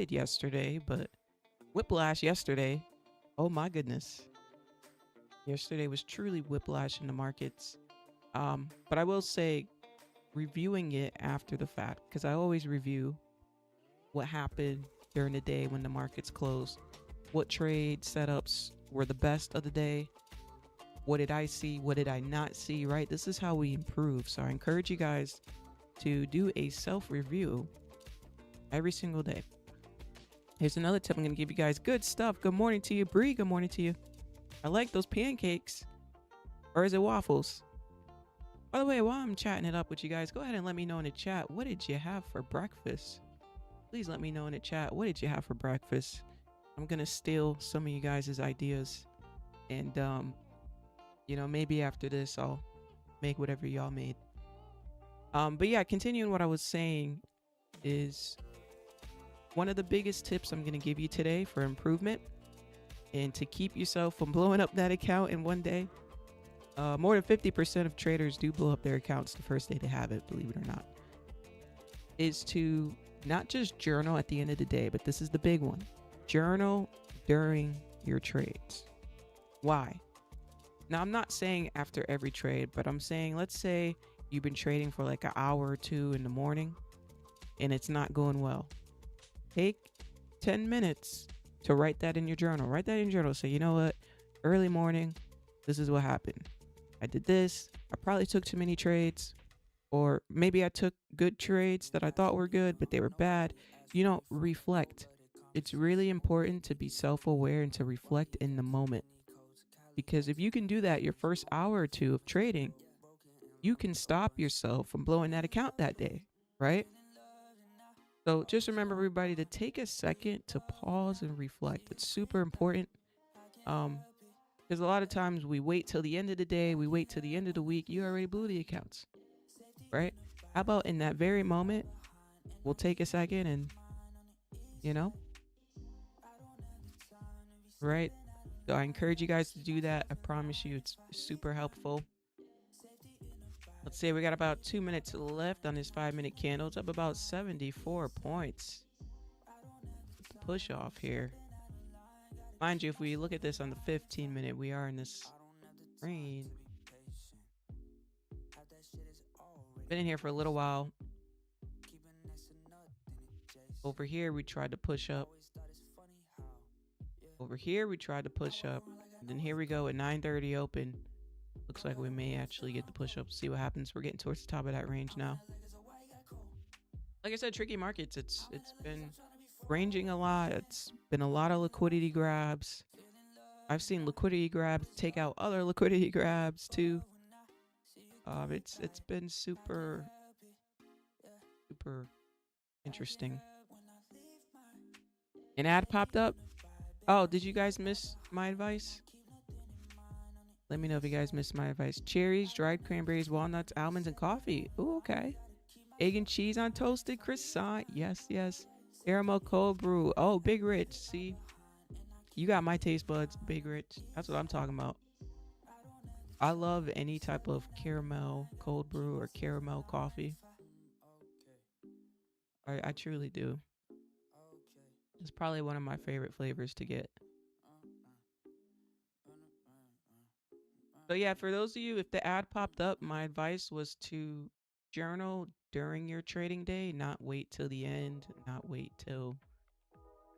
did yesterday, but whiplash yesterday. Oh my goodness. Yesterday was truly whiplash in the markets. But I will say, reviewing it after the fact, because I always review what happened during the day when the markets closed. What trade setups were the best of the day? What did I see? What did I not see? Right? This is how we improve. So I encourage you guys to do a self review every single day. Here's another tip I'm going to give you guys. Good stuff. Good morning to you, Bree. Good morning to you. I like those pancakes. Or is it waffles? By the way, while I'm chatting it up with you guys, go ahead and let me know in the chat, what did you have for breakfast? Please let me know in the chat, what did you have for breakfast? I'm going to steal some of you guys' ideas. And, maybe after this, I'll make whatever y'all made. But yeah, continuing what I was saying is one of the biggest tips I'm going to give you today for improvement and to keep yourself from blowing up that account in one day. More than 50% of traders do blow up their accounts the first day they have it, believe it or not. Is to not just journal at the end of the day, but this is the big one. Journal during your trades. Why? Now, I'm not saying after every trade, but I'm saying, let's say you've been trading for like an hour or two in the morning and it's not going well. Take 10 minutes to write that in your journal. Write that in your journal. Say, you know what? Early morning, this is what happened. I did this. I probably took too many trades. Or maybe I took good trades that I thought were good, but they were bad. Reflect. It's really important to be self-aware and to reflect in the moment. Because if you can do that your first hour or two of trading, you can stop yourself from blowing that account that day, right? So just remember, everybody, to take a second to pause and reflect. It's super important. Because a lot of times we wait till the end of the day, we wait till the end of the week, you already blew the accounts, right? How about in that very moment, we'll take a second and, right? So I encourage you guys to do that. I promise you it's super helpful. Let's say we got about 2 minutes left on this 5-minute candle. It's up about 74 points. Push off here. Mind you, if we look at this on the 15-minute, we are in this range. Been in here for a little while. Over here, we tried to push up. Over here, we tried to push up. And then here we go at 9:30 open. Looks like we may actually get the push up. See what happens. We're getting towards the top of that range now. Like I said, tricky markets. It's been ranging a lot. It's been a lot of liquidity grabs. I've seen liquidity grabs take out other liquidity grabs too. It's been super interesting. An ad popped up. Oh, did you guys miss my advice? Let me know if you guys missed my advice. Cherries, dried cranberries, walnuts, almonds, and coffee. Ooh, okay. Egg and cheese on toasted croissant. Yes. Caramel cold brew. Oh, Big Rich. See, you got my taste buds, Big Rich. That's what I'm talking about. I love any type of caramel cold brew or caramel coffee. I truly do. It's probably one of my favorite flavors to get. So yeah, for those of you, if the ad popped up, my advice was to journal during your trading day, not wait till the end, not wait till,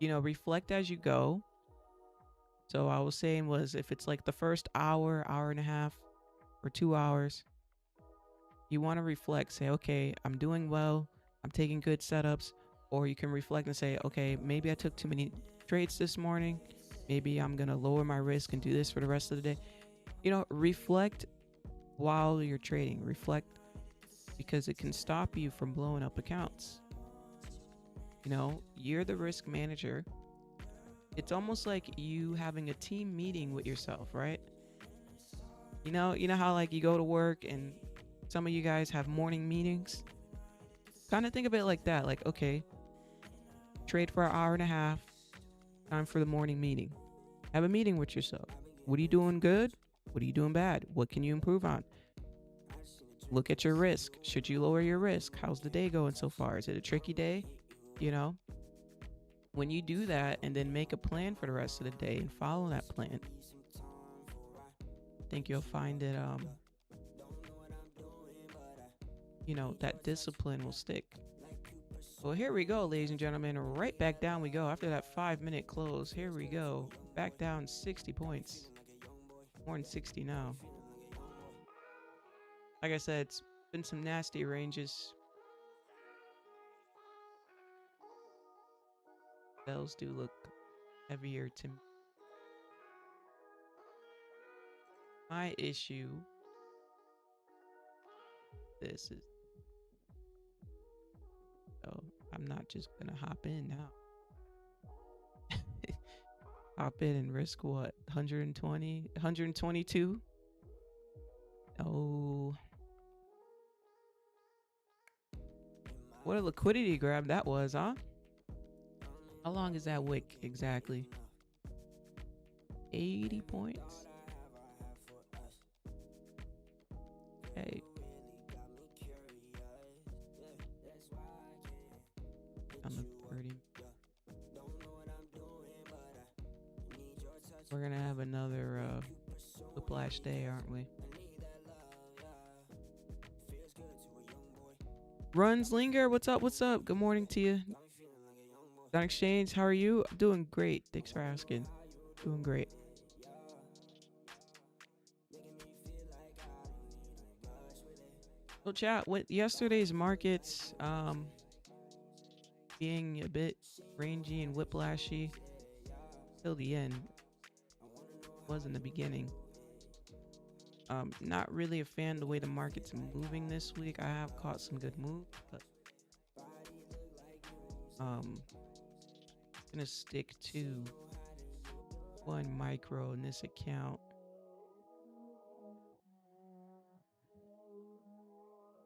reflect as you go. So I was saying was, if it's like the first hour, hour and a half, or 2 hours, you want to reflect, say, okay, I'm doing well, I'm taking good setups. Or you can reflect and say, okay, maybe I took too many trades this morning. Maybe I'm going to lower my risk and do this for the rest of the day. Reflect while you're trading. Reflect because it can stop you from blowing up accounts. You're the risk manager. It's almost like you having a team meeting with yourself, right? You know how like you go to work and some of you guys have morning meetings? Kind of think of it like that. Like, okay, trade for an hour and a half. Time for the morning meeting. Have a meeting with yourself. What are you doing good? What are you doing bad? What can you improve on? Look at your risk. Should you lower your risk? How's the day going so far? Is it a tricky day? when you do that and then make a plan for the rest of the day and follow that plan, I think you'll find it, that discipline will stick. Well, here we go, ladies and gentlemen. Right back down we go after that 5-minute close. Here we go. Back down 60 points. More than 60 now. Like I said, it's been some nasty ranges. Bells do look heavier to me. My issue, this is, so I'm not just gonna hop in now. Hop in and risk what? 120, 122? Oh. What a liquidity grab that was, huh? How long is that wick exactly? 80 points? Okay. On the 30. We're gonna have another whiplash day, aren't we? Runs linger. What's up? What's up? Good morning to you. On exchange, how are you? Doing great. Thanks for asking. Doing great. So chat, with yesterday's markets being a bit rangy and whiplashy till the end, was in the beginning. Not really a fan of the way the market's moving this week. I have caught some good moves, but gonna stick to one micro in this account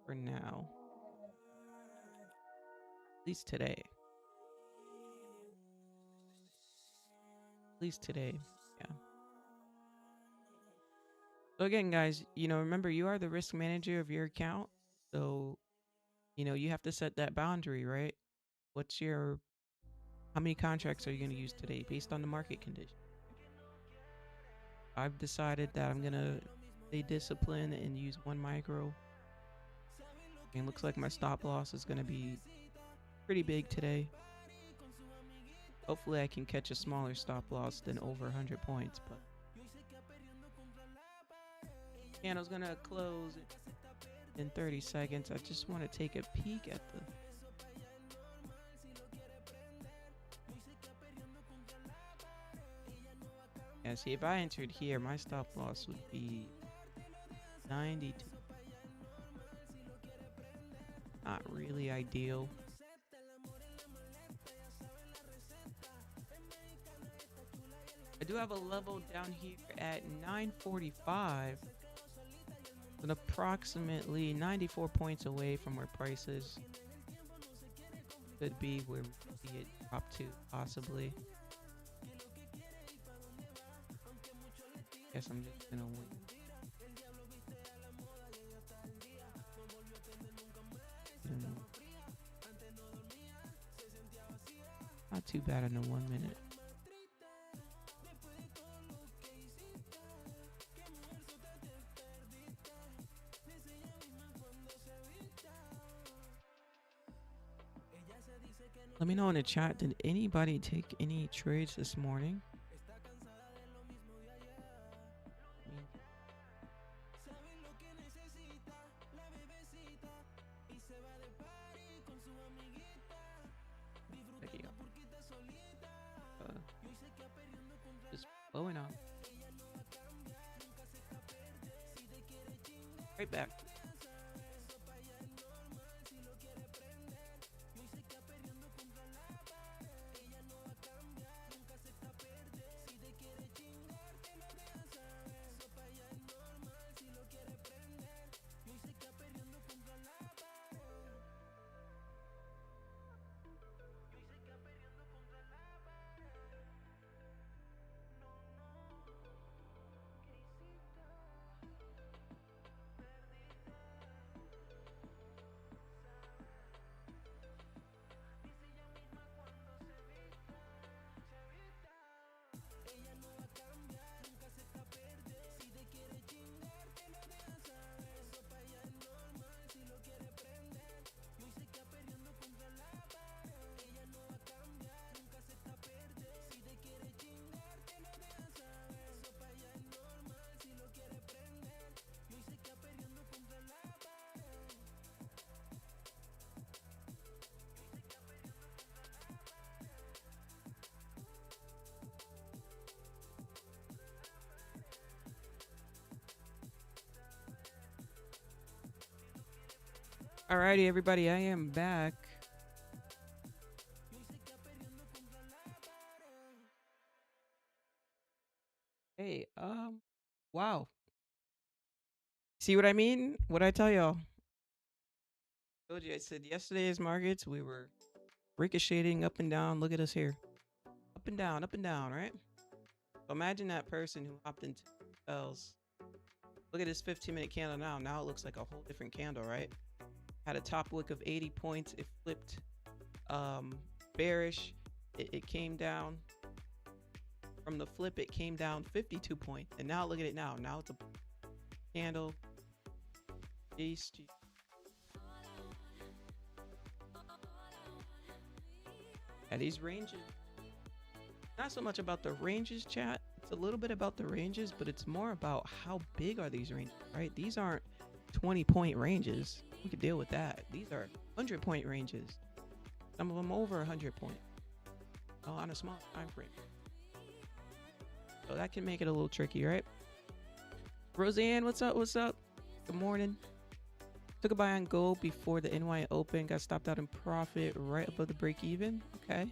for now, at least today. Yeah. So again, guys, remember, you are the risk manager of your account. So, you have to set that boundary, right? How many contracts are you going to use today based on the market condition? I've decided that I'm going to stay disciplined and use one micro. And looks like my stop loss is going to be pretty big today. Hopefully I can catch a smaller stop loss than over 100 points, but candle's gonna close in 30 seconds. I just want to take a peek at the see, if I entered here, my stop loss would be 92. Not really ideal. I do have a level down here at 945, and approximately 94 points away from where price is. Could be where we see it drop to, possibly. Guess I'm just gonna wait. Not too bad in the 1 minute. Let me know in the chat, did anybody take any trades this morning? Just blowing up. Right back. Alrighty, everybody, I am back. Hey, wow. See what I mean? What I tell y'all? Told you, I said yesterday's markets, we were ricocheting up and down. Look at us here. Up and down, right? So imagine that person who hopped into bells. Look at this 15-minute candle now. Now it looks like a whole different candle, right? Had a top wick of 80 points. It flipped bearish. It came down. From the flip, it came down 52 points. And now look at it now. Now it's a candle. Yeah, these ranges. Not so much about the ranges, chat. It's a little bit about the ranges, but it's more about how big are these ranges, right? These aren't 20-point ranges. We could deal with that. These are 100-point ranges. Some of them over 100 points. Oh, on a small time frame. So that can make it a little tricky, right? Roseanne, what's up? What's up? Good morning. Took a buy on gold before the NY open. Got stopped out in profit right above the break even. Okay.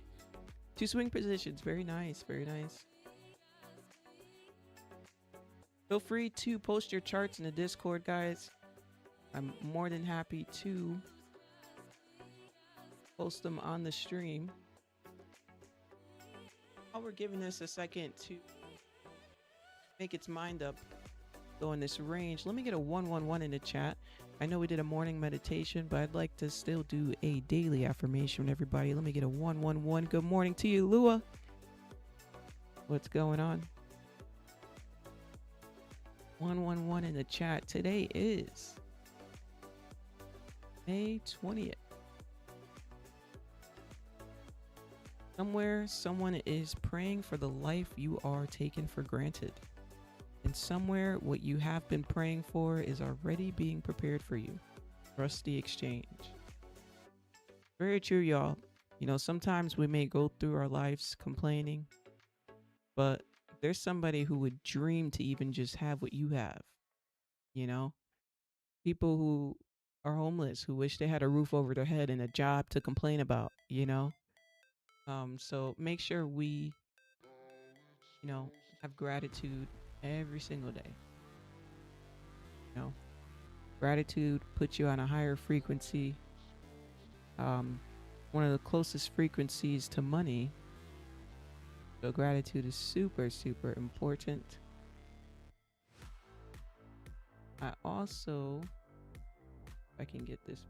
2 swing positions. Very nice. Very nice. Feel free to post your charts in the Discord, guys. I'm more than happy to post them on the stream. While we're giving this a second to make its mind up, go in this range. Let me get a 111 in the chat. I know we did a morning meditation, but I'd like to still do a daily affirmation with everybody. Let me get a 111. Good morning to you, Lua. What's going on? 111 in the chat. Today is May 20th. Somewhere, someone is praying for the life you are taking for granted. And somewhere, what you have been praying for is already being prepared for you. Trust the exchange. Very true, y'all. You know, sometimes we may go through our lives complaining, but there's somebody who would dream to even just have what you have. You know, people who are homeless, who wish they had a roof over their head and a job to complain about, you know. So make sure we, you know, have gratitude every single day. You know, gratitude puts you on a higher frequency. One of the closest frequencies to money. So gratitude is super, super important. I also, if I can get this.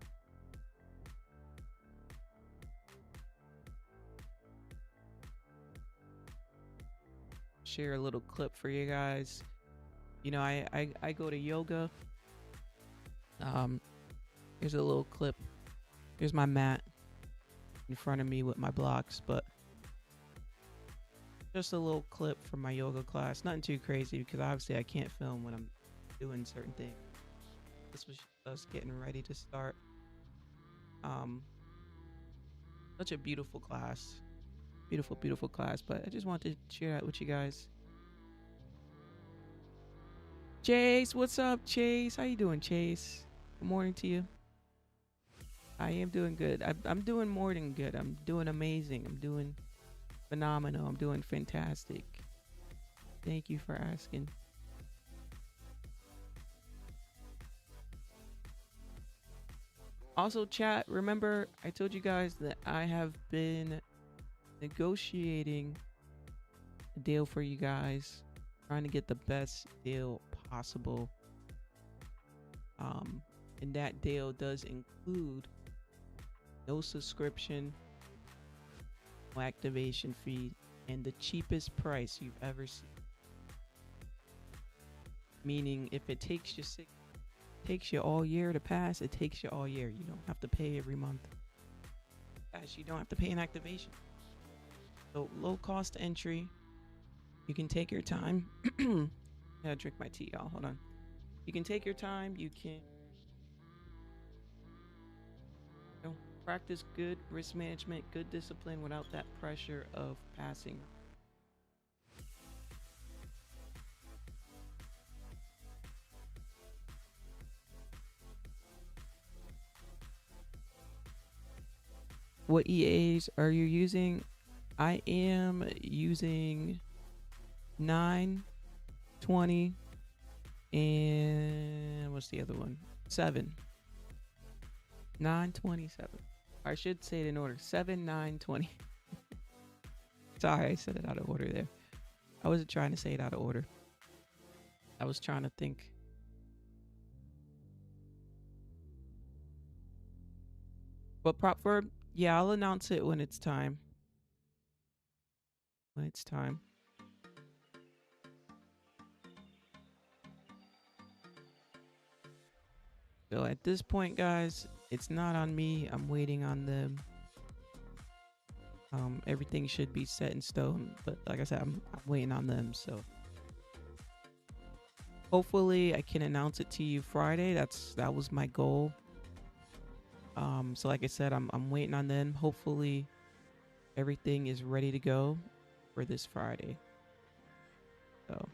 Share a little clip for you guys. You know, I go to yoga. Here's a little clip. Here's my mat in front of me with my blocks, but just a little clip from my yoga class. Nothing too crazy because obviously I can't film when I'm doing certain things. This was us getting ready to start. Such a beautiful class. Beautiful, beautiful class, but I just wanted to share that with you guys. Chase, what's up, Chase? How you doing, Chase? Good morning to you. I am doing good. I'm doing more than good. I'm doing amazing. I'm doing phenomenal. I'm doing fantastic. Thank you for asking. Also, chat, remember I told you guys that I have been negotiating a deal for you guys, trying to get the best deal possible. And that deal does include no subscription, no activation fee, and the cheapest price you've ever seen. Meaning, if it takes you all year to pass, it takes you all year. You don't have to pay every month. Guys, you don't have to pay an activation. So low cost entry. You can take your time. I gotta drink my tea, y'all. Hold on. You can take your time. You can practice good risk management, good discipline without that pressure of passing. What EAs are you using? I am using 9, 20, and what's the other one? 7. 9, 20, 7. I should say it in order. 7, 9, 20. Sorry, I said it out of order there. I wasn't trying to say it out of order. I was trying to think. But prop firm, yeah, I'll announce it when it's time. When it's time. So at this point, guys, it's not on me. I'm waiting on them. Everything should be set in stone, but like I said, I'm waiting on them. So hopefully I can announce it to you Friday. That was my goal. So like I said, I'm waiting on them. Hopefully everything is ready to go for this Friday. So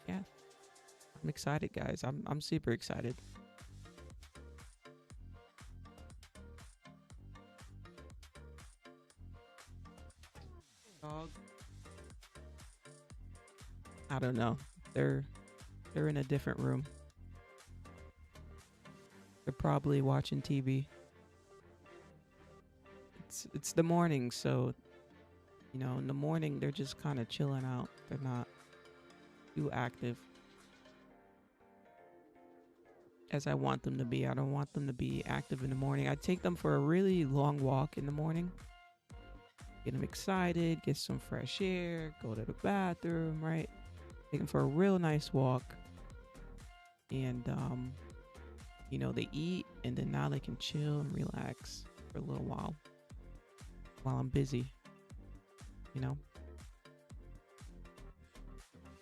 yeah, I'm excited, guys. I'm super excited. Dog. I don't know. They're in a different room. They're probably watching TV. It's the morning, so you know, in the morning they're just kind of chilling out. They're not too active as I want them to be. I don't want them to be active in the morning. I take them for a really long walk in the morning. Get them excited, get some fresh air, go to the bathroom, right? Take them for a real nice walk. And you know, they eat and then now they can chill and relax for a little while I'm busy, you know.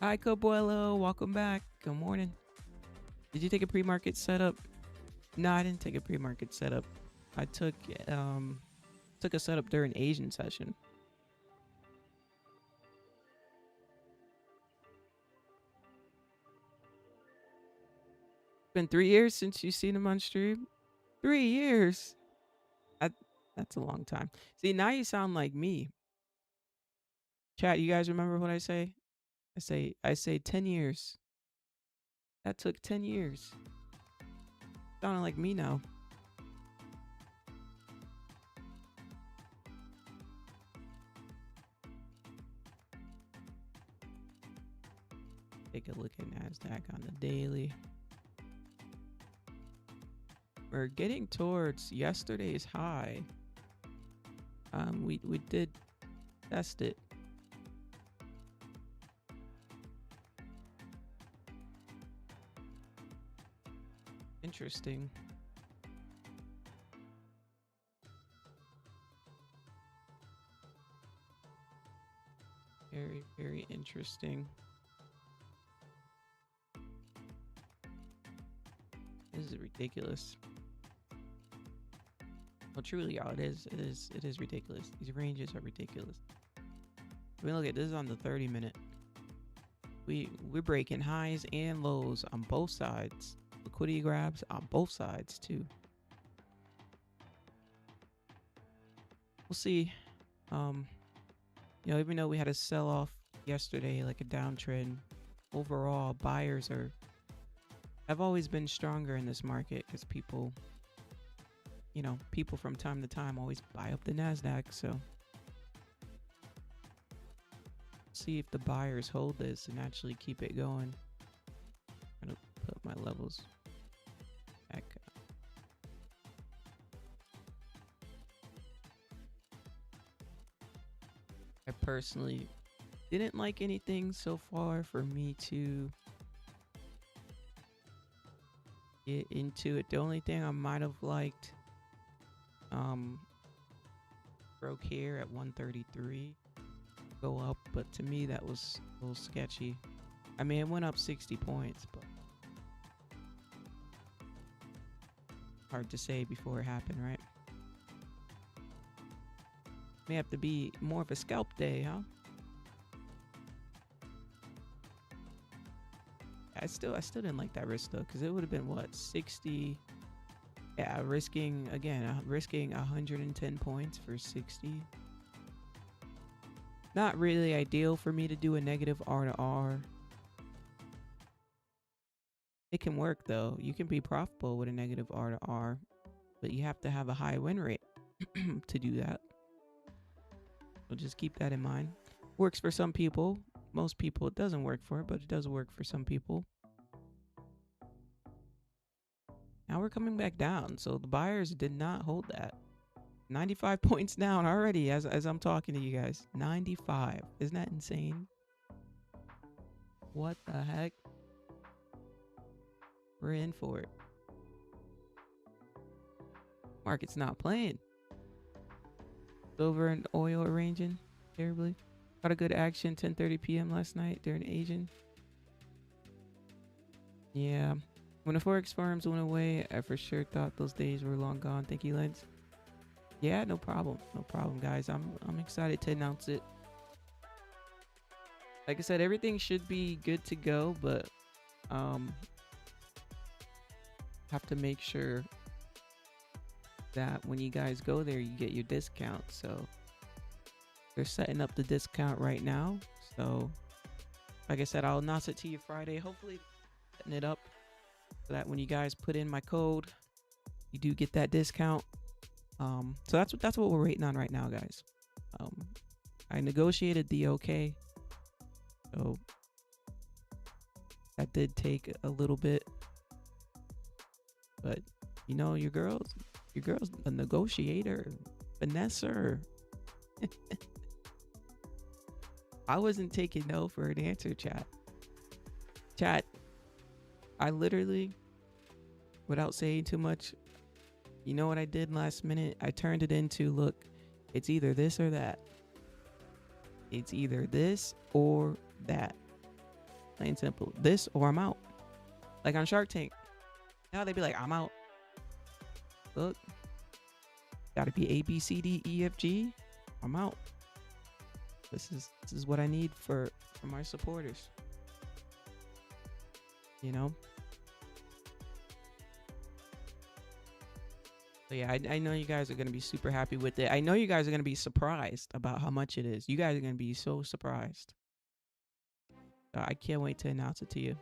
Hi Cobuelo, welcome back. Good morning. Did you take a pre-market setup? No, I didn't take a pre-market setup. I took a setup during Asian session. Been 3 years since you've seen him on stream. 3 years. That's a long time. See, now you sound like me. Chat, you guys remember what I say? I say 10 years. That took 10 years. Sounding like me now. Take a look at Nasdaq on the daily. We're getting towards yesterday's high. We did test it. Interesting. Very, very interesting. This is ridiculous. Well, truly, y'all, it is ridiculous. These ranges are ridiculous. I mean, look at this is on the 30-minute. We're breaking highs and lows on both sides. Liquidity grabs on both sides too. We'll see. You know, even though we had a sell-off yesterday, like a downtrend, overall buyers have always been stronger in this market because people from time to time always buy up the Nasdaq. So see if the buyers hold this and actually keep it going. I'm gonna put my levels back. I personally didn't like anything so far for me to get into it. The only thing I might have liked broke here at 133, go up, but to me that was a little sketchy. I mean, it went up 60 points, but hard to say before it happened, right? May have to be more of a scalp day, huh? I still didn't like that risk though, because it would have been what, 60. Yeah, risking 110 points for 60. Not really ideal for me to do a negative R to R. It can work though. You can be profitable with a negative R to R, but you have to have a high win rate to do that. So just keep that in mind. Works for some people. Most people it doesn't work for, but it does work for some people. Now we're coming back down. So the buyers did not hold that. 95 points down already as I'm talking to you guys. 95. Isn't that insane? What the heck? We're in for it. Market's not playing. Silver and oil arranging terribly. Got a good action 10:30 p.m. last night during Asian. Yeah. When the Forex firms went away, I for sure thought those days were long gone. Thank you, Lens. Yeah, no problem. No problem, guys. I'm excited to announce it. Like I said, everything should be good to go, but have to make sure that when you guys go there, you get your discount. So they're setting up the discount right now. So like I said, I'll announce it to you Friday. Hopefully setting it up so that when you guys put in my code, you do get that discount. So that's what we're waiting on right now, guys. I negotiated the okay. So that did take a little bit, but you know, your girl's a negotiator, finesser. I wasn't taking no for an answer, chat. I literally, without saying too much, you know what I did last minute? I turned it into, look, it's either this or that. It's either this or that. Plain simple. This or I'm out. Like on Shark Tank. Now they'd be like, I'm out. Look. Gotta be A, B, C, D, E, F, G. I'm out. This is what I need for my supporters. You know? So yeah, I know you guys are going to be super happy with it. I know you guys are going to be surprised about how much it is. You guys are going to be so surprised. I can't wait to announce it to you.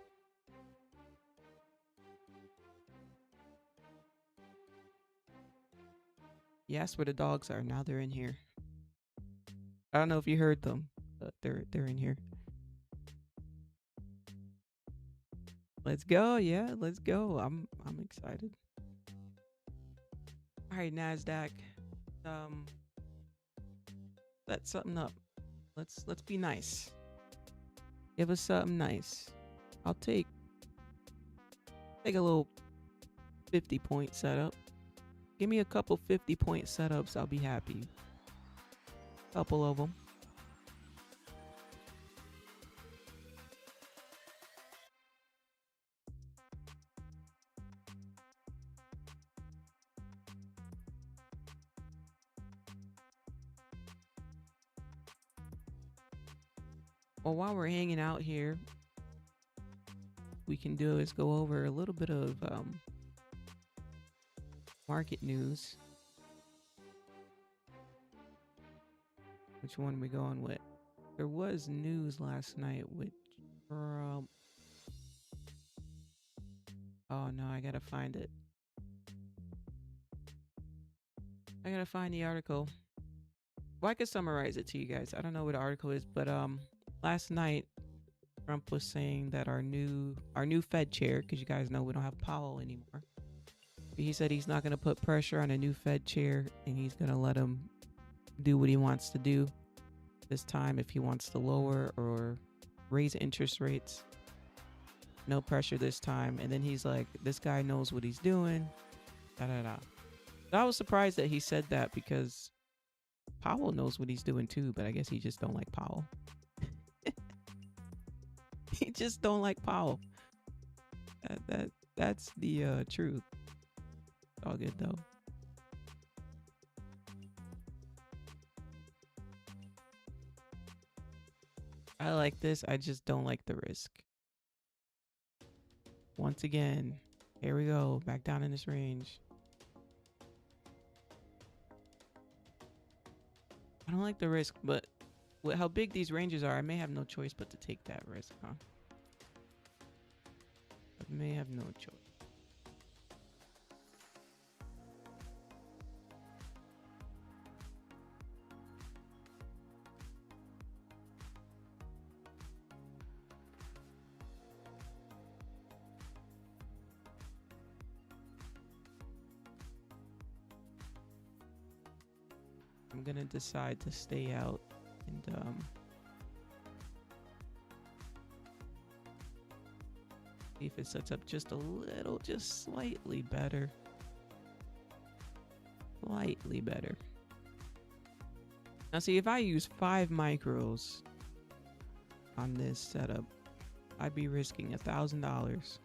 Yes, where the dogs are. Now they're in here. I don't know if you heard them, but they're in here. Let's go. Yeah, let's go. I'm excited. All right, Nasdaq. Set something up. Let's be nice. Give us something nice. I'll take a little 50-point setup. Give me a couple 50-point setups. I'll be happy. Couple of them. Well, while we're hanging out here, we can do is go over a little bit of market news. Which one are we going with? There was news last night with Trump. Oh no, I gotta find it. I gotta find the article. Well, I could summarize it to you guys. I don't know what the article is, but last night Trump was saying that our new Fed chair, because you guys know we don't have Powell anymore. He said he's not going to put pressure on a new Fed chair, and he's going to let him do what he wants to do this time. If he wants to lower or raise interest rates, no pressure this time. And then he's like, this guy knows what he's doing. Da da da. So I was surprised that he said that, because Powell knows what he's doing too, but I guess he just don't like Powell. He just don't like Powell. That's the truth. It's all good though. I like this. I just don't like the risk. once again. Here we go. Back down in this range. I don't like the risk, but with how big these ranges are, I may have no choice but to take that risk, huh? I may have no choice. I'm gonna decide to stay out and see if it sets up just a little, just slightly better. Slightly better. Now see, if I use 5 micros on this setup, I'd be risking $1,000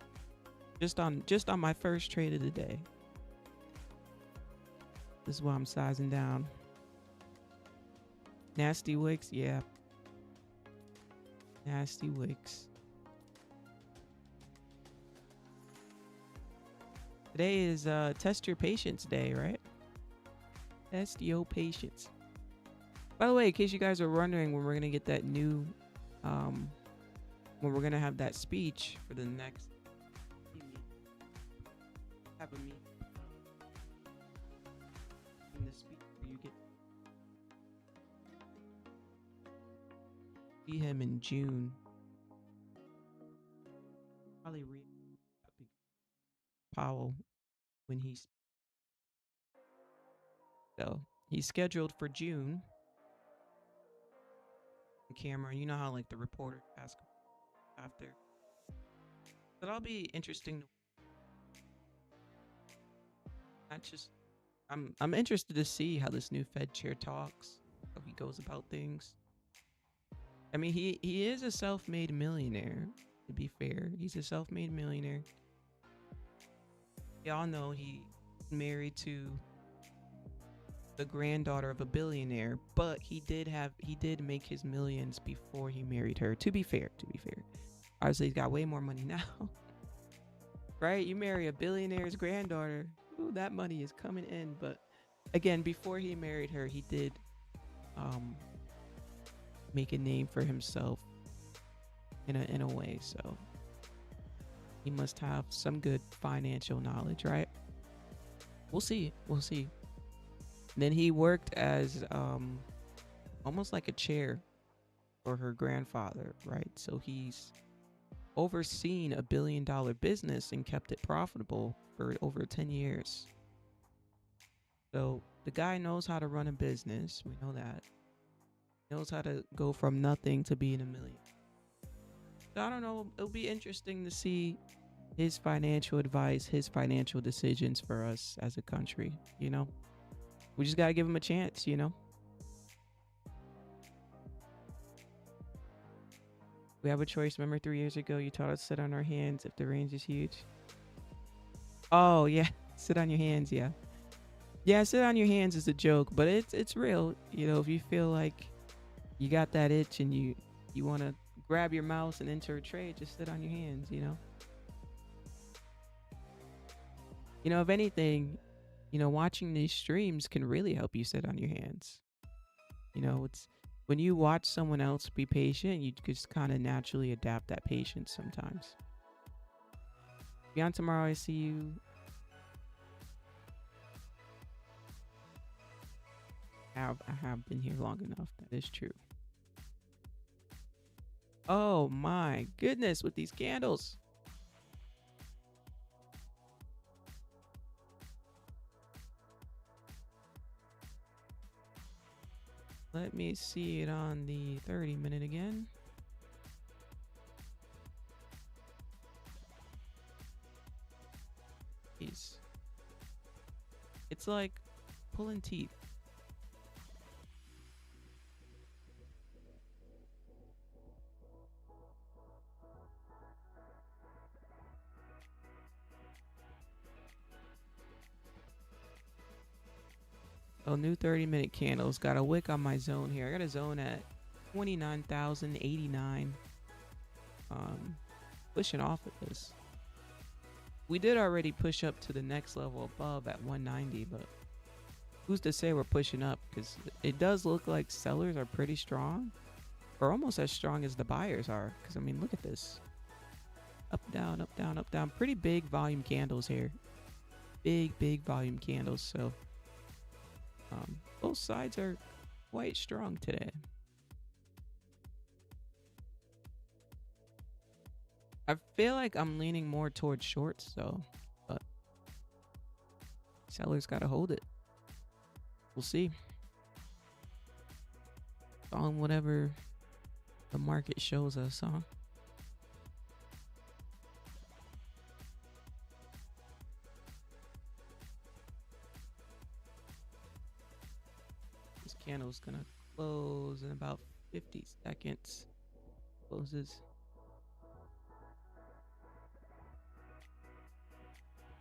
just on my first trade of the day. This is why I'm sizing down. Nasty wicks, yeah. Nasty wicks. Today is test your patience day, right? Test your patience. By the way, in case you guys are wondering when we're gonna get that new, when we're gonna have that speech for the next have a meet. In the speech you get see him in June. Probably read Powell when he's so he's scheduled for June. Camera, you know how like the reporter ask after. But I'll be interesting. Not just I'm interested to see how this new Fed chair talks, how he goes about things. I mean, he is a self-made millionaire, to be fair. He's a self-made millionaire. Y'all know he's married to the granddaughter of a billionaire, but he did make his millions before he married her. To be fair. Obviously, he's got way more money now. Right? You marry a billionaire's granddaughter, ooh, that money is coming in. But again, before he married her, he did make a name for himself in a way. So he must have some good financial knowledge, right? We'll see. Then he worked as almost like a chair for her grandfather, right? So he's overseen $1 billion business and kept it profitable for over 10 years. So the guy knows how to run a business. We know that. He knows how to go from nothing to being $1 million. So I don't know. It'll be interesting to see his financial advice, his financial decisions for us as a country, you know? We just got to give him a chance, you know? We have a choice. Remember 3 years ago, you taught us to sit on our hands if the range is huge? Oh, yeah. Sit on your hands, yeah. Yeah, sit on your hands is a joke, but it's real. You know, if you feel like you got that itch and you want to grab your mouse and enter a trade, just sit on your hands, you know? You know, if anything, you know, watching these streams can really help you sit on your hands. You know, it's when you watch someone else be patient, you just kind of naturally adapt that patience sometimes. Beyond tomorrow, I see you. I have been here long enough. That is true. Oh my goodness, with these candles. Let me see it on the 30-minute again. Jeez. It's like pulling teeth. Oh, new 30-minute candles. Got a wick on my zone here. I got a zone at 29,089. Pushing off of this. We did already push up to the next level above at 190, but who's to say we're pushing up? Because it does look like sellers are pretty strong, or almost as strong as the buyers are. Because I mean, look at this. Up, down, up, down, up, down. Pretty big volume candles here. Big volume candles. So both sides are quite strong today. I feel like I'm leaning more towards shorts, though, but sellers got to hold it. We'll see. On whatever the market shows us, huh? This candle's gonna close in about 50 seconds. Closes.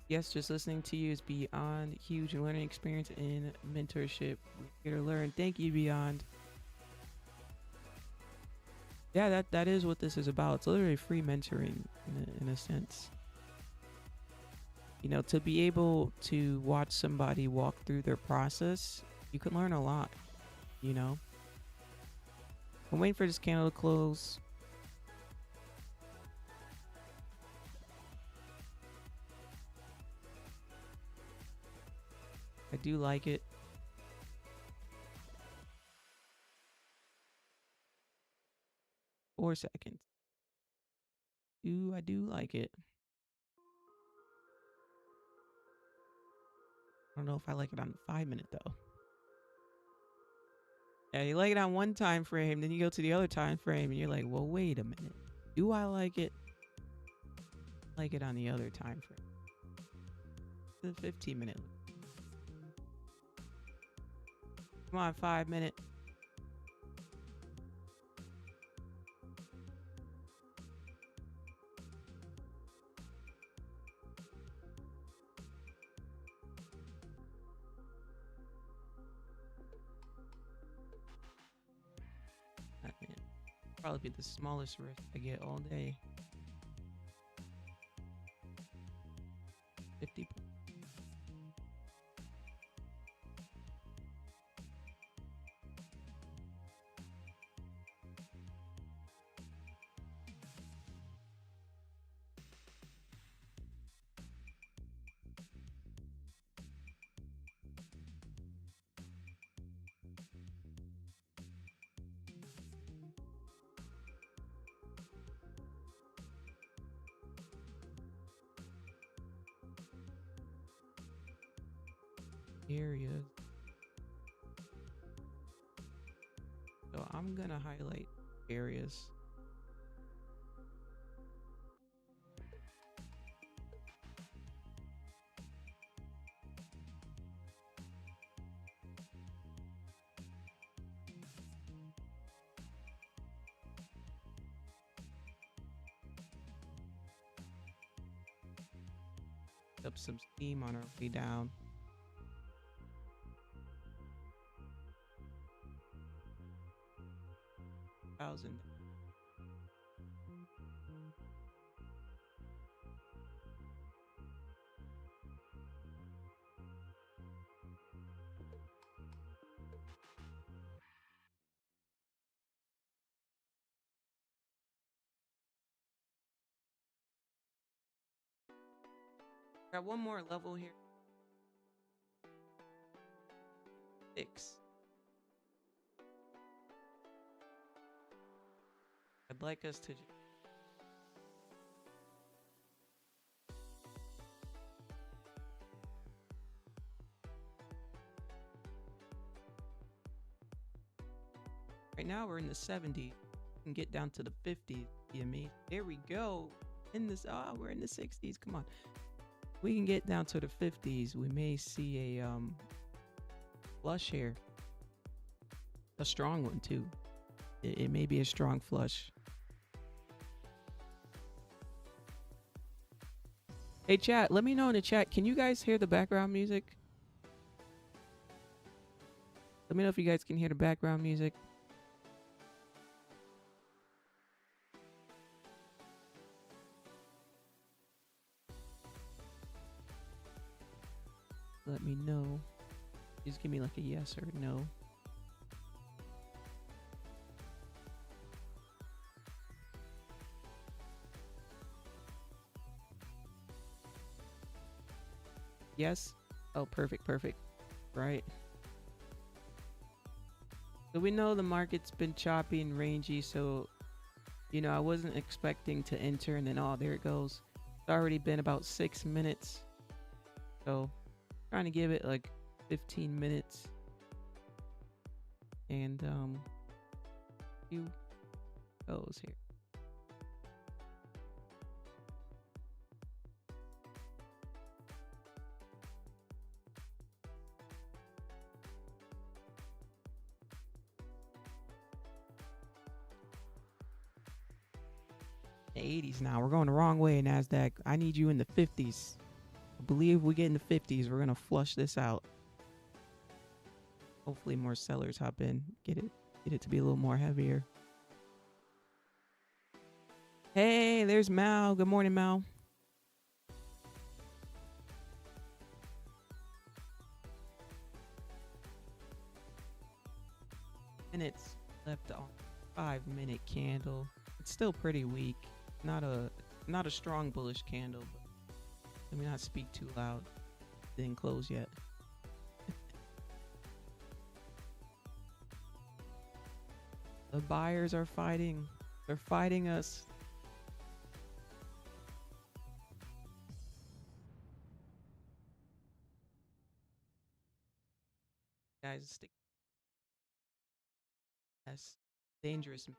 Yes, just listening to you is beyond huge learning experience in mentorship. We're here to learn. Thank you, Beyond. Yeah, that is what this is about. It's literally free mentoring in a sense. You know, to be able to watch somebody walk through their process, you can learn a lot, you know. I'm waiting for this candle to close. I do like it. Four seconds. I do like it. I don't know if I like it on the 5 minute though. Yeah, you like it on one time frame, then you go to the other time frame and you're like, well, wait a minute. Do I like it? Like it on the other time frame. The 15-minute. Come on, 5 minute. Probably be the smallest risk I get all day. 50. Areas. So I'm gonna highlight areas. Up some steam on our way down. Thousand. Got one more level here. 6. I'd like us to right now we're in the 70s. And get down to the 50s. You mean? There we go. In this we're in the 60s. Come on. We can get down to the 50s. We may see a flush here. A strong one too. It may be a strong flush. Hey chat, let me know in the chat. Can you guys hear the background music? Let me know if you guys can hear the background music. me know. Just give me like a yes or no. Yes. Oh, perfect. Right. So we know the market's been choppy and rangy, so you know I wasn't expecting to enter, and then there it goes. It's already been about 6 minutes, so trying to give it like 15 minutes, and few goes here. The 80s now. We're going the wrong way, Nasdaq. I need you in the 50s. I believe we get in the 50s. We're gonna flush this out. Hopefully more sellers hop in. Get it to be a little more heavier. Hey, there's Mal. Good morning, Mal. Minutes left on 5-minute candle. It's still pretty weak. Not a strong bullish candle, but let me not speak too loud. Didn't close yet. The buyers are fighting. They're fighting us. Guys, stick. That's dangerous.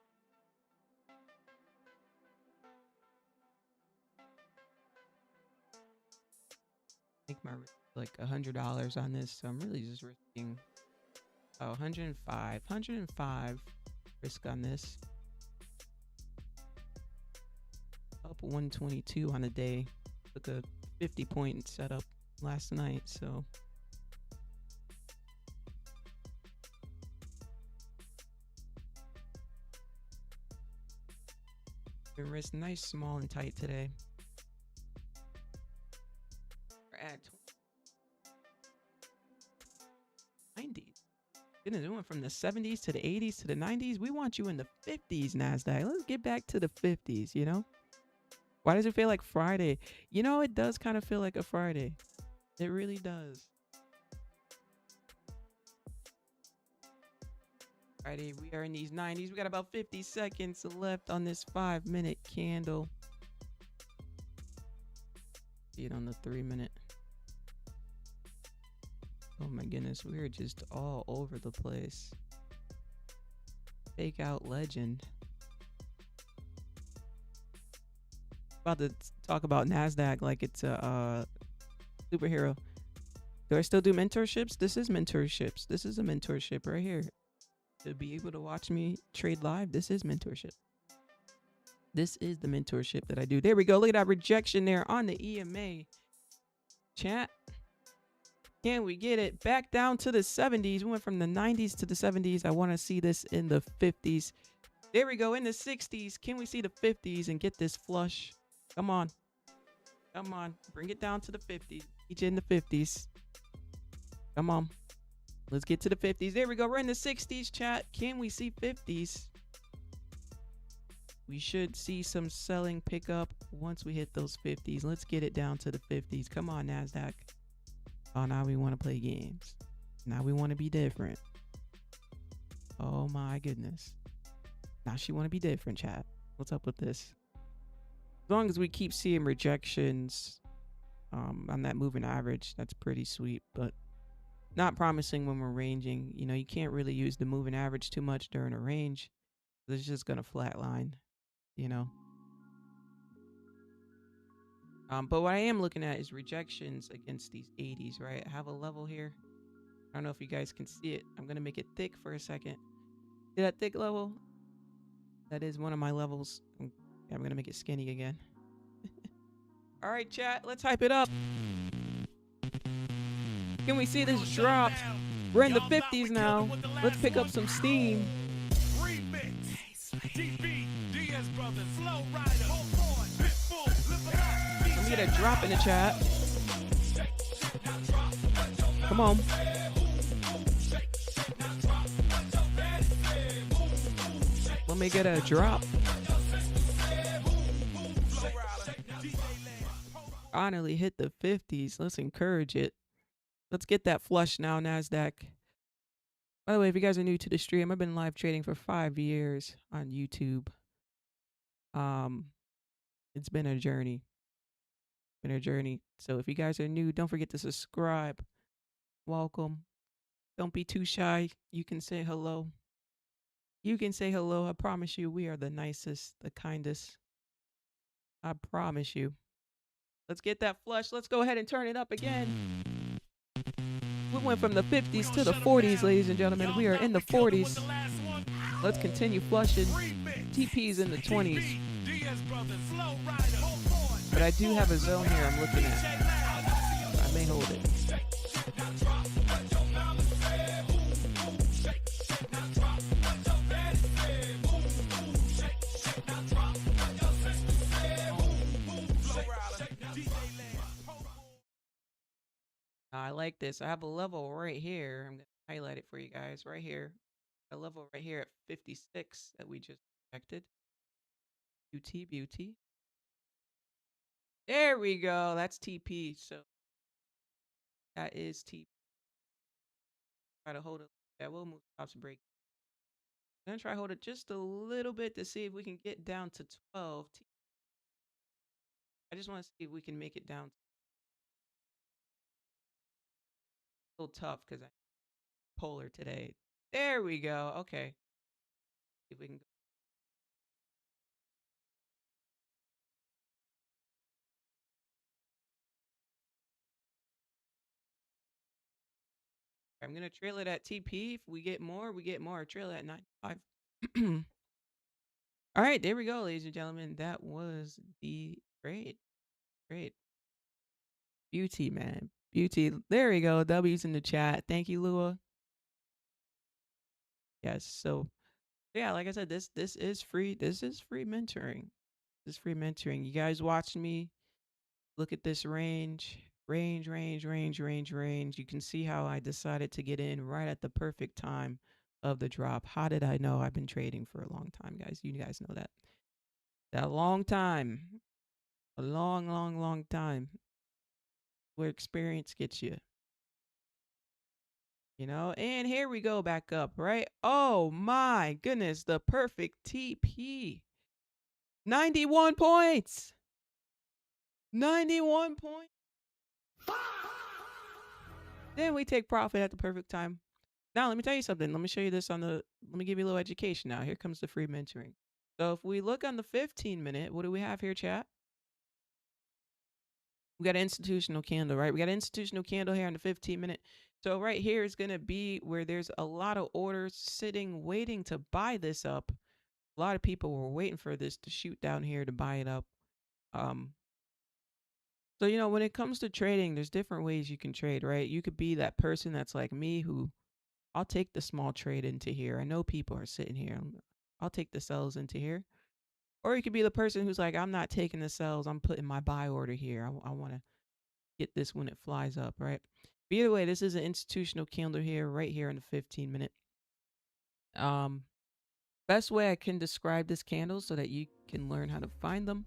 I think my like $100 on this, so I'm really just risking 105 risk on this. Up 122 on the day. Took a 50-point setup last night, so been risk nice, small, and tight today. We're at 90s. Goodness, we went from the 70s to the 80s to the 90s. We want you in the 50s, Nasdaq. Let's get back to the 50s, you know? Why does it feel like Friday? You know, it does kind of feel like a Friday. It really does. Friday, we are in these 90s. We got about 50 seconds left on this 5-minute candle. See it on the 3-minute. Oh my goodness, we're just all over the place. Fake out legend. About to talk about Nasdaq like it's a superhero. Do I still do mentorships? This is mentorships. This is a mentorship right here. To be able to watch me trade live, this is mentorship. This is the mentorship that I do. There we go. Look at that rejection there on the EMA. Chat. Can we get it back down to the 70s? We went from the 90s to the 70s. I want to see this in the 50s. There we go. In the 60s. Can we see the 50s and get this flush? Come on. Come on. Bring it down to the 50s. Each in the 50s. Come on. Let's get to the 50s. There we go. We're in the 60s, chat. Can we see 50s? We should see some selling pick up once we hit those 50s. Let's get it down to the 50s. Come on, Nasdaq. Oh, now we want to play games. Now we want to be different. Oh my goodness. Now she want to be different, chat. What's up with this? As long as we keep seeing rejections on that moving average, that's pretty sweet, but not promising when we're ranging. You know, you can't really use the moving average too much during a range. It's just going to flatline, you know. But what I am looking at is rejections against these 80s, right? I have a level here. I don't know if you guys can see it. I'm going to make it thick for a second. See that thick level? That is one of my levels. I'm going to make it skinny again. All right, chat. Let's hype it up. Can we see this drop? We're in the 50s now. Let's pick up some steam. Let me get a drop in the chat. Come on. Let me get a drop. Finally hit the 50s. Let's encourage it. Let's get that flush now, Nasdaq. By the way, if you guys are new to the stream, I've been live trading for 5 years on YouTube. It's been a journey. So if you guys are new, don't forget to subscribe. Welcome. Don't be too shy. You can say hello. I promise you, we are the nicest, the kindest. I promise you. Let's get that flush. Let's go ahead and turn it up again. We went from the 50s to the 40s, ladies and gentlemen. We are in the 40s. Let's continue flushing. TP's in the 20s. But I do have a zone here I'm looking at. I may hold it. I like this. I have a level right here. I'm going to highlight it for you guys right here. A level right here at 56 that we just expected. Beauty. There we go. That's TP. So that is TP. Try to hold it. Yeah, we'll move stops break. I'm going to try to hold it just a little bit to see if we can get down to 12. I just want to see if we can make it down. A little tough because I'm polar today. There we go. Okay. See if we can go. I'm going to trail it at TP. If we get more, we get more. Trail it at 95. All right, there we go, ladies and gentlemen. That was the trade. Great. Beauty, man. Beauty. There we go. W's in the chat. Thank you, Lua. Yes. So, yeah, like I said, this is free. This is free mentoring. This is free mentoring. You guys watch me look at this range. Range. You can see how I decided to get in right at the perfect time of the drop. How did I know? I've been trading for a long time, guys. You guys know that. That long time. A long time. Where experience gets you. You know, and here we go back up, right? Oh my goodness, the perfect TP. 91 points. 91 points. Then we take profit at the perfect time. Now, let me tell you something. Let me show you this on the, let me give you a little education now. Here comes the free mentoring. So if we look on the 15-minute, what do we have here, chat? We got an institutional candle, right? We got an institutional candle here on the 15-minute. So right here is going to be where there's a lot of orders sitting, waiting to buy this up. A lot of people were waiting for this to shoot down here to buy it up. So, you know, when it comes to trading, there's different ways you can trade, right? You could be that person that's like me who I'll take the small trade into here. I know people are sitting here. I'll take the sells into here. Or you could be the person who's like, I'm not taking the sells. I'm putting my buy order here. I want to get this when it flies up, right? But either way, this is an institutional candle here, right here in the 15-minute. Best way I can describe this candle so that you can learn how to find them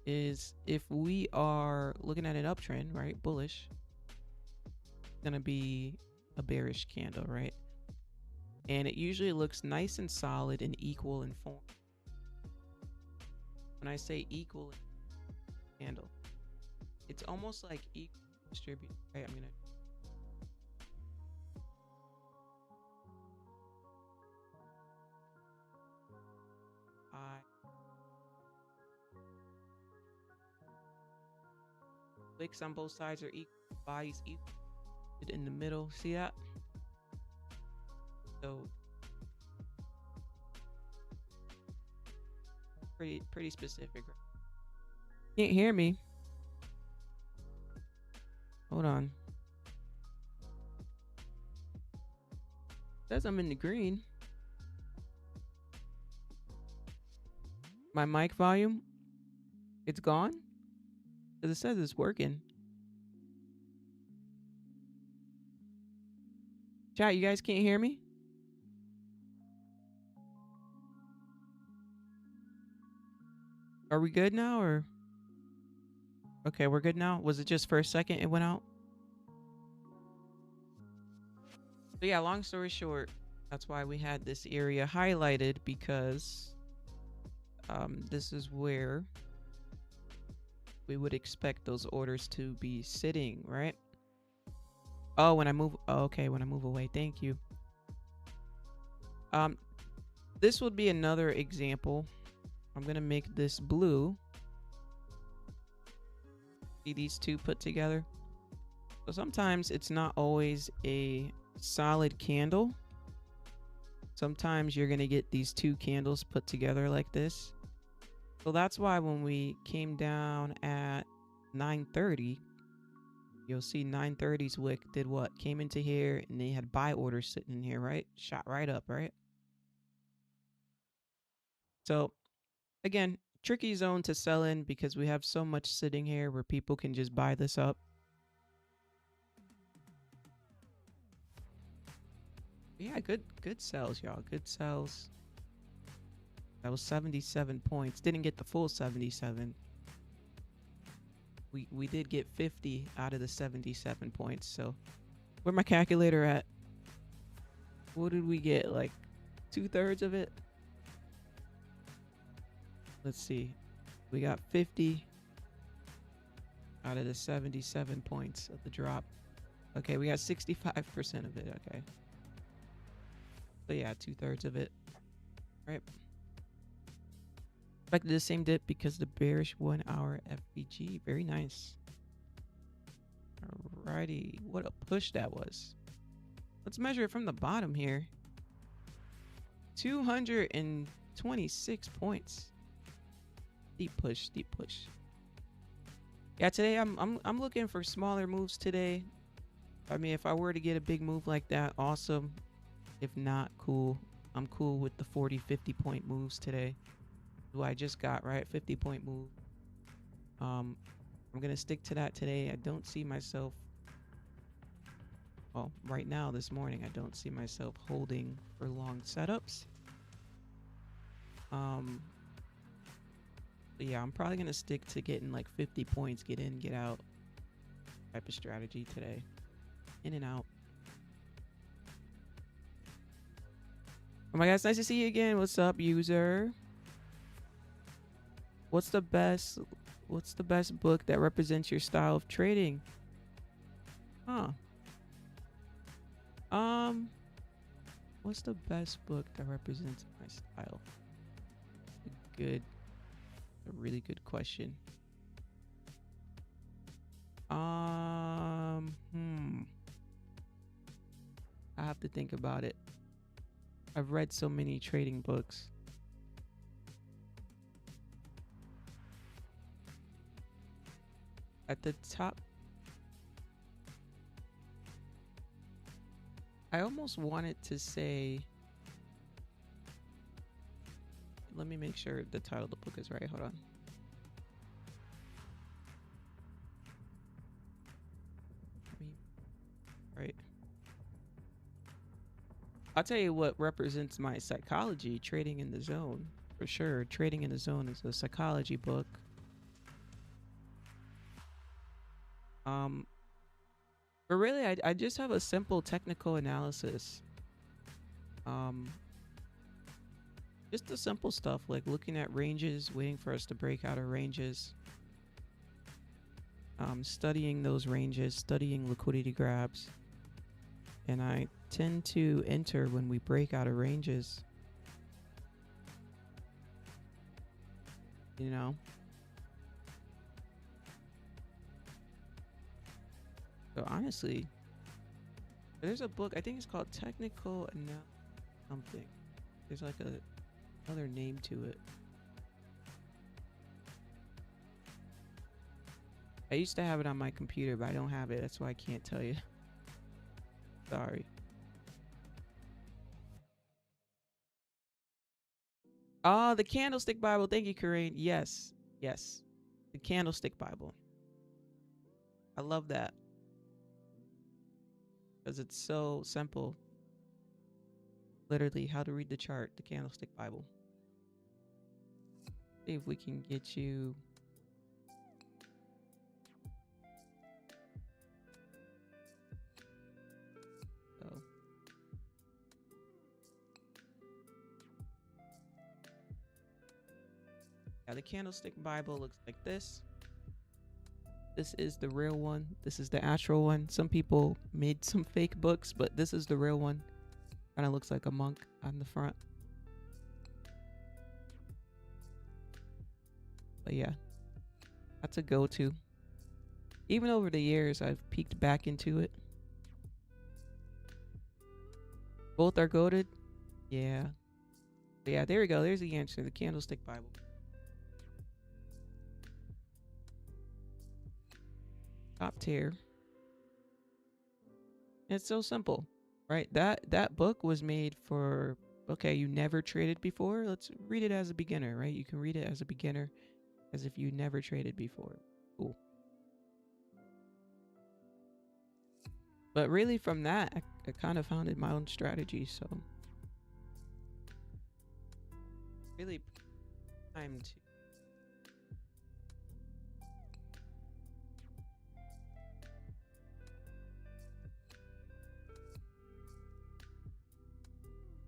is if we are looking at an uptrend, right? Bullish. It's going to be a bearish candle, right? And it usually looks nice and solid and equal in form. When I say equal candle, it's almost like equal distribute, right? I'm going to wicks on both sides are equal, bodies equal in the middle. See that? So pretty specific. Can't hear me. Hold on. Says I'm in the green. My mic volume, it's gone? Because it says it's working. Chat, you guys can't hear me? Are we good now or? Okay, we're good now. Was it just for a second it went out? So yeah, long story short, that's why we had this area highlighted, because this is where we would expect those orders to be sitting, right? Oh, when I move, oh, okay, when I move away, thank you. This would be another example. I'm gonna make this blue. See these two put together? So sometimes it's not always a solid candle. Sometimes you're gonna get these two candles put together like this. So that's why when we came down at 9:30, you'll see 9:30's wick did what? Came into here and they had buy orders sitting in here, right? Shot right up, right? So again, tricky zone to sell in because we have so much sitting here where people can just buy this up. Yeah, good sells, y'all. Good sells. That was 77 points. Didn't get the full 77. We did get 50 out of the 77 points. So where my calculator at? What did we get? Like 2/3 of it? Let's see. We got 50 out of the 77 points of the drop. Okay, we got 65% of it. Okay. So yeah, 2/3 of it. Right. Expected the same dip because the bearish 1 hour FVG. Very nice. Alrighty. What a push that was. Let's measure it from the bottom here. 226 points. Deep push, deep push. Yeah, today I'm looking for smaller moves today. I mean, if I were to get a big move like that, awesome. If not, cool. I'm cool with the 40, 50 point moves today. Who I just got, right? 50-point move. I'm gonna stick to that today. I don't see myself, well, right now this morning, I don't see myself holding for long setups. But yeah, I'm probably gonna stick to getting like 50 points, get in, get out type of strategy today. In and out. Oh my gosh, nice to see you again. What's up, user? What's the best book that represents your style of trading? Huh. What's the best book that represents my style? A really good question. I have to think about it. I've read so many trading books. At the top, I almost wanted to say, let me make sure the title of the book is right. Hold on. Right. I'll tell you what represents my psychology, Trading in the Zone. For sure, Trading in the Zone is a psychology book. But really, I just have a simple technical analysis. Just the simple stuff like looking at ranges, waiting for us to break out of ranges. Studying those ranges, studying liquidity grabs. And I tend to enter when we break out of ranges. You know? So honestly, there's a book, I think it's called Technical something. There's like another name to it. I used to have it on my computer, but I don't have it. That's why I can't tell you. Sorry. Oh, the Candlestick Bible. Thank you, Corinne. Yes. Yes. The Candlestick Bible. I love that. Because it's so simple. Literally, how to read the chart, the Candlestick Bible. See if we can get you. Oh. Yeah, the Candlestick Bible looks like this. This is the real one. This is the actual one. Some people made some fake books, but this is the real one. Kind of looks like a monk on the front. But yeah, that's a go-to. Even over the years, I've peeked back into it. Both are goated. Yeah. But yeah, there we go. There's the answer. The Candlestick Bible. Top tier. It's so simple, right? That book was made for, okay, you never traded before. Let's read it as a beginner, right? You can read it as a beginner, as if you never traded before. Cool. But really from that, I kind of founded my own strategy. So really time to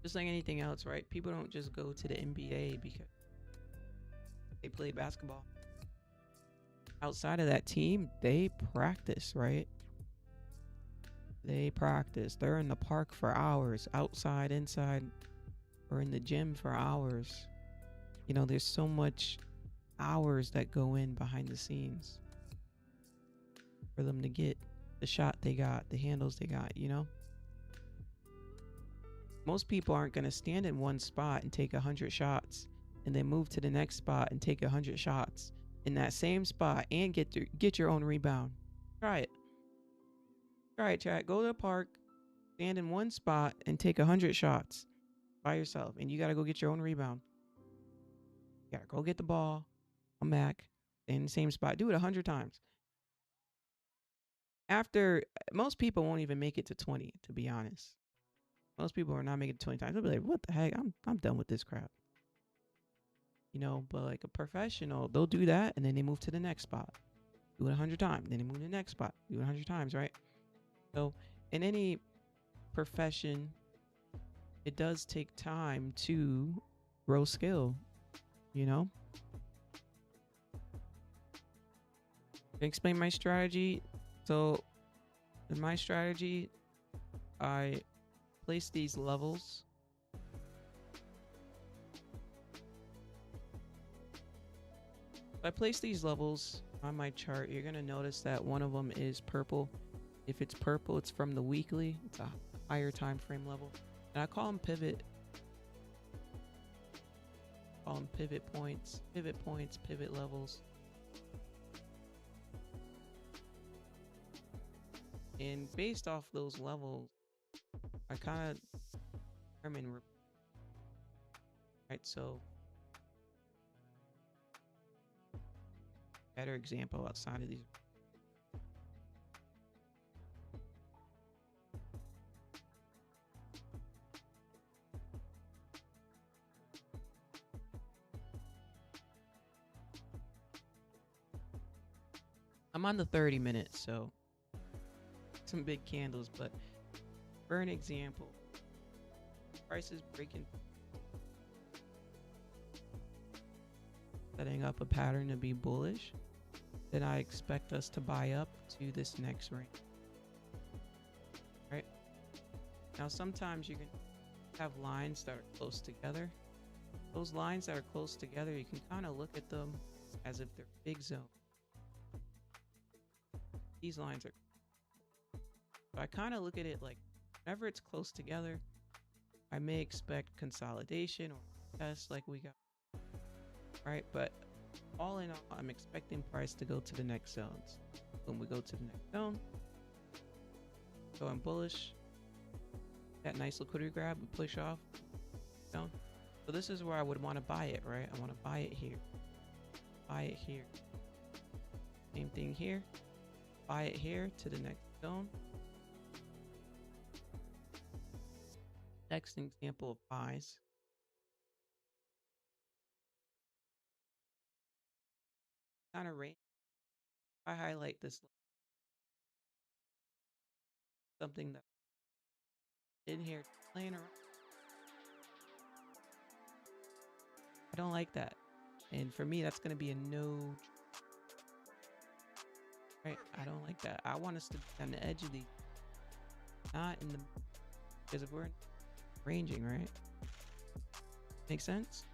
just like anything else, right? People don't just go to the NBA because they play basketball. Outside of that team, they practice, right? They practice. They're in the park for hours, outside, inside, or in the gym for hours. You know, there's so much hours that go in behind the scenes for them to get the shot they got, the handles they got, you know? Most people aren't going to stand in one spot and take 100 shots and then move to the next spot and take 100 shots in that same spot and get your own rebound. Try it. Try it, chat. Go to the park, stand in one spot and take 100 shots by yourself, and you got to go get your own rebound. You got to go get the ball, come back, in the same spot. Do it 100 times. After, most people won't even make it to 20, to be honest. Most people are not making it 20 times. They'll be like, what the heck? I'm done with this crap. You know, but like a professional, they'll do that and then they move to the next spot. Do it 100 times. Then they move to the next spot. Do it 100 times, right? So in any profession, it does take time to grow skill, you know? Explain my strategy. So in my strategy, I place these levels. If I place these levels on my chart, you're going to notice that one of them is purple. If it's purple, it's from the weekly. It's a higher time frame level. And I call them pivot. Call them pivot points, pivot levels. And based off those levels, I kind of determine, right? So better example outside of these. I'm on the 30 minutes, so some big candles, but for an example, price is breaking, setting up a pattern to be bullish, then I expect us to buy up to this next range. Right? Now, sometimes you can have lines that are close together. Those lines that are close together, you can kind of look at them as if they're big zone. These lines are, so I kind of look at it like whenever it's close together, I may expect consolidation or test like we got, right? But all in all, I'm expecting price to go to the next zones. When we go to the next zone, so I'm bullish. That nice liquidity grab, we push off down. So this is where I would want to buy it, right? I want to buy it here. Buy it here. Same thing here. Buy it here to the next zone. Next example of buys. Kind of rate. I highlight this something that in here playing around. I don't like that. And for me, that's going to be a no. Right? I don't like that. I want us to be on the edge of the, not in the, because if we're ranging, right? Make sense?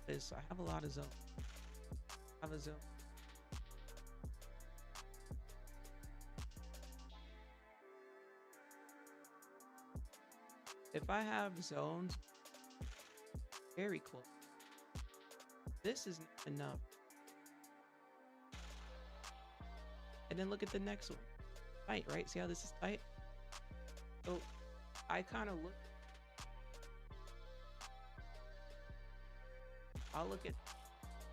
This I have a lot of zone. I have a zone. If I have zones very close, this is not enough. And then look at the next one. Tight, right? See how this is tight? So I kind of look. I'll look at.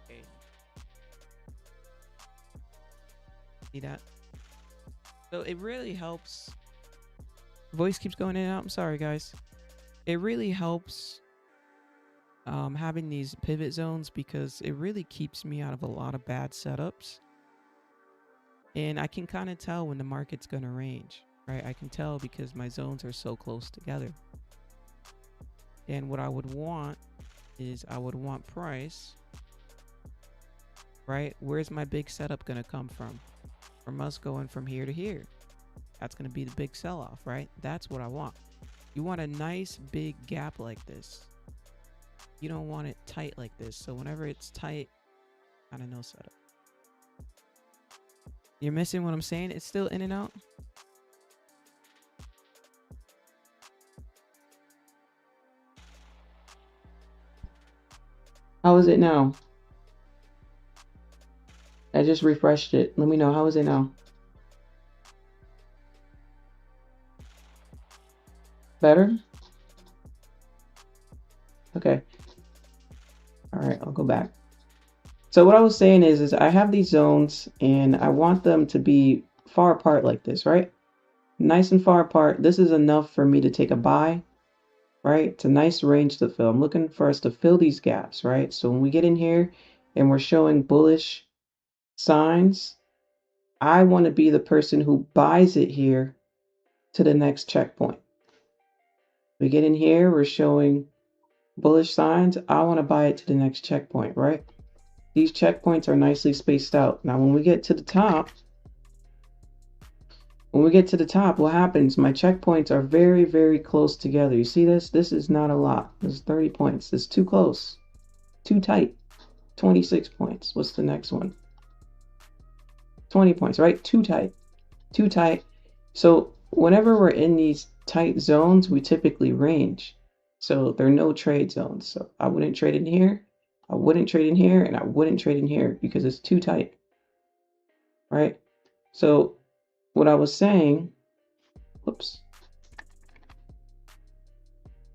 Okay. See that? So it really helps. Voice keeps going in and out. I'm sorry, guys. It really helps having these pivot zones because it really keeps me out of a lot of bad setups. And I can kind of tell when the market's going to range, right? I can tell because my zones are so close together. And what I would want is I would want price, right? Where's my big setup going to come from? From us going from here to here. That's going to be the big sell-off, right? That's what I want. You want a nice big gap like this. You don't want it tight like this. So whenever it's tight, kind of no setup. You're missing what I'm saying? It's still in and out. How is it now? I just refreshed it. Let me know. How is it now? Better? Okay. All right, I'll go back. So what I was saying is I have these zones and I want them to be far apart like this, right? Nice and far apart. This is enough for me to take a buy, right? It's a nice range to fill. I'm looking for us to fill these gaps, right? So when we get in here and we're showing bullish signs, I want to be the person who buys it here to the next checkpoint. We get in here, we're showing bullish signs. I want to buy it to the next checkpoint, right? These checkpoints are nicely spaced out. Now, when we get to the top, what happens? My checkpoints are very, very close together. You see this? This is not a lot. This is 30 points. This is too close. Too tight. 26 points. What's the next one? 20 points, right? Too tight. Too tight. So whenever we're in these tight zones, we typically range. So there are no trade zones. So I wouldn't trade in here. I wouldn't trade in here, and I wouldn't trade in here because it's too tight, right? So what I was saying, whoops.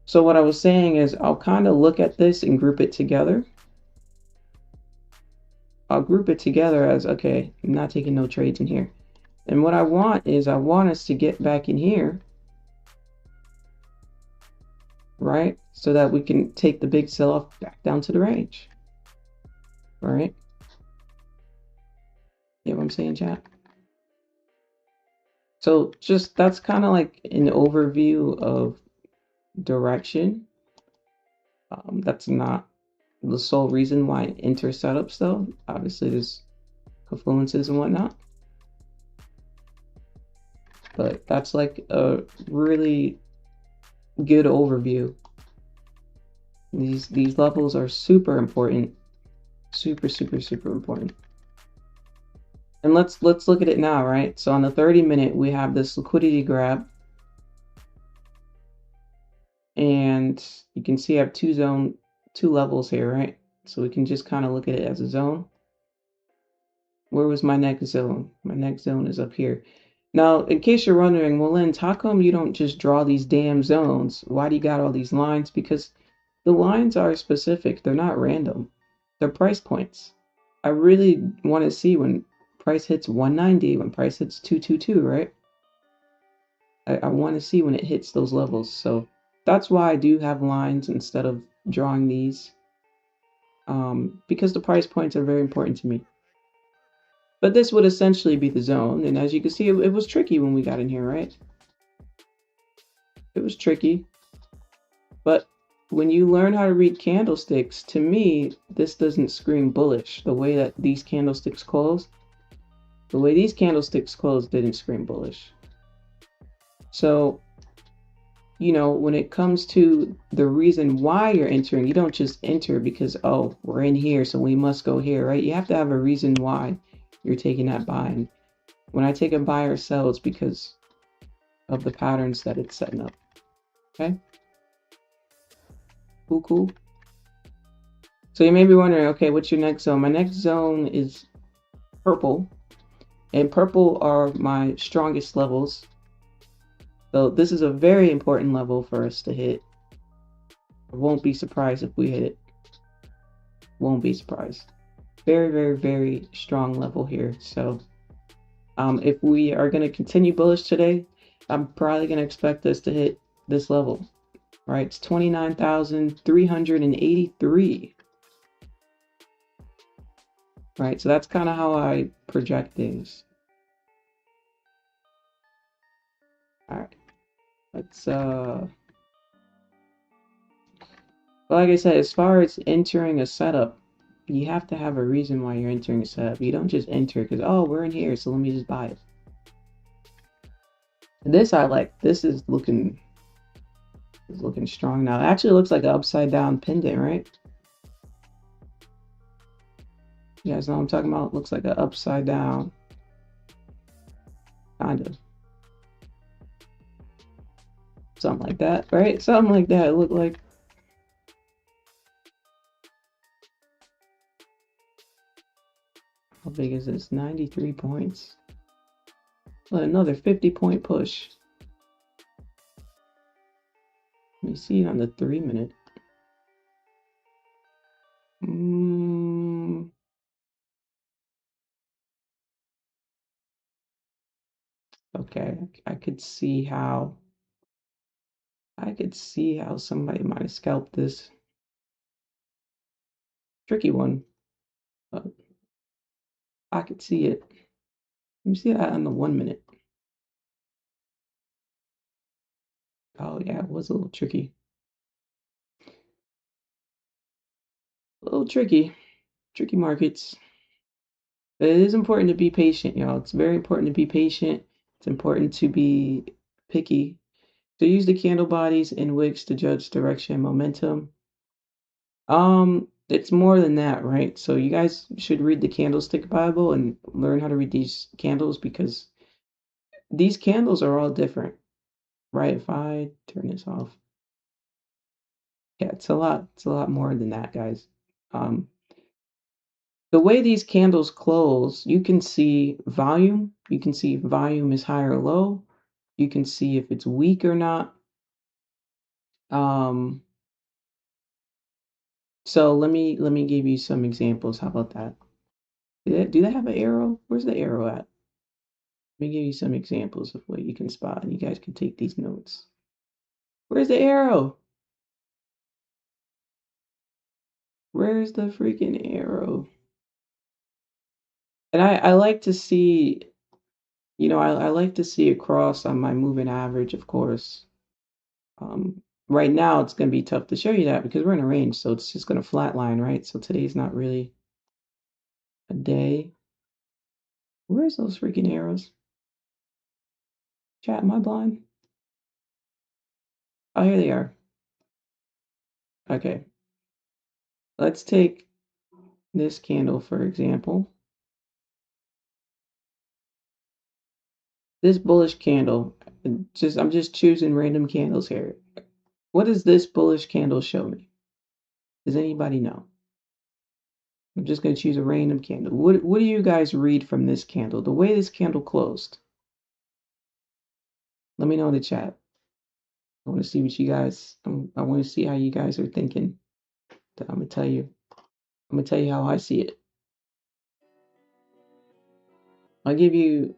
So what I was saying is I'll kind of look at this and group it together. I'll group it together as, okay, I'm not taking no trades in here. And what I want is I want us to get back in here, right? So that we can take the big sell-off back down to the range, all right? You know what I'm saying, chat? So just that's kind of like an overview of direction. That's not the sole reason why I enter setups though. Obviously there's confluences and whatnot. But that's like a really good overview. These levels are super important. Super, super, super important. And let's look at it now, right? So on the 30-minute, we have this liquidity grab. And you can see I have two levels here, right? So we can just kind of look at it as a zone. Where was my next zone? My next zone is up here. Now, in case you're wondering, well, Lynn, how come you don't just draw these damn zones? Why do you got all these lines? Because the lines are specific. They're not random. They're price points. I really want to see when price hits 190, when price hits 222, right? I want to see when it hits those levels. So that's why I do have lines instead of drawing these, because the price points are very important to me. But this would essentially be the zone. And as you can see, it was tricky when we got in here, right? It was tricky. But when you learn how to read candlesticks, to me, this doesn't scream bullish. The way that these candlesticks close, didn't scream bullish. So, when it comes to the reason why you're entering, you don't just enter because, oh, we're in here, so we must go here, right? You have to have a reason why you're taking that buy. And when I take a buy or sell, it's because of the patterns that it's setting up. Okay? Cool. So you may be wondering, okay, what's your next zone? My next zone is purple. And purple are my strongest levels. So this is a very important level for us to hit. I won't be surprised if we hit it. Won't be surprised. Very, very, very strong level here. So if we are going to continue bullish today, I'm probably going to expect us to hit this level. Right? It's 29,383. Right? So that's kind of how I project things. All right. Let's like I said, as far as entering a setup, you have to have a reason why you're entering a setup. You don't just enter because, oh, we're in here, so let me just buy it. And this I like. This is looking strong now. It actually looks like an upside down pendant, right? You guys know what I'm talking about? It looks like an upside down. Kind of. Something like that, right? Something like that. It looked like. How big is this? 93 points. Well, another 50-point push. Let me see it on the 3-minute. Okay, I could see how somebody might have scalped this. Tricky one, but I could see it. Let me see that on the 1-minute. Oh yeah, it was a little tricky. A little tricky. Tricky markets. But it is important to be patient, y'all. It's very important to be patient. It's important to be picky. So use the candle bodies and wicks to judge direction and momentum. It's more than that, right? So you guys should read the Candlestick Bible and learn how to read these candles because these candles are all different, right? If I turn this off, yeah, it's a lot more than that, guys. The way these candles close, you can see volume. You can see if volume is high or low. You can see if it's weak or not. So let me give you some examples. How about that? Do they have an arrow? Where's the arrow at? Let me give you some examples of what you can spot, and you guys can take these notes. Where's the arrow? Where's the freaking arrow? And I like to see, I like to see across on my moving average, of course. Right now, it's going to be tough to show you that because we're in a range, so it's just going to flatline, right? So today's not really a day. Where's those freaking arrows? Chat, am I blind? Oh, here they are. Okay. Let's take this candle, for example. This bullish candle, I'm just choosing random candles here. What does this bullish candle show me? Does anybody know? I'm just going to choose a random candle. What do you guys read from this candle? The way this candle closed. Let me know in the chat. I want to see what you guys, I want to see how you guys are thinking. I'm going to tell you how I see it. I'll give you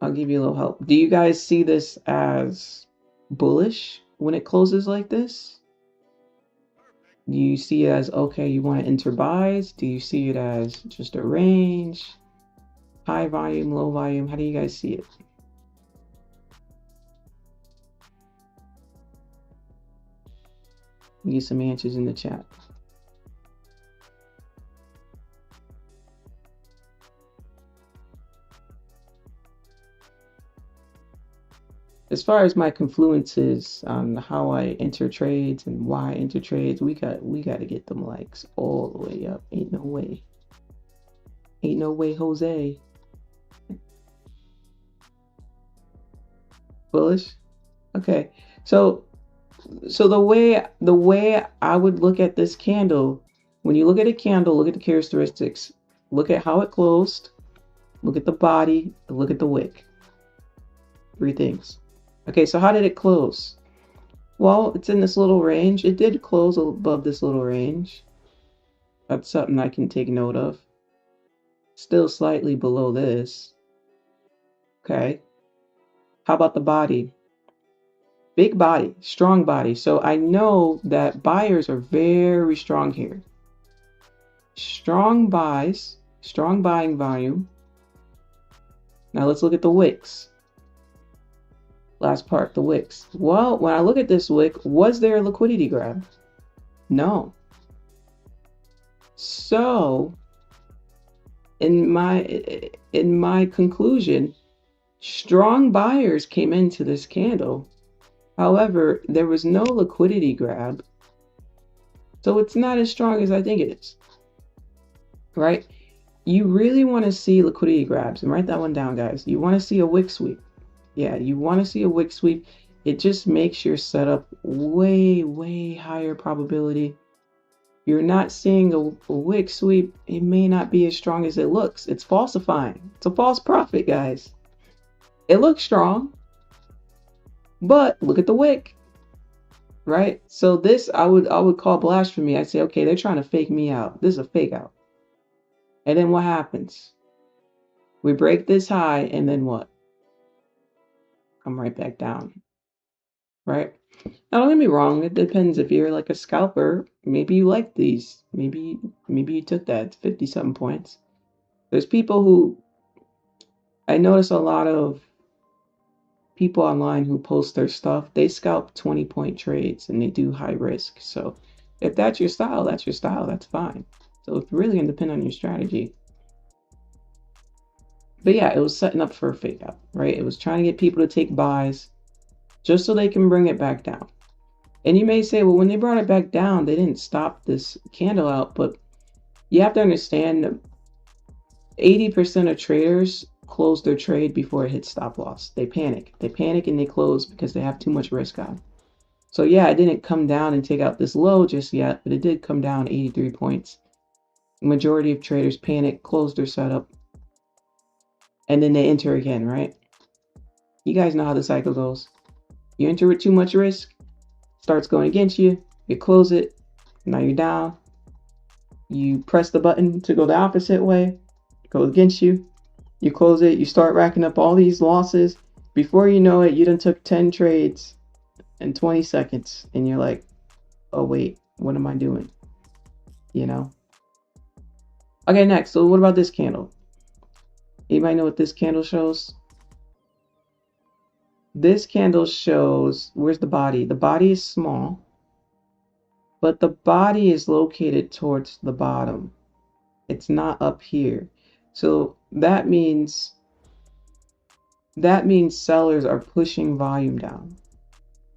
a little help. Do you guys see this as bullish when it closes like this? Do you see it as, okay, you want to enter buys? Do you see it as just a range? High volume, low volume? How do you guys see it? Get some answers in the chat. As far as my confluences on how I enter trades and why I enter trades, we got to get them likes all the way up. Ain't no way. Ain't no way, Jose. Bullish? Okay. So the way I would look at this candle, when you look at a candle, look at the characteristics, look at how it closed, look at the body, look at the wick. 3 things. Okay, so how did it close? Well, it's in this little range. It did close above this little range. That's something I can take note of. Still slightly below this. Okay. How about the body? Big body, strong body. So I know that buyers are very strong here. Strong buys, strong buying volume. Now let's look at the wicks. Last part, the wicks. Well, when I look at this wick, was there a liquidity grab? No. So, in my conclusion, strong buyers came into this candle. However, there was no liquidity grab. So it's not as strong as I think it is. Right? You really want to see liquidity grabs. And write that one down, guys. You want to see a wick sweep. Yeah, you want to see a wick sweep. It just makes your setup way, way higher probability. You're not seeing a wick sweep. It may not be as strong as it looks. It's falsifying. It's a false prophet, guys. It looks strong, but look at the wick, right? So this I would call blasphemy. I'd say, okay, they're trying to fake me out. This is a fake out. And then what happens? We break this high, and then what? Come right back down, right? Now, don't get me wrong. It depends. If you're like a scalper, maybe you like these. Maybe you took that 50-something points. There's people who, I notice a lot of people online who post their stuff. They scalp 20-point trades and they do high risk. So if that's your style, that's your style. That's fine. So it's really going to depend on your strategy. But yeah, it was setting up for a fake out, right? It was trying to get people to take buys just so they can bring it back down. And you may say, well, when they brought it back down, they didn't stop this candle out. But you have to understand 80% of traders close their trade before it hits stop loss. They panic. They panic and they close because they have too much risk on. So yeah, it didn't come down and take out this low just yet, but it did come down 83 points. The majority of traders panic, close their setup, and then they enter again, right? You guys know how the cycle goes. You enter with too much risk, starts going against you, you close it, now you're down. You press the button to go the opposite way, goes against you, you close it, you start racking up all these losses. Before you know it, you done took 10 trades in 20 seconds, and you're like, oh wait, what am I doing? You know? Okay, next, so what about this candle? Anybody know what this candle shows? This candle shows, where's the body? The body is small, but the body is located towards the bottom. It's not up here. So that means sellers are pushing volume down,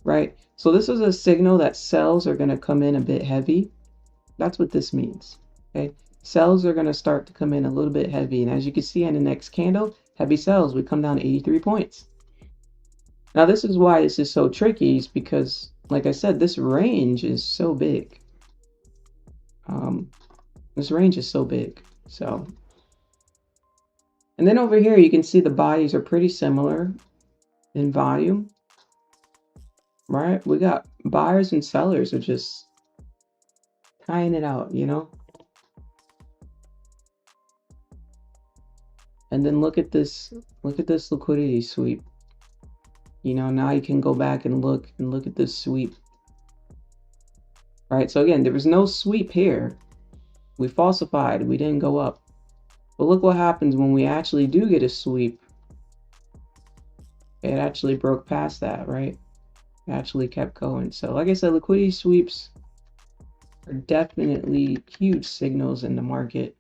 right? So this is a signal that sells are going to come in a bit heavy. That's what this means, okay? Sells are going to start to come in a little bit heavy. And as you can see on the next candle, heavy sells would come down 83 points. Now, this is why this is so tricky, is because, like I said, this range is so big. This range is so big. So, and then over here, you can see the bodies are pretty similar in volume, right? We got buyers and sellers are just tying it out, you know? And then look at this liquidity sweep. You know, now you can go back and look at this sweep. All right, so again, there was no sweep here. We falsified, we didn't go up. But look what happens when we actually do get a sweep. It actually broke past that, right? It actually kept going. So like I said, liquidity sweeps are definitely huge signals in the market.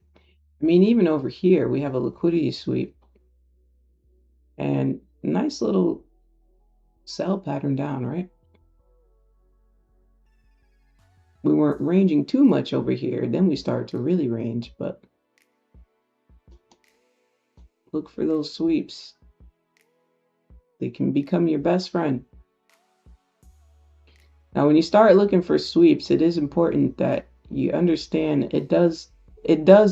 I mean, even over here, we have a liquidity sweep and nice little sell pattern down, right? We weren't ranging too much over here. Then we started to really range, but look for those sweeps. They can become your best friend. Now, when you start looking for sweeps, it is important that you understand it does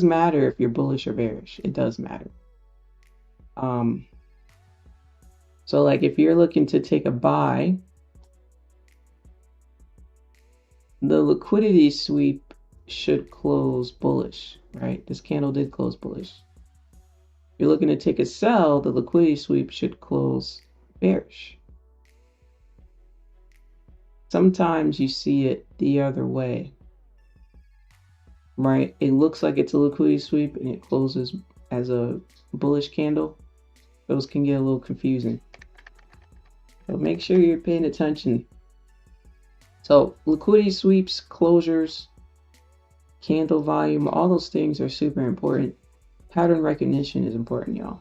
matter if you're bullish or bearish. It does matter. So like if you're looking to take a buy, the liquidity sweep should close bullish, right? This candle did close bullish. If you're looking to take a sell, the liquidity sweep should close bearish. Sometimes you see it the other way, right? It looks like it's a liquidity sweep and it closes as a bullish candle. Those can get a little confusing. So make sure you're paying attention. So liquidity sweeps, closures, candle volume, all those things are super important. Pattern recognition is important, y'all.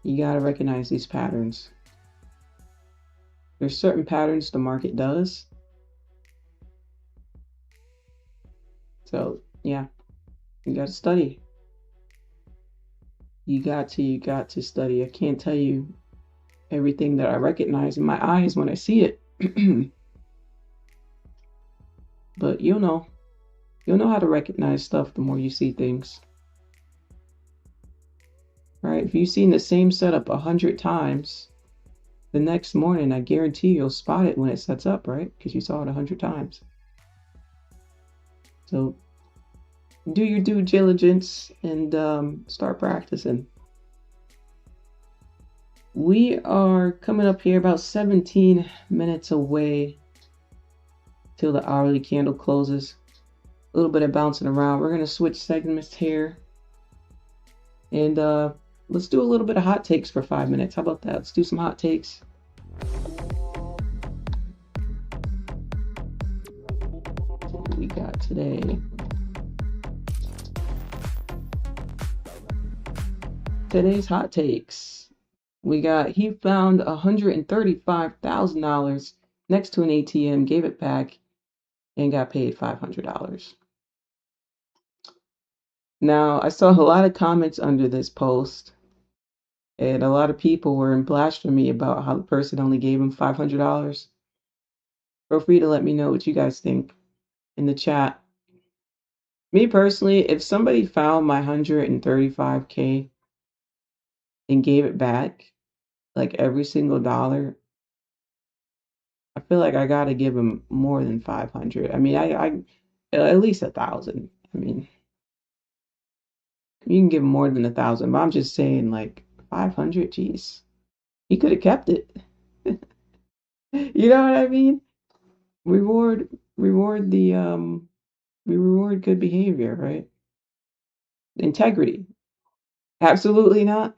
You gotta recognize these patterns. There's certain patterns the market does. So yeah, you gotta study. You got to study. I can't tell you everything that I recognize in my eyes when I see it. But you'll know how to recognize stuff the more you see things. Right? If you've seen the same setup 100 times, the next morning, I guarantee you'll spot it when it sets up, right? Because you saw it 100 times. So do your due diligence and start practicing. We are coming up here about 17 minutes away till the hourly candle closes. A little bit of bouncing around. We're going to switch segments here. And let's do a little bit of hot takes for 5 minutes. How about that? Let's do some hot takes. What we got today? Today's hot takes. We got, he found $135,000 next to an ATM, gave it back, and got paid $500. Now, I saw a lot of comments under this post, and a lot of people were in blasphemy about how the person only gave him $500. Feel free to let me know what you guys think in the chat. Me personally, if somebody found my $135K and gave it back, like every single dollar, I feel like I gotta give him more than 500. I mean, I at least 1,000. I mean, you can give him more than 1,000, but I'm just saying, like 500. Geez, he could have kept it. You know what I mean? Reward the we reward good behavior, right? Integrity. Absolutely not.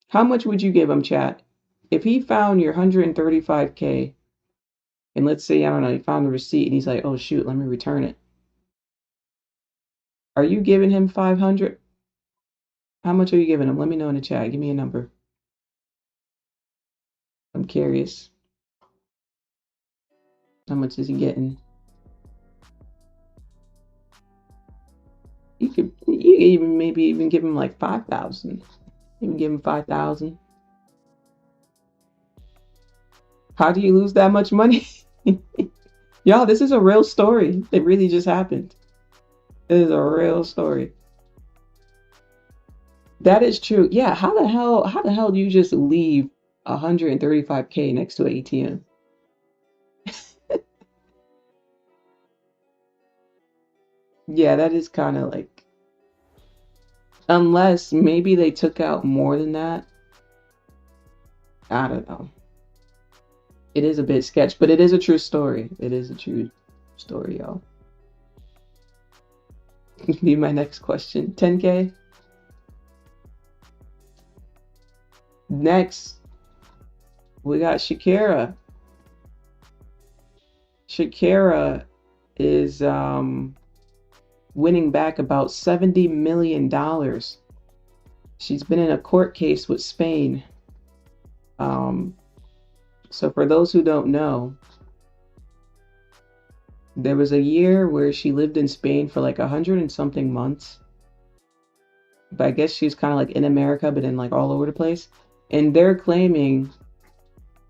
How much would you give him, chat? If he found your 135K and let's say, I don't know, he found the receipt and he's like, oh shoot, let me return it. Are you giving him 500? How much are you giving him? Let me know in the chat. Give me a number. I'm curious. How much is he getting? You could even maybe even give him like 5,000. Even give him 5,000. How do you lose that much money? Y'all, this is a real story. It really just happened. It is a real story. That is true. Yeah, how the hell do you just leave 135K next to an ATM? Yeah, that is kind of like, Unless maybe they took out more than that. I don't know. It is a bit sketch, but it is a true story. It is a true story, y'all. Be my next question. 10K. Next, we got Shakira. Shakira is winning back about $70 million. She's been in a court case with Spain. So for those who don't know, there was a year where she lived in Spain for like 100 and something months. But I guess she's kind of like in America, but in like all over the place. And they're claiming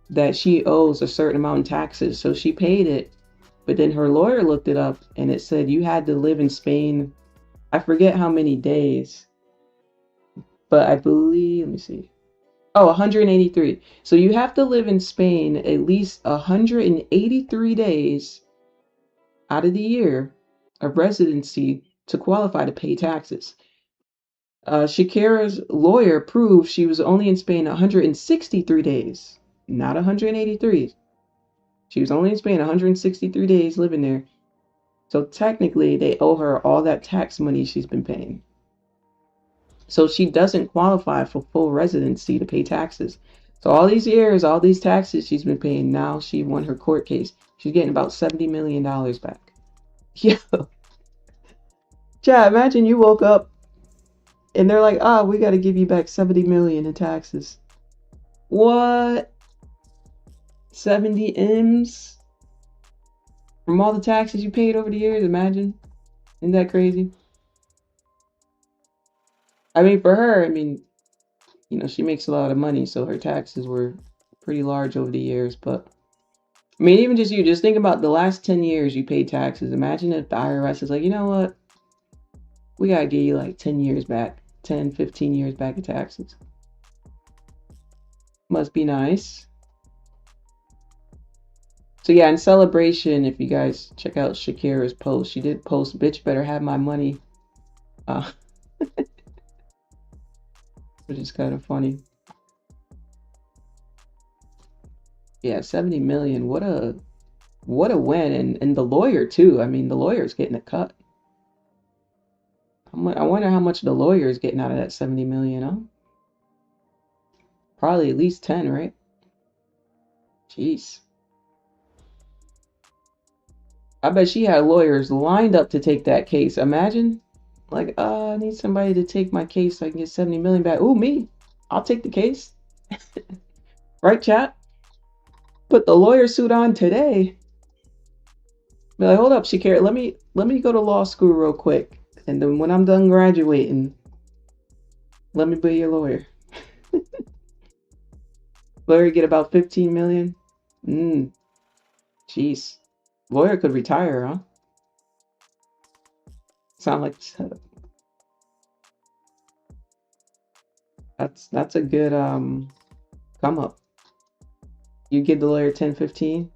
that she owes a certain amount in taxes. So she paid it. But then her lawyer looked it up and it said you had to live in Spain. I forget how many days. But I believe, let me see. Oh, 183. So you have to live in Spain at least 183 days out of the year of residency to qualify to pay taxes. Shakira's lawyer proved she was only in Spain 163 days, not 183. She was only in Spain 163 days living there. So technically, they owe her all that tax money she's been paying. So she doesn't qualify for full residency to pay taxes. So all these years, all these taxes she's been paying, now she won her court case. She's getting about $70 million back. Yeah. Chad, imagine you woke up and they're like, we got to give you back 70 million in taxes. What? 70 M's? From all the taxes you paid over the years, imagine. Isn't that crazy? I mean, for her, she makes a lot of money, so her taxes were pretty large over the years. But, even just think about the last 10 years you paid taxes. Imagine if the IRS is like, you know what? We got to give you like 10 years back, 10, 15 years back of taxes. Must be nice. So yeah, in celebration, if you guys check out Shakira's post, she did post, bitch better have my money. Which is kind of funny. Yeah, 70 million. What a win. And the lawyer too. The lawyer's getting a cut. I wonder how much the lawyer is getting out of that 70 million, huh? Probably at least 10, right? Jeez. I bet she had lawyers lined up to take that case. Imagine. Like, I need somebody to take my case so I can get 70 million back. Ooh, me. I'll take the case. Right, chat? Put the lawyer suit on today. Be like, hold up, Shakira. Let me go to law school real quick. And then when I'm done graduating, let me be your lawyer. Lawyer get about 15 million. Jeez. Lawyer could retire, huh? Sound like setup. That's a good come up. You give the lawyer 10, 15?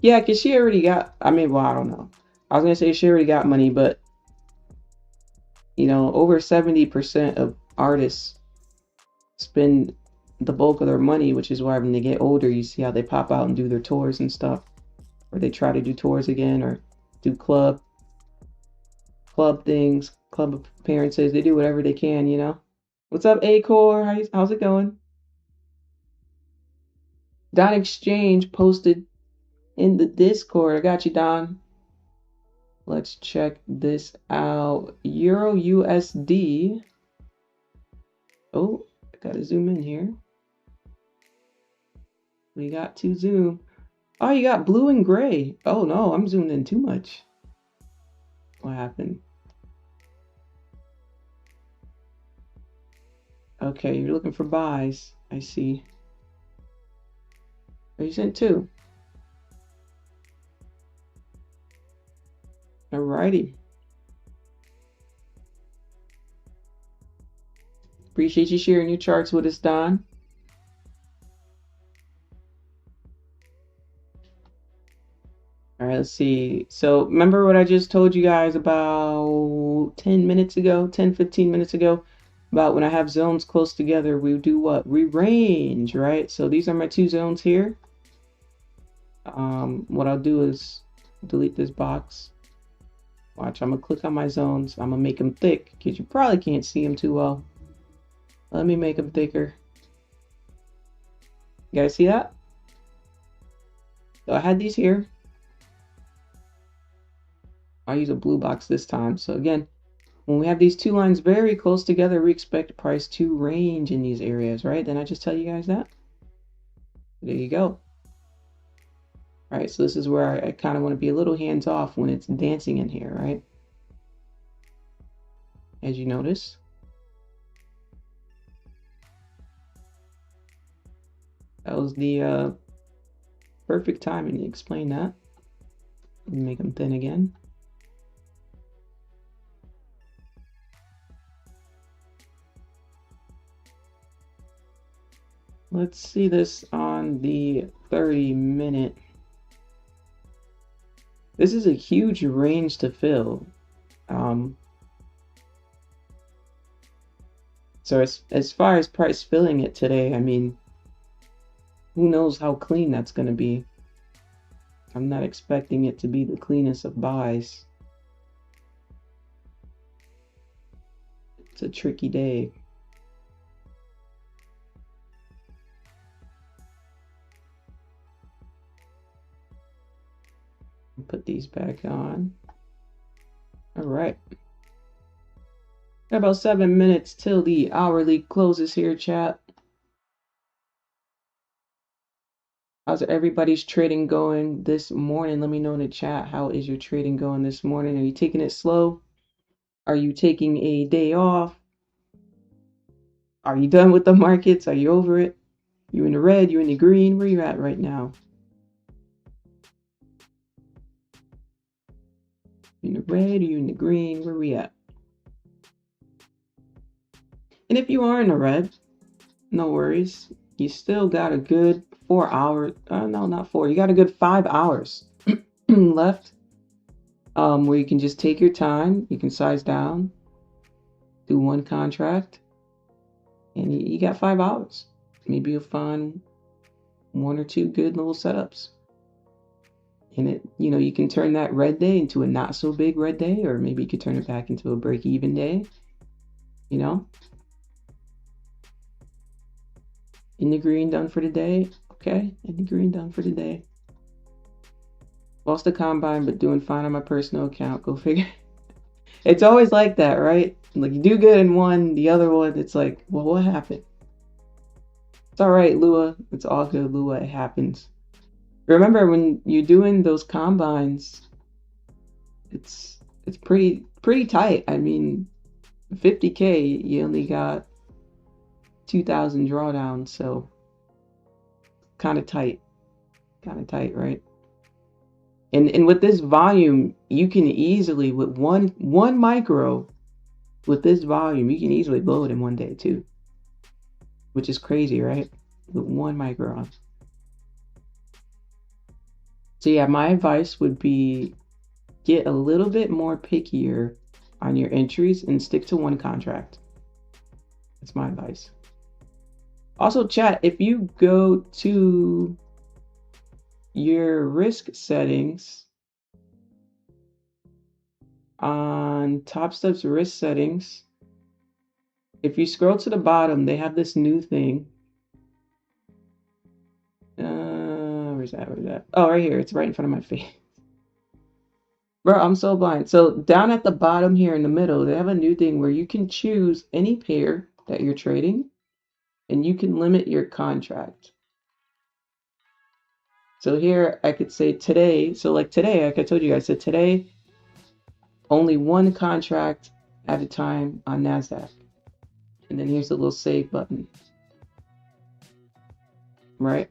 Yeah, because she already got, I don't know. I was going to say she already got money, but, over 70% of artists spend the bulk of their money, which is why when they get older, you see how they pop out and do their tours and stuff. Or they try to do tours again or do club things, club appearances. They do whatever they can, What's up, Acor? How's it going? Don Exchange posted in the Discord. I got you, Don. Let's check this out. Euro USD. Oh, I gotta zoom in here. We got to zoom. Oh, you got blue and gray. Oh no, I'm zoomed in too much. What happened? Okay, you're looking for buys. I see. Are you sent two? Alrighty. Appreciate you sharing your charts with us, Don. All right, right, let's see. So remember what I just told you guys about 10 minutes ago, 10, 15 minutes ago, about when I have zones close together, we do what? We range, right? So these are my two zones here. What I'll do is delete this box. Watch, I'm gonna click on my zones. I'm gonna make them thick because you probably can't see them too well. Let me make them thicker. You guys see that? So I had these here. I'll use a blue box this time. So again, when we have these two lines very close together, we expect price to range in these areas, right? Then I just tell you guys that. There you go. All right, so this is where I kind of want to be a little hands off when it's dancing in here, right? As you notice. That was the perfect timing to explain that. Make them thin again. Let's see this on the 30-minute. This is a huge range to fill. So as far as price filling it today, I mean, who knows how clean that's going to be. I'm not expecting it to be the cleanest of buys. It's a tricky day. Put these back on. All right. Got about 7 minutes till the hourly closes here, chat. How's everybody's trading going this morning? Let me know in the chat. How is your trading going this morning? Are you taking it slow? Are you taking a day off? Are you done with the markets? Are you over it? You in the red? You in the green? Where you at right now? You in the red? You in the green? Where we at? And if you are in the red, no worries. You still got a good 4 hours. No, not 4. You got a good 5 hours left. Where you can just take your time. You can size down. Do one contract. And you got 5 hours. Maybe you'll find 1 or 2 good little setups. And it, you can turn that red day into a not so big red day, or maybe you could turn it back into a break-even day. In the green, done for the day. Okay, in the green, done for the day. Lost the combine, but doing fine on my personal account. Go figure. It's always like that, right? Like you do good in one, the other one, it's like, well, what happened? It's all right, Lua. It's all good, Lua. It happens. Remember, when you're doing those combines, it's pretty tight. I mean, 50K, you only got 2,000 drawdowns, so kind of tight, right? And with this volume, you can easily, with one micro, with this volume, you can easily blow it in one day too, which is crazy, right? With one micro. So yeah, my advice would be get a little bit more pickier on your entries and stick to one contract. That's my advice. Also, chat, if you go to your risk settings on Top Steps risk settings, if you scroll to the bottom, they have this new thing. Where's that? Oh, right here. It's right in front of my face. Bro, I'm so blind. So down at the bottom here in the middle, they have a new thing where you can choose any pair that you're trading, and you can limit your contract. So here I could say today, so like today, like I told you guys, I said today, only one contract at a time on Nasdaq. And then here's the little save button. Right?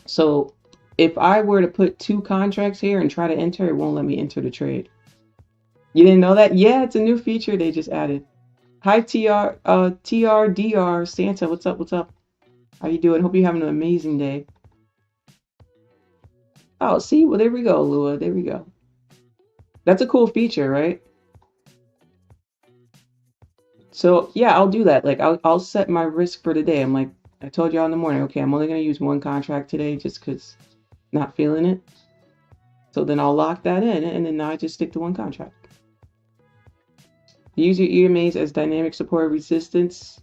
So if I were to put 2 contracts here and try to enter, it won't let me enter the trade. You didn't know that? Yeah, it's a new feature they just added. Hi, TRDR, Santa, what's up? How you doing? Hope you're having an amazing day. Oh, see, well, there we go, Lua. There we go. That's a cool feature, right? So yeah, I'll do that. Like I'll set my risk for the day. I'm like, I told y'all in the morning, okay, I'm only gonna use one contract today just because not feeling it. So then I'll lock that in, and then I just stick to one contract. Use your EMAs as dynamic support resistance.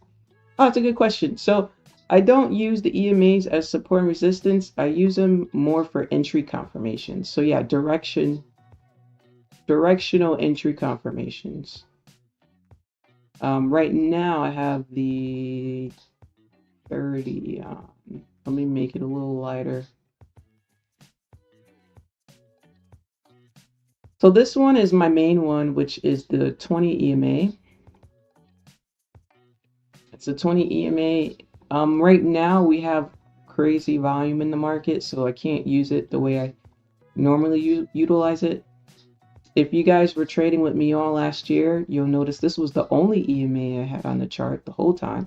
Oh, that's a good question. So I don't use the EMAs as support and resistance. I use them more for entry confirmations. So yeah, directional entry confirmations. Right now I have the 30 on. Let me make it a little lighter. So this one is my main one, which is the 20 EMA. It's a 20 EMA. Right now we have crazy volume in the market, so I can't use it the way I normally utilize it. If you guys were trading with me all last year, you'll notice this was the only EMA I had on the chart the whole time.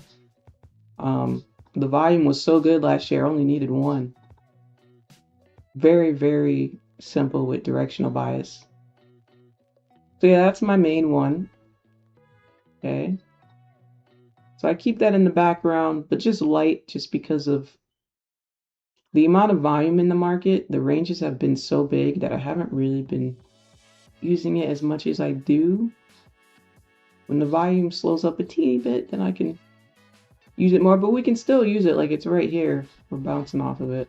The volume was so good last year, I only needed one. Very, very simple with directional bias. So yeah, that's my main one. Okay. So I keep that in the background, but just light just because of the amount of volume in the market. The ranges have been so big that I haven't really been using it as much as I do. When the volume slows up a teeny bit, then I can use it more, but we can still use it like it's right here. We're bouncing off of it.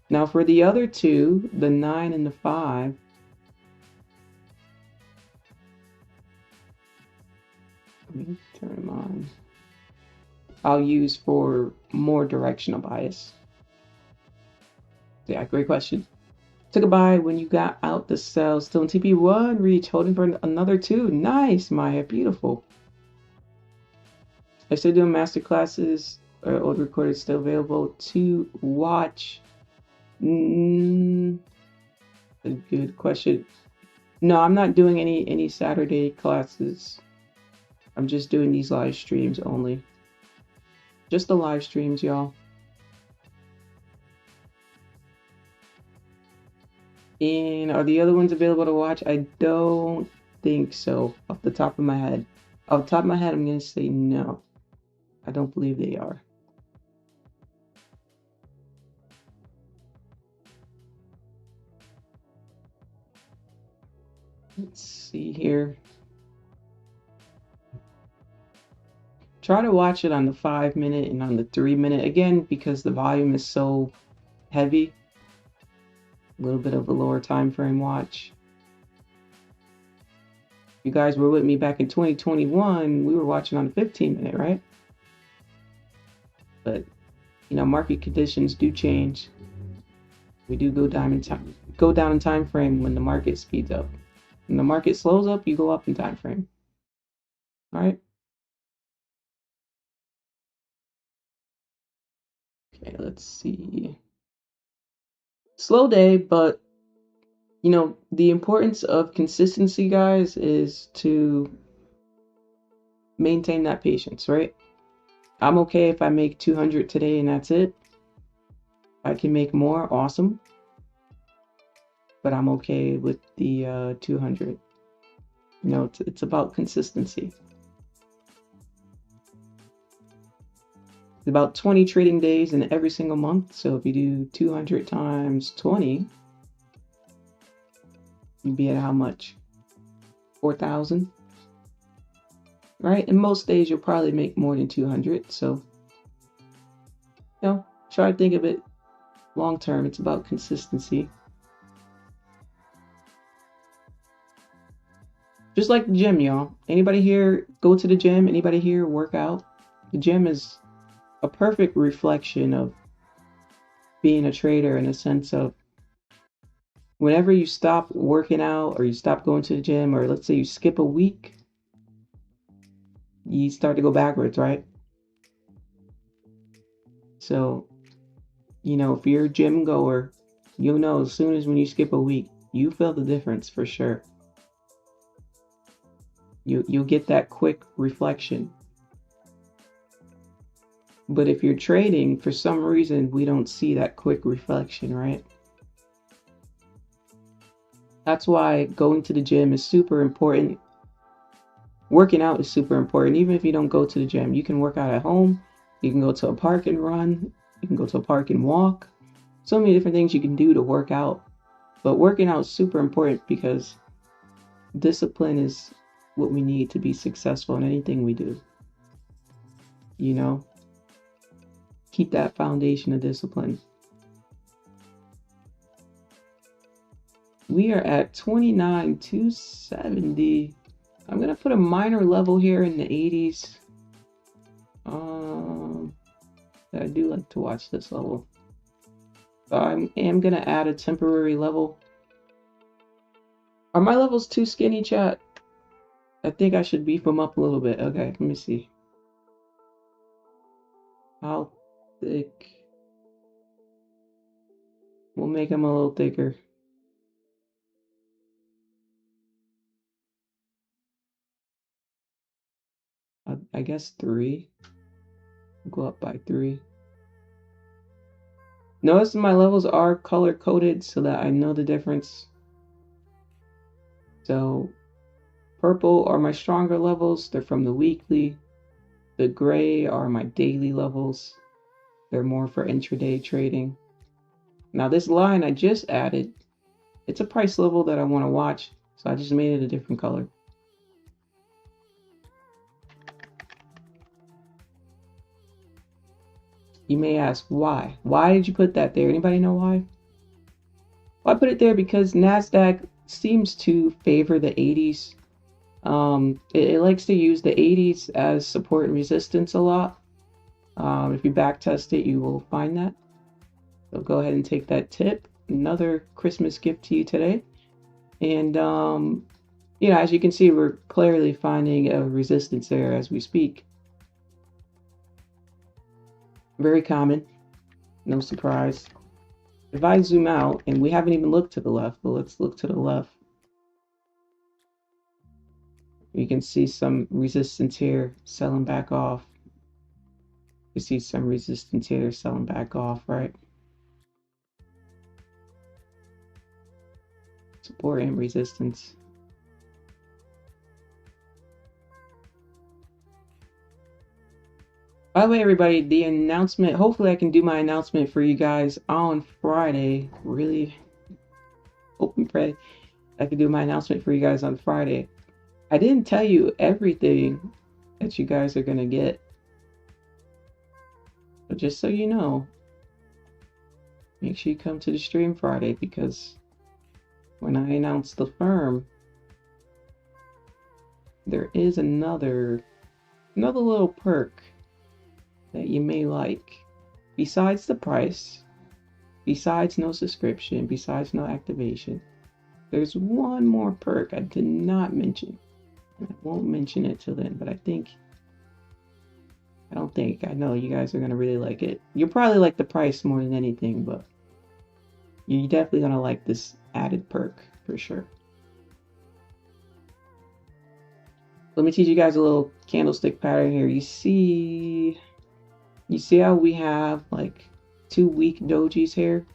Now for the other two, the 9 and the 5, let me turn them on. I'll use for more directional bias. Yeah, great question. Took a buy when you got out the sell. Still in TP1 reach, holding for another 2. Nice, Maya, beautiful. I still doing master classes. Old recorders still available to watch. A good question. No, I'm not doing any Saturday classes. I'm just doing these live streams only. Just the live streams, y'all. And are the other ones available to watch? I don't think so, off the top of my head. Off the top of my head, I'm going to say no. I don't believe they are. Let's see here. Try to watch it on the 5-minute and on the 3-minute. Again, because the volume is so heavy. A little bit of a lower time frame watch. You guys were with me back in 2021. We were watching on the 15-minute, right? But market conditions do change. We do go down in time frame when the market speeds up. When the market slows up, you go up in time frame. All right. Okay, let's see. Slow day, but the importance of consistency, guys, is to maintain that patience, right? I'm okay if I make 200 today and that's it. I can make more, awesome. But I'm okay with the 200. It's about consistency. It's about 20 trading days in every single month. So if you do 200 times 20, you'd be at how much? 4,000? Right? And most days you'll probably make more than 200. So, try to think of it long term. It's about consistency. Just like the gym, y'all. Anybody here go to the gym? Anybody here work out? The gym is a perfect reflection of being a trader, in a sense of whenever you stop working out or you stop going to the gym, or let's say you skip a week, you start to go backwards, right? So, if you're a gym goer, you'll know as soon as when you skip a week, you feel the difference for sure. You'll get that quick reflection. But if you're trading, for some reason, we don't see that quick reflection, right? That's why going to the gym is super important. Working out is super important. Even if you don't go to the gym, you can work out at home. You can go to a park and run. You can go to a park and walk. So many different things you can do to work out. But working out is super important because discipline is what we need to be successful in anything we do. You know, keep that foundation of discipline. We are at 29,270. I'm going to put a minor level here in the 80s. I do like to watch this level. So I am going to add a temporary level. Are my levels too skinny, chat? I think I should beef them up a little bit. Okay, let me see. How thick? We'll make them a little thicker. I guess 3. I'll go up by 3. Notice my levels are color coded so that I know the difference. So purple are my stronger levels. They're from the weekly. The gray are my daily levels. They're more for intraday trading. Now this line I just added, it's a price level that I want to watch. So I just made it a different color. You may ask why? Why did you put that there? Anybody know why? Well, I put it there because Nasdaq seems to favor the 80s. It likes to use the 80s as support and resistance a lot. If you back test it, you will find that. So go ahead and take that tip. Another Christmas gift to you today. And as you can see, we're clearly finding a resistance there as we speak. Very common, no surprise. If I zoom out, and we haven't even looked to the left, but let's look to the left. You can see some resistance here, selling back off. You see some resistance here, selling back off, right? Support and resistance. By the way, everybody, the announcement, hopefully I can do my announcement for you guys on Friday. Really hope and pray I can do my announcement for you guys on Friday. I didn't tell you everything that you guys are going to get. But just so you know, make sure you come to the stream Friday because when I announce the firm, there is another little perk that you may like. Besides the price, besides no subscription, besides no activation, there's one more perk I did not mention. I won't mention it till then, but I know you guys are going to really like it. You'll probably like the price more than anything, but you're definitely going to like this added perk for sure. Let me teach you guys a little candlestick pattern here. You see how we have like 2 weak dojis here?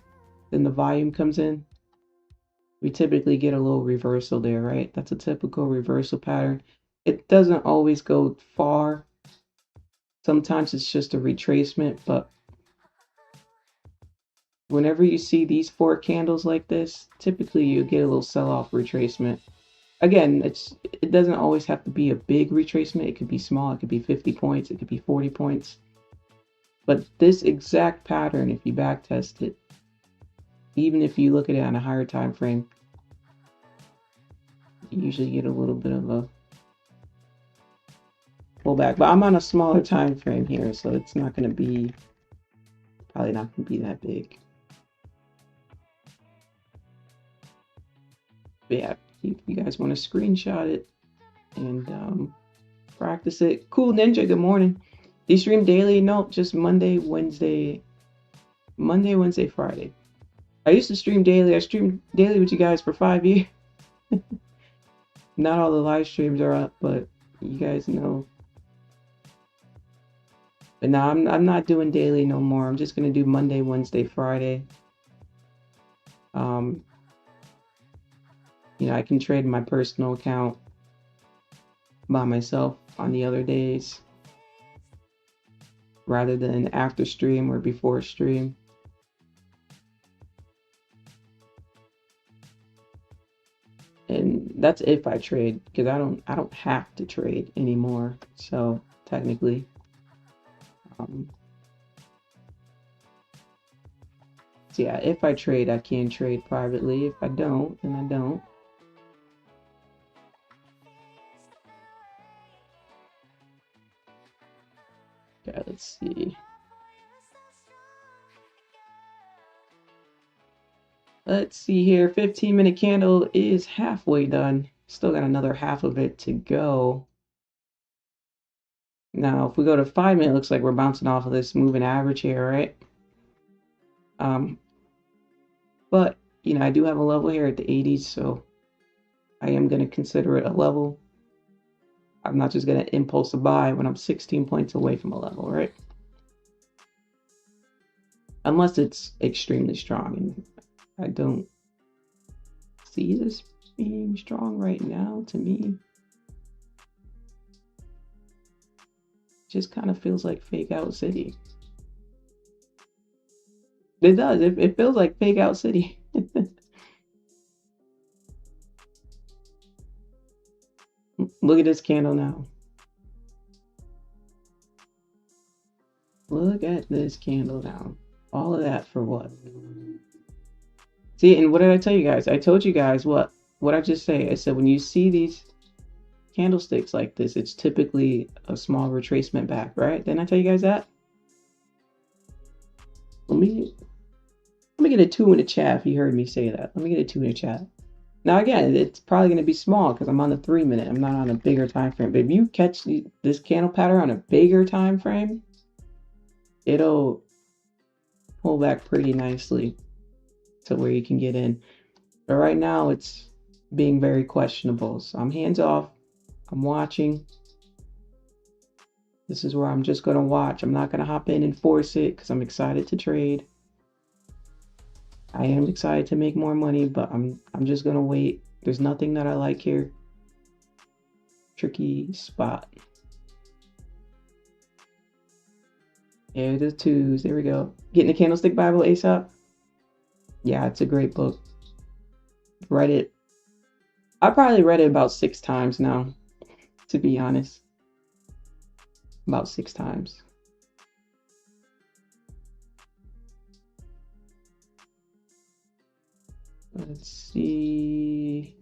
Then the volume comes in. We typically get a little reversal there, right? That's a typical reversal pattern. It doesn't always go far. Sometimes it's just a retracement, but whenever you see these 4 candles like this, typically you get a little sell-off retracement. Again, it doesn't always have to be a big retracement. It could be small. It could be 50 points. It could be 40 points. But this exact pattern, if you back test it, even if you look at it on a higher time frame, you usually get a little bit of a pullback. But I'm on a smaller time frame here, so it's probably not going to be that big. But yeah, if you guys want to screenshot it and practice it. Cool Ninja, good morning. Do you stream daily? Nope, just Monday, Wednesday, Friday. I used to stream daily. I streamed daily with you guys for 5 years. Not all the live streams are up, but you guys know. But now I'm not doing daily no more. I'm just gonna do Monday, Wednesday, Friday. You know, I can trade my personal account by myself on the other days rather than after stream or before stream. And that's if I trade, because I don't have to trade anymore. So technically, so yeah, if I trade, I can trade privately. If I don't, then I don't. Okay, let's see. Let's see here. 15-minute candle is halfway done. Still got another half of it to go. Now, if we go to 5-minute, looks like we're bouncing off of this moving average here, right? But, you know, I do have a level here at the 80s, so I am going to consider it a level. I'm not just going to impulse a buy when I'm 16 points away from a level, right? Unless it's extremely strong, and I don't see this being strong right now to me. Just kind of feels like fake out city. It does. It feels like fake out city. Look at this candle now. Look at this candle now. All of that for what? See, and what did I tell you guys? I told you guys what I just say. I said when you see these candlesticks like this, it's typically a small retracement back, right? Didn't I tell you guys that? Let me get a 2 in the chat if you heard me say that. Let me get a 2 in the chat. Now again, it's probably going to be small because I'm on the 3-minute. I'm not on a bigger time frame. But if you catch this candle pattern on a bigger time frame, it'll pull back pretty nicely to where you can get in. But right now, it's being very questionable. So I'm hands off. I'm watching. This is where I'm just going to watch. I'm not going to hop in and force it because I'm excited to trade. I am excited to make more money, but I'm just going to wait. There's nothing that I like here. Tricky spot. There the 2s. There we go. Getting the Candlestick Bible ASAP. Yeah, it's a great book. Read it. I probably read it about 6 times now, to be honest. About 6 times. Let's see.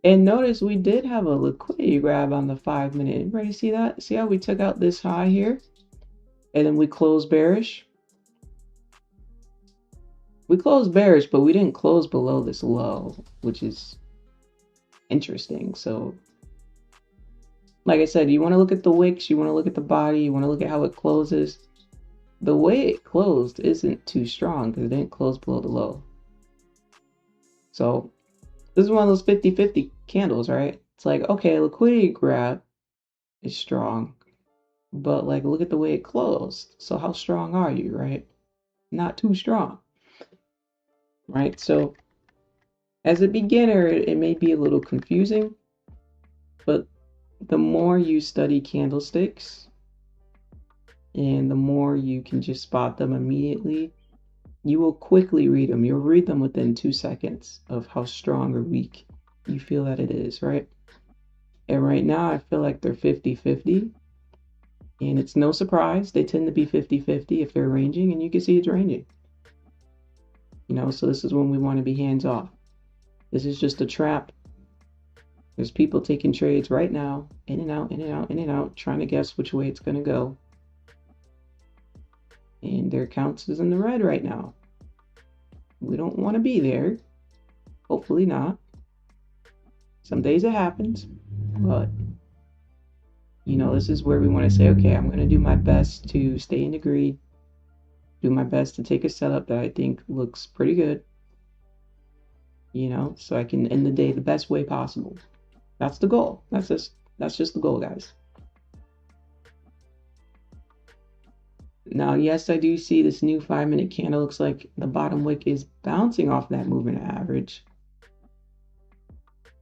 And notice we did have a liquidity grab on the 5-minute. Everybody see that? See how we took out this high here? And then we closed bearish. We closed bearish, but we didn't close below this low, which is interesting. So, like I said, you want to look at the wicks, you want to look at the body, you want to look at how it closes. The way it closed isn't too strong because it didn't close below the low. So, this is one of those 50-50 candles, right? It's like, okay, liquidity grab is strong, but like, look at the way it closed. So how strong are you, right? Not too strong, right? So as a beginner, it may be a little confusing, but the more you study candlesticks and the more you can just spot them immediately, you will quickly read them. You'll read them within 2 seconds of how strong or weak you feel that it is, right? And right now, I feel like they're 50-50. And it's no surprise. They tend to be 50-50 if they're ranging, and you can see it's ranging. You know, so this is when we want to be hands off. This is just a trap. There's people taking trades right now, in and out, in and out, in and out, trying to guess which way it's going to go. And their accounts is in the red right now. We don't want to be there. Hopefully not. Some days it happens, but you know, this is where we want to say, okay, I'm going to do my best to stay in the greed, do my best to take a setup that I think looks pretty good, you know, so I can end the day the best way possible. That's the goal. That's just the goal, guys. Now, yes, I do see this new 5-minute candle. Looks like the bottom wick is bouncing off that moving average.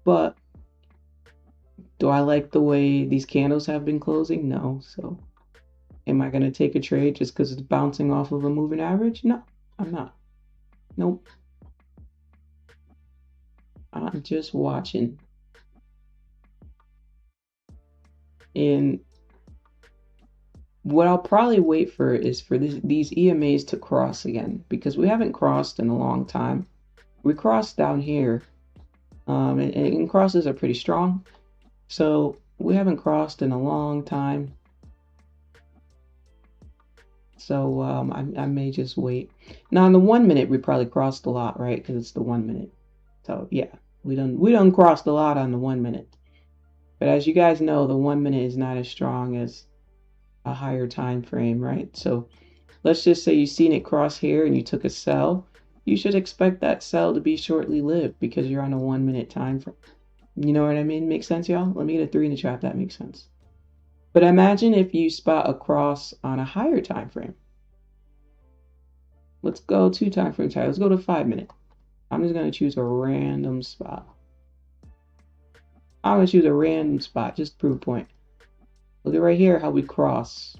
But do I like the way these candles have been closing? No. So am I going to take a trade just because it's bouncing off of a moving average? No, I'm not. Nope. I'm just watching. And what I'll probably wait for is for these EMAs to cross again, because we haven't crossed in a long time. We crossed down here, and crosses are pretty strong. So we haven't crossed in a long time. So I may just wait. Now in the 1 minute, we probably crossed a lot, right? Because it's the 1 minute. So yeah, we done crossed a lot on the 1 minute. But as you guys know, the 1 minute is not as strong as a higher time frame, right? So let's just say you've seen it cross here and you took a sell. You should expect that sell to be shortly lived because you're on a 1 minute time frame. You know what I mean? Makes sense, y'all? Let me get a 3 in the chat. That makes sense. But imagine if you spot a cross on a higher time frame. Let's go 2 time frames high. Let's go to 5 minute. I'm just going to choose a random spot. I'm going to choose a random spot just to prove a point. Look at right here how we cross.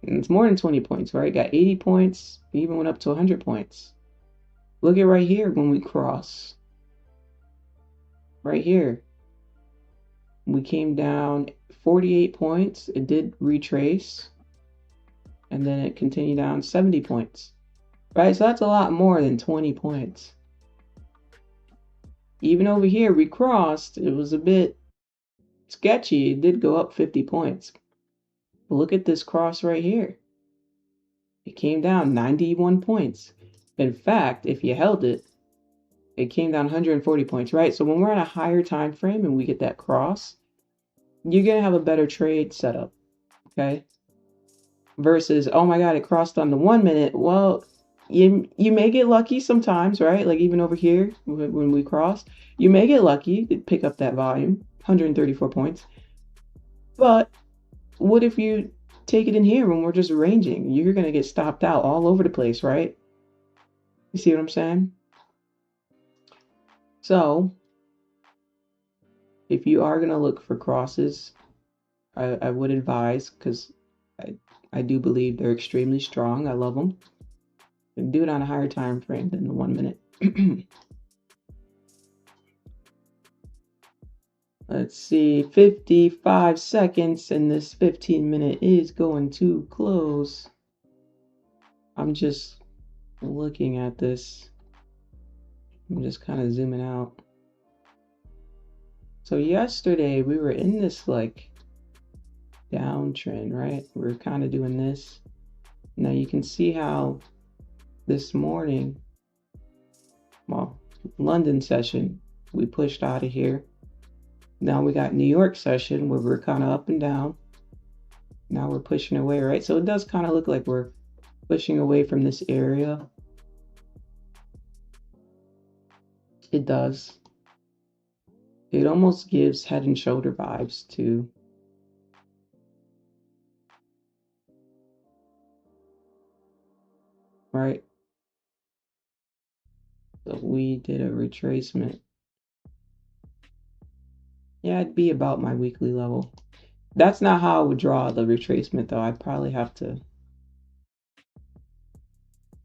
And it's more than 20 points, right? Got 80 points. We even went up to 100 points. Look at right here when we cross. Right here. We came down 48 points. It did retrace. And then it continued down 70 points. Right? So that's a lot more than 20 points. Even over here, we crossed. It was a bit sketchy. It did go up 50 points. But look at this cross right here. It came down 91 points. In fact, if you held it, it came down 140 points, right? So when we're on a higher time frame and we get that cross, you're going to have a better trade setup, okay? Versus, oh my God, it crossed on the 1 minute. Well, you may get lucky sometimes, right? Like even over here, when we cross, you may get lucky to pick up that volume, 134 points. But what if you take it in here when we're just ranging? You're going to get stopped out all over the place, right? You see what I'm saying? So if you are going to look for crosses, I would advise, because I do believe they're extremely strong. I love them. Do it on a higher time frame than the 1 minute. Let's see, 55 seconds, and this 15 minute is going to close. I'm just looking at this. I'm just kind of zooming out. So yesterday we were in this like downtrend, right? We're kind of doing this. Now you can see how this morning, well, London session, we pushed out of here. Now we got New York session where we're kind of up and down. Now we're pushing away, right? So it does kind of look like we're pushing away from this area. It does. It almost gives head and shoulder vibes too. Right? So we did a retracement. Yeah, it'd be about my weekly level. That's not how I would draw the retracement though. I'd probably have to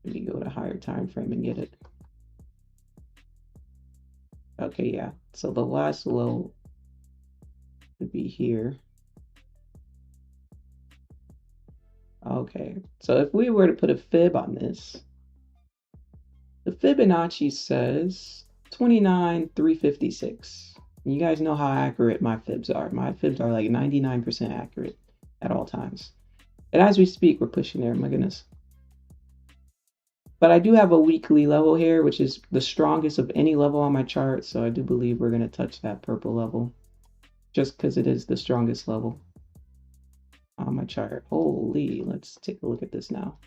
maybe go to higher time frame and get it. Okay, yeah. So the last low would be here. Okay, so if we were to put a fib on this, the Fibonacci says 29,356. You guys know how accurate my fibs are. My fibs are like 99% accurate at all times. And as we speak, we're pushing there, my goodness. But I do have a weekly level here, which is the strongest of any level on my chart. So I do believe we're going to touch that purple level just because it is the strongest level on my chart. Holy, let's take a look at this now.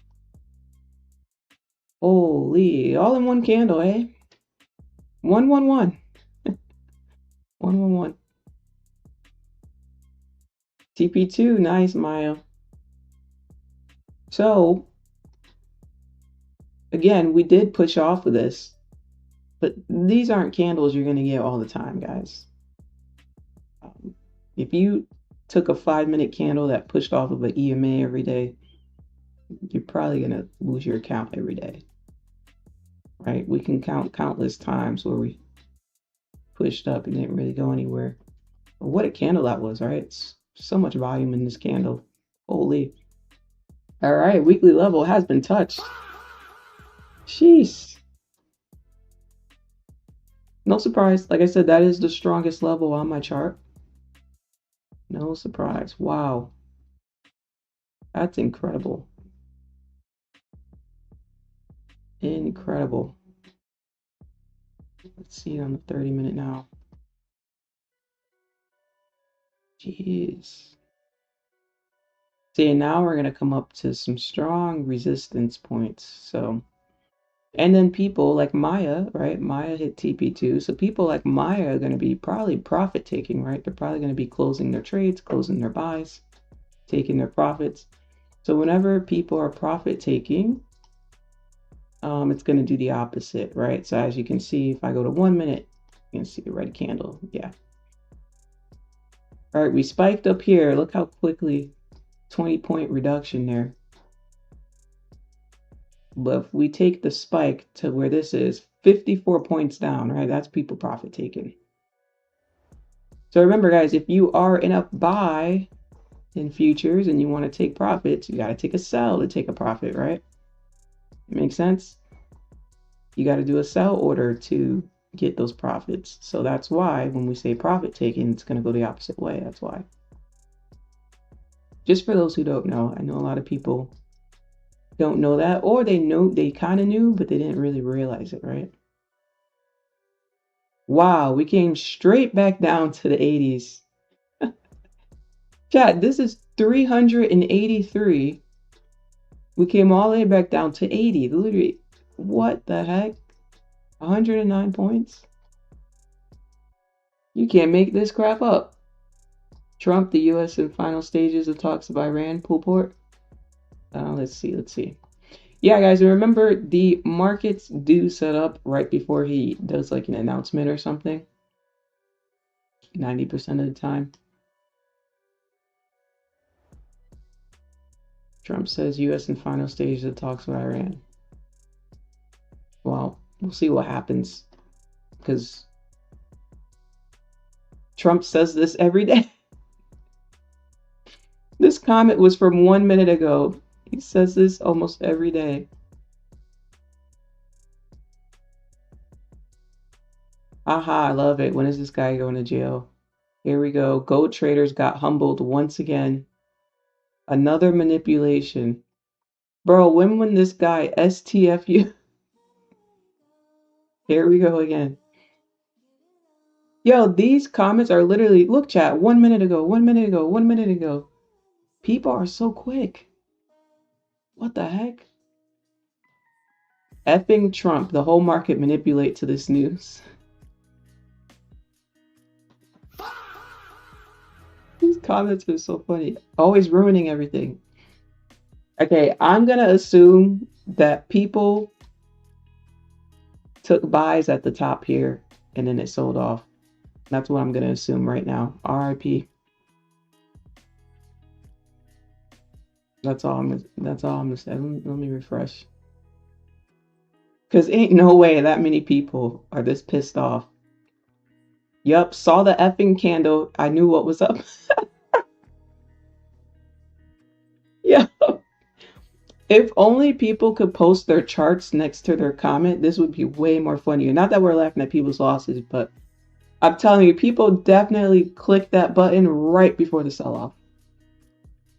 Holy, all in one candle, eh? 111. 111. TP2, nice, Maya. So, again, we did push off of this, But these aren't candles you're going to get all the time, guys. If you took a 5-minute candle that pushed off of an EMA every day, you're probably going to lose your account every day. Right? We can count countless times where we pushed up and didn't really go anywhere. But what a candle that was, right? It's so much volume in this candle. Holy. All right, weekly level has been touched. Jeez. No surprise. Like I said, that is the strongest level on my chart. No surprise. Wow. That's incredible. Incredible. Let's see on the 30-minute now. Jeez. See, now we're going to come up to some strong resistance points. So, and then people like Maya, right? Maya hit TP2. So people like Maya are going to be probably profit taking, right? They're probably going to be closing their trades, closing their buys, taking their profits. So whenever people are profit taking, it's going to do the opposite, right? So as you can see, if I go to 1 minute, you can see the red candle. Yeah. All right, we spiked up here. Look how quickly, 20-point reduction there. But if we take the spike to where this is, 54 points down, right? That's people profit taking. So remember, guys, if you are in a buy in futures and you want to take profits, you got to take a sell to take a profit, right? Makes sense? You got to do a sell order to get those profits. So that's why when we say profit taking, it's going to go the opposite way. That's why. Just for those who don't know, I know a lot of people don't know that, or they know, they kind of knew, but they didn't really realize it, right? Wow, we came straight back down to the 80s. Chat, this is 383. We came all the way back down to 80. Literally, what the heck? 109 points? You can't make this crap up. Trump, the U.S. in final stages of talks of Iran, pull port. Let's see. Yeah, guys, remember the markets do set up right before he does like an announcement or something. 90% of the time. Trump says U.S. in final stages of talks with Iran. Well, we'll see what happens, because Trump says this every day. This comment was from 1 minute ago. He says this almost every day. Aha, I love it. When is this guy going to jail? Here we go. Gold traders got humbled once again. Another manipulation. Bro, when this guy STFU? Here we go again. Yo, these comments are literally, look chat, 1 minute ago, 1 minute ago, 1 minute ago. People are so quick. What the heck? Effing Trump, the whole market manipulate to this news. These comments are so funny. Always ruining everything. Okay, I'm gonna assume that people took buys at the top here and then it sold off. That's what I'm gonna assume right now. RIP. That's all I'm gonna say. Let me refresh. Cause ain't no way that many people are this pissed off. Yup, saw the effing candle. I knew what was up. Yeah. If only people could post their charts next to their comment, this would be way more funnier. Not that we're laughing at people's losses, but I'm telling you, people definitely click that button right before the sell-off.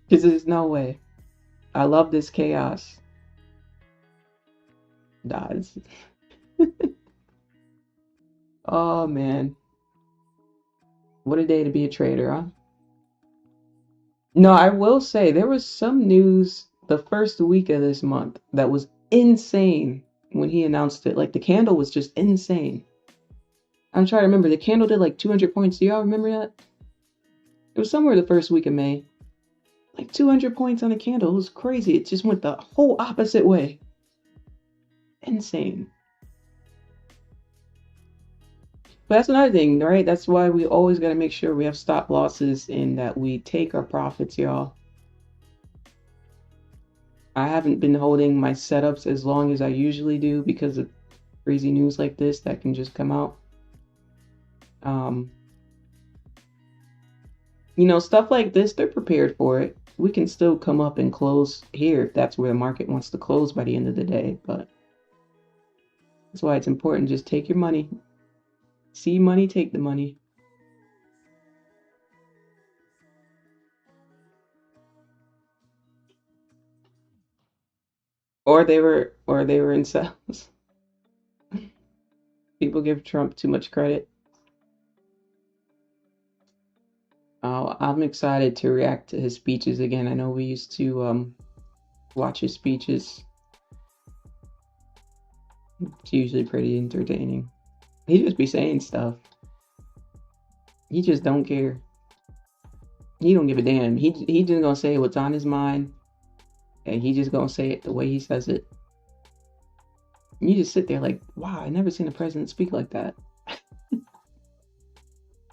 Because there's no way. I love this chaos. Dies. Oh, man. What a day to be a trader, huh? No, I will say there was some news the first week of this month that was insane when he announced it. Like, the candle was just insane. I'm trying to remember. The candle did like 200 points. Do y'all remember that? It was somewhere the first week of May. Like 200 points on a candle. It was crazy. It just went the whole opposite way. Insane. But that's another thing, right? That's why we always got to make sure we have stop losses and that we take our profits, y'all. I haven't been holding my setups as long as I usually do because of crazy news like this that can just come out. Um, stuff like this, they're prepared for it. We can still come up and close here if that's where the market wants to close by the end of the day. But that's why it's important. Just take your money. See money, take the money. Or they were in sales. People give Trump too much credit. I'm excited to react to his speeches again. I know we used to watch his speeches. It's usually pretty entertaining. He just be saying stuff. He just don't care. He don't give a damn. He just gonna say what's on his mind, and he just gonna say it the way he says it. And you just sit there like, wow, I never seen a president speak like that.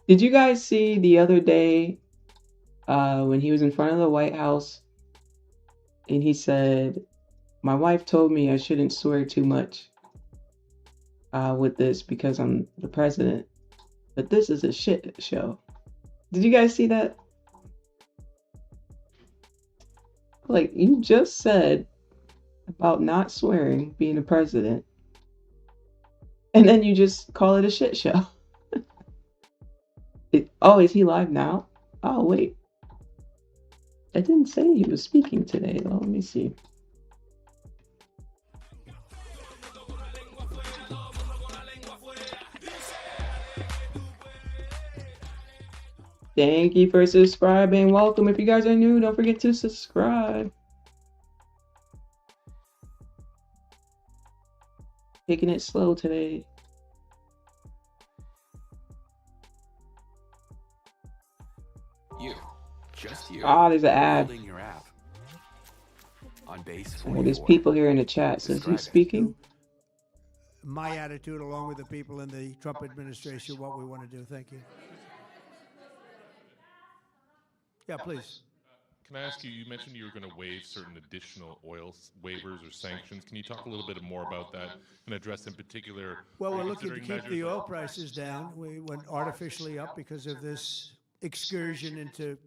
Did you guys see the other day when he was in front of the White House and he said, "My wife told me I shouldn't swear too much with this because I'm the president, but this is a shit show." Did you guys see that? Like, you just said about not swearing being a president, and then you just call it a shit show. Is he live now? Oh, wait. I didn't say he was speaking today, though. Let me see. Thank you for subscribing. Welcome. If you guys are new, don't forget to subscribe. Taking it slow today. Just you. There's an ad. Your app. On base There's people here in the chat. So who's speaking? My attitude, along with the people in the Trump administration, what we want to do. Thank you. Yeah, please. Can I ask you, you mentioned you were going to waive certain additional oil waivers or sanctions. Can you talk a little bit more about that and address in particular? Well, we're looking to keep the oil prices down. We went artificially up because of this excursion into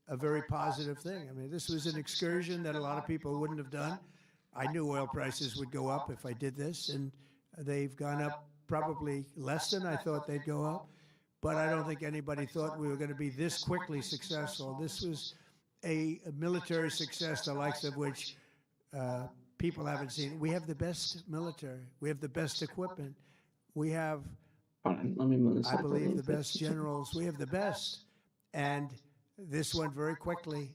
a very positive thing. I mean, this was an excursion that a lot of people wouldn't have done. I knew oil prices would go up if I did this, and they've gone up probably less than I thought they'd go up. But I don't think anybody thought we were going to be this quickly successful. This was a military success, the likes of which people haven't seen. We have the best military. We have the best equipment. We have, let me move this I believe, the best generals. We have the best. And this went very quickly.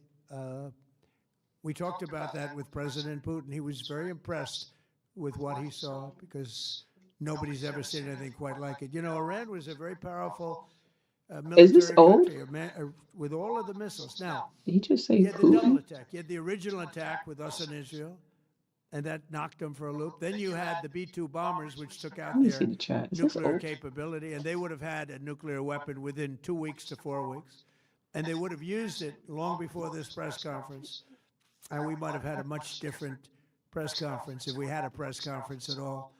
We talked about that with President Putin. He was very impressed with what he saw because nobody's ever seen anything quite like it. You know, Iran was a very powerful military Is this old? country with all of the missiles. Now, did he just say you had the double Putin? attack. You had the original attack with us in Israel, and that knocked them for a loop. Then you had the B-2 bombers, which took out Let me their see the chat. Is this nuclear old? capability, and they would have had a nuclear weapon within 2 weeks to 4 weeks. And they would have used it long before this press conference. And we might have had a much different press conference if we had a press conference at all.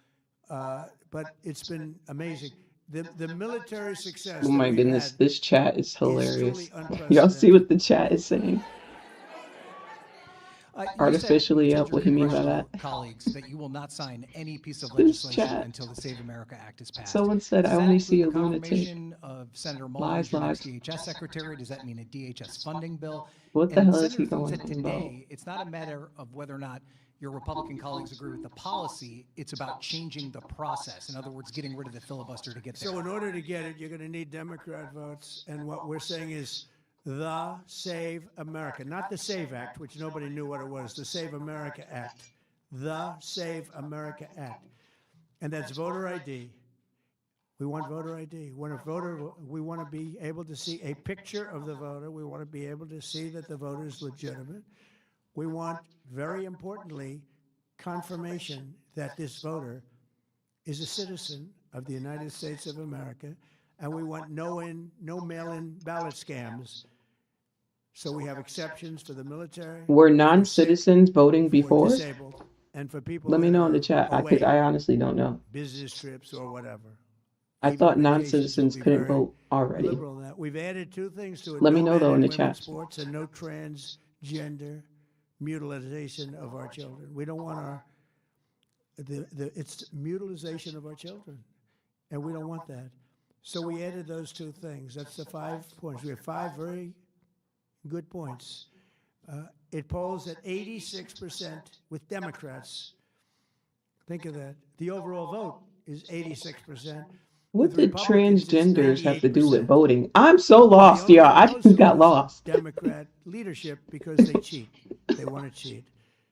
But it's been amazing. The military success. Oh my goodness, this chat is hilarious. Y'all see unprecedented. what the chat is saying? Artificially up. What do you mean by that? Colleagues, that you will not sign any piece of This legislation chat. until the Save America Act is passed. Someone said, Does I that only include see a the lunatic. confirmation of Senator Muller Lies, as your next lies. DHS secretary? Does that mean a DHS funding bill? What the And hell is he Senator Thune going said on about? today, it's not a matter of whether or not your Republican colleagues agree with the policy. It's about changing the process. In other words, getting rid of the filibuster to get there. So in order to get it, you're going to need Democrat votes. And what we're saying is the Save America, not the Save Act, which nobody knew what it was, the Save America Act, the Save America Act. And that's voter ID. We want voter ID. When a voter, we want to be able to see a picture of the voter. We want to be able to see that the voter is legitimate. We want, very importantly, confirmation that this voter is a citizen of the United States of America, and we want no mail-in ballot scams. So we have exceptions for the military. Were for sick, non-citizens voting for before? disabled, and for people Let me that know in the are chat, because away, I honestly don't know. business trips or whatever. I Even thought vacations will non-citizens be couldn't very vote already. liberal in that. We've added 2 things to it. Let me No know, men though, in and the women's chat. sports and no transgender mutilization of our children. We don't want our it's mutilization of our children, and we don't want that. So we added those 2 things. That's the 5 points. We have 5 very good points. It polls at 86% with Democrats. Think of that. The overall vote is 86%. What With did Republicans, it's transgenders have to do with 98%. voting? I'm so Well, the lost, only y'all. thing I most just got lost, lost. Democrat leadership, because they cheat. They want to cheat.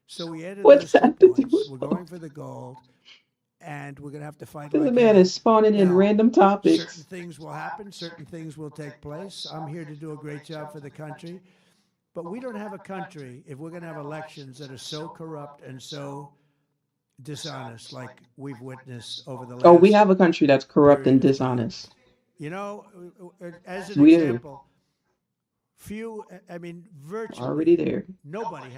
So we added What those does 2 that have to do points. with We're voting? going for the gold, and we're going to have to fight This like man hell. is spawning in Now, random certain topics. things will happen. Certain things will take place. I'm here to do a great job for the country. But we don't have a country if we're going to have elections that are so corrupt and so dishonest like we've witnessed over the last Oh, we have a country that's corrupt and period of time. dishonest. You know, as an We do. example, virtually Already there. nobody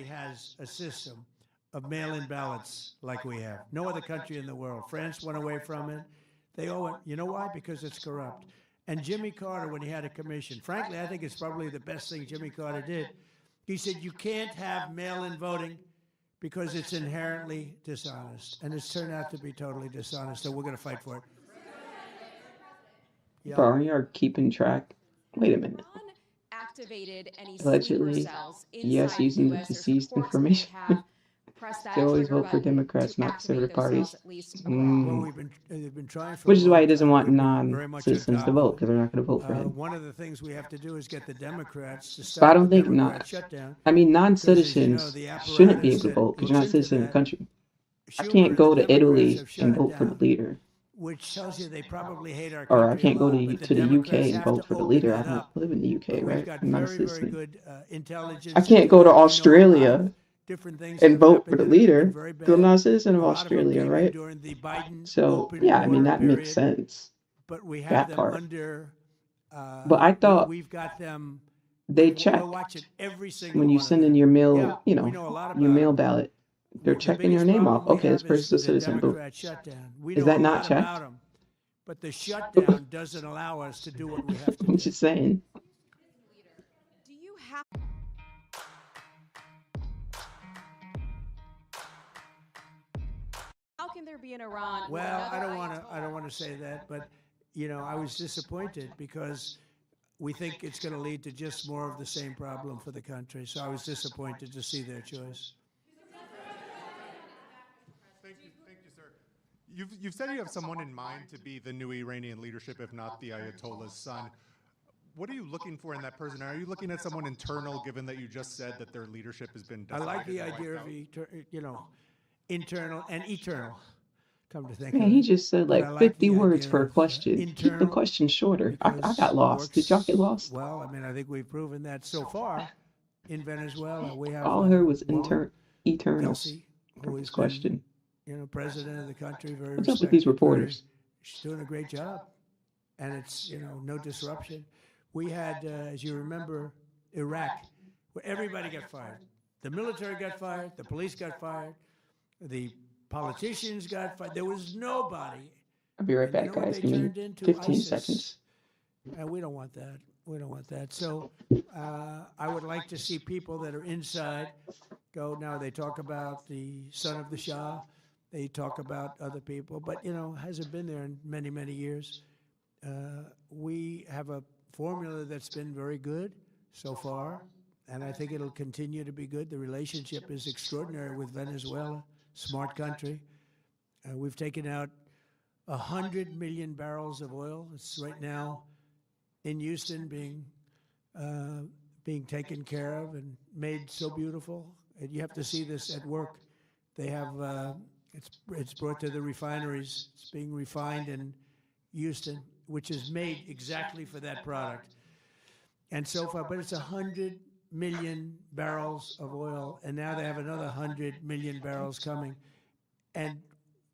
has a system of mail-in ballots like we have. No other country in the world. France went away from it. They all went, you know why? Because it's corrupt. And Jimmy Carter, when he had a commission, frankly, I think it's probably the best thing Jimmy Carter did. He said, you can't have mail-in voting because it's inherently dishonest. And it's turned out to be totally dishonest, so we're going to fight for it. Yeah. Bro, you are keeping track. Wait a minute. Activated any Allegedly, sleeper cells yes, inside using the US. There's deceased reports they information. have pressed that They always trigger vote for button Democrats, to not activate conservative those cells parties. at least Well, abroad. they've been trying for Which a is why long he doesn't time. want We've been very much on non-citizens to top vote, of because they're not going to vote for it. him. One of the things we have to do is get the Democrats to But I stop don't the think Democrat shutdown. I mean, Because, as you know, non-citizens the shouldn't be apparatus able to that vote because you're not a looks into citizen of the that, country. I Schumer can't and go the to Democrats Italy have shut and it vote for the down, leader. which tells you they probably hate our Or I country a can't go lot, but the to the UK Democrats and have vote to for the open leader. I that don't up. live in the UK, But we've right? got I'm not a very, very citizen. good intelligence. I can't into go it. to We know a lot Australia of different things and that have vote for happened the that have been leader very because I'm bad. not a citizen of A lot of them Australia, came in right? during the Biden So, open yeah, I mean, border that makes period, sense. but we have That them part. under. But I thought we've got them. they We're check watching every single when you one of send in them. your Yeah, mail, you we know, know a lot your about mail them. ballot. They're The checking your biggest name problem off. we Okay, this have person's a is the citizen. Boom. Democrat shutdown. We Is know that a not lot checked? about them, but the shutdown doesn't allow us to do what we have to I'm do. just saying. Do you have How can there be an Iran? with Well, I another don't want to say that, but I was disappointed because we think it's going to lead to just more of the same problem for the country. So I was disappointed to see their choice. Thank you, sir. You've said you have someone in mind to be the new Iranian leadership, if not the Ayatollah's son. What are you looking for in that person? Are you looking at someone internal, given that you just said that their leadership has been I decimated like the and idea wiped of out? internal and eternal. Come to think Man, of he it. just said But I like like 50 the words idea for a of, question. Keep the internal, question shorter. I because got it lost. Did y'all get works lost? well. I mean, I think we've proven that so far in Venezuela. We have All I heard was a woman, eternal. Kelsey, who has Next question. been, president of the country, very What's up with these respected, reporters? she's doing a great job, and it's no disruption. We had, as you remember, Iraq, where everybody got fired. The military got fired. The police got fired. The politicians got fired. There was nobody. I'll be right And you back, know what guys. they Give me turned into? 15 ISIS. seconds. And we don't want that. We don't want that. So I would like to see people that are inside go. Now they talk about the son of the Shah. They talk about other people, but hasn't been there in many, many years. We have a formula that's been very good so far, and I think it'll continue to be good. The relationship is extraordinary with Venezuela, smart country. We've taken out 100 million barrels of oil. It's right now in Houston being taken care of and made so beautiful. And you have to see this at work. They have it's brought to the refineries. It's being refined in Houston, which is made exactly for that product. And so far, but it's 100 million barrels of oil, and now they have another 100 million barrels coming. And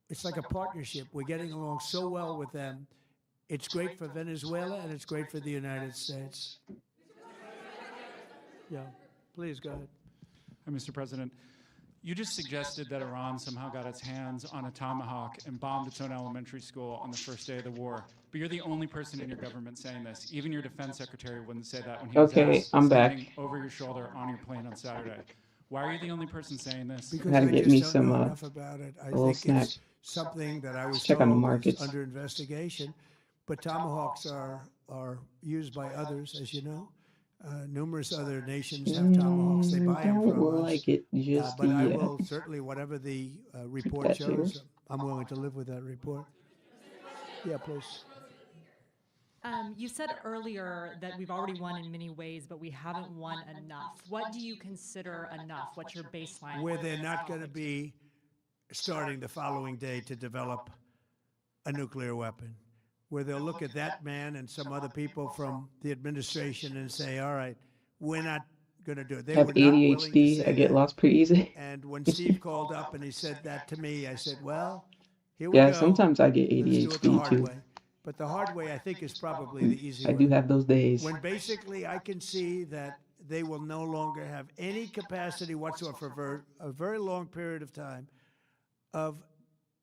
it's like a partnership. We're getting along so well with them, It's great for Venezuela and it's great for the United States. Yeah, please go ahead. Mr. President, you just suggested that Iran somehow got its hands on a tomahawk and bombed its own elementary school on the first day of the war. But you're the only person in your government saying this. Even your defense secretary wouldn't say that when he was Okay, asked, I'm back. standing over your shoulder on your plane on Saturday. Why are you the only person saying this? Because Gotta I get just me don't some, know enough about it. I little think snack. it's something that I was Check on the told markets. is under investigation. But tomahawks are used by others, as you know. Numerous other nations have tomahawks. They buy them Don't from us. like it just But I yet. will certainly, whatever the report That's shows, yours. I'm willing to live with that report. Yeah, please. You said earlier that we've already won in many ways, but we haven't won enough. What do you consider enough? What's your baseline? Where they're not going to be starting the following day to develop a nuclear weapon. Where they'll look at that man and some other people from the administration and say, all right, we're not going to do it. They Have were not willing to ADHD. say I get that. lost pretty easy. And when Steve called up and he said that to me, I said, well, here we Yeah, go. sometimes I get Let's do it the ADHD hard too. way. But the hard way, I think, is probably the easy I way. do have those days. When basically I can see that they will no longer have any capacity whatsoever for a very long period of time of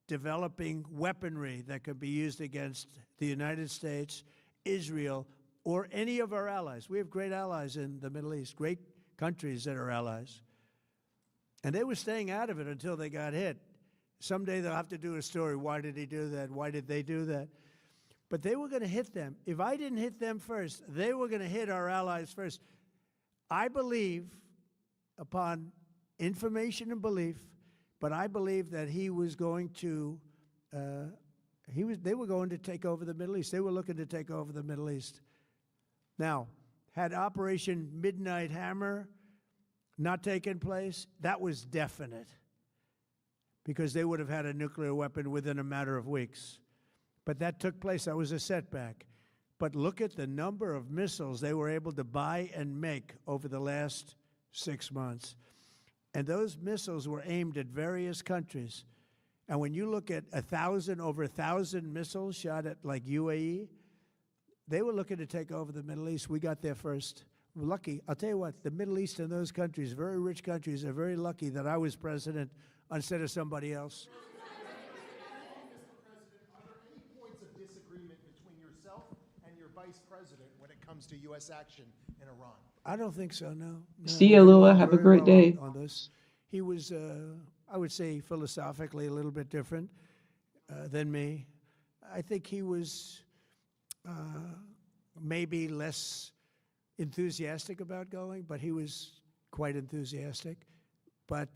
developing weaponry that could be used against the United States, Israel, or any of our allies. We have great allies in the Middle East, great countries that are allies. And they were staying out of it until they got hit. Someday they'll have to do a story. Why did he do that? Why did they do that? But they were going to hit them. If I didn't hit them first, they were going to hit our allies first. I believe, upon information and belief, but I believe that he was going to, they were going to take over the Middle East. They were looking to take over the Middle East. Now, had Operation Midnight Hammer not taken place, that was definite, because they would have had a nuclear weapon within a matter of weeks. But that took place. That was a setback. But look at the number of missiles they were able to buy and make over the last 6 months. And those missiles were aimed at various countries. And when you look at over 1,000 missiles shot at like UAE, they were looking to take over the Middle East. We got there first. We're lucky. I'll tell you what, the Middle East and those countries, very rich countries, are very lucky that I was president instead of somebody else. Vice President when it comes to U.S. action in Iran? I don't think so, no. See you, Lua. Have a Very great well day. on this. He was, I would say, philosophically a little bit different than me. I think he was maybe less enthusiastic about going, but he was quite enthusiastic. But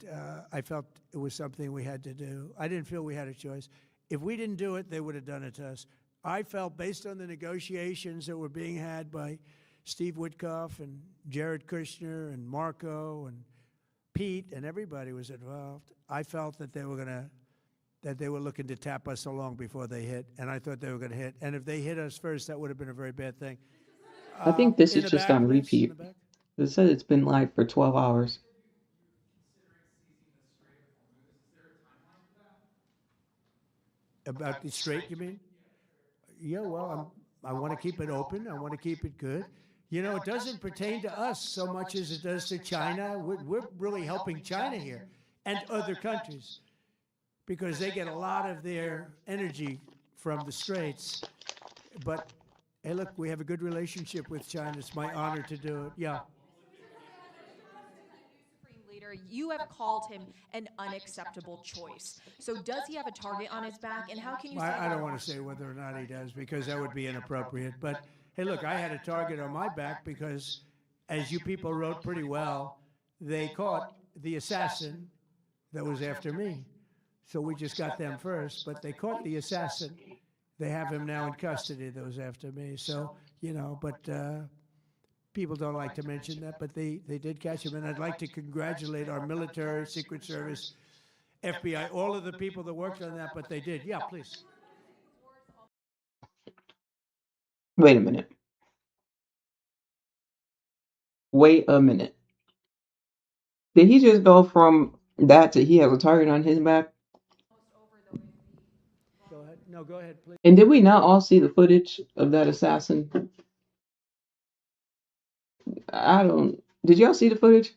I felt it was something we had to do. I didn't feel we had a choice. If we didn't do it, they would have done it to us. I felt, based on the negotiations that were being had by Steve Witkoff and Jared Kushner and Marco and Pete and everybody was involved, I felt that they were looking to tap us along before they hit, and I thought they were going to hit. And if they hit us first, that would have been a very bad thing. I think this In is the just back, on please, repeat. in the back. It said it's been live for 12 hours. About the strait, you mean? Yeah, well, I want to keep it open. I want to keep it good. You know, it doesn't pertain to us so much as it does to China. We're really helping China here and other countries because they get a lot of their energy from the straits. But, hey, look, we have a good relationship with China. It's my honor to do it. Yeah. You have called him an unacceptable choice. So does he have a target on his back, and how can you say I don't want to say whether or not he does because that would be inappropriate. But, hey, look, I had a target on my back because, as you people wrote pretty well, they caught the assassin that was after me. So we just got them first, but they caught the assassin. They have him now in custody that was after me. So, you know, but people don't like to mention that, but they did catch him. And I'd like to congratulate our military, Secret Service, FBI, all of the people that worked on that, but they did. Yeah, please. Wait a minute. Wait a minute. Did he just go from that to he has a target on his back? Go ahead. No, go ahead, please. And did we not all see the footage of that assassin? Did y'all see the footage?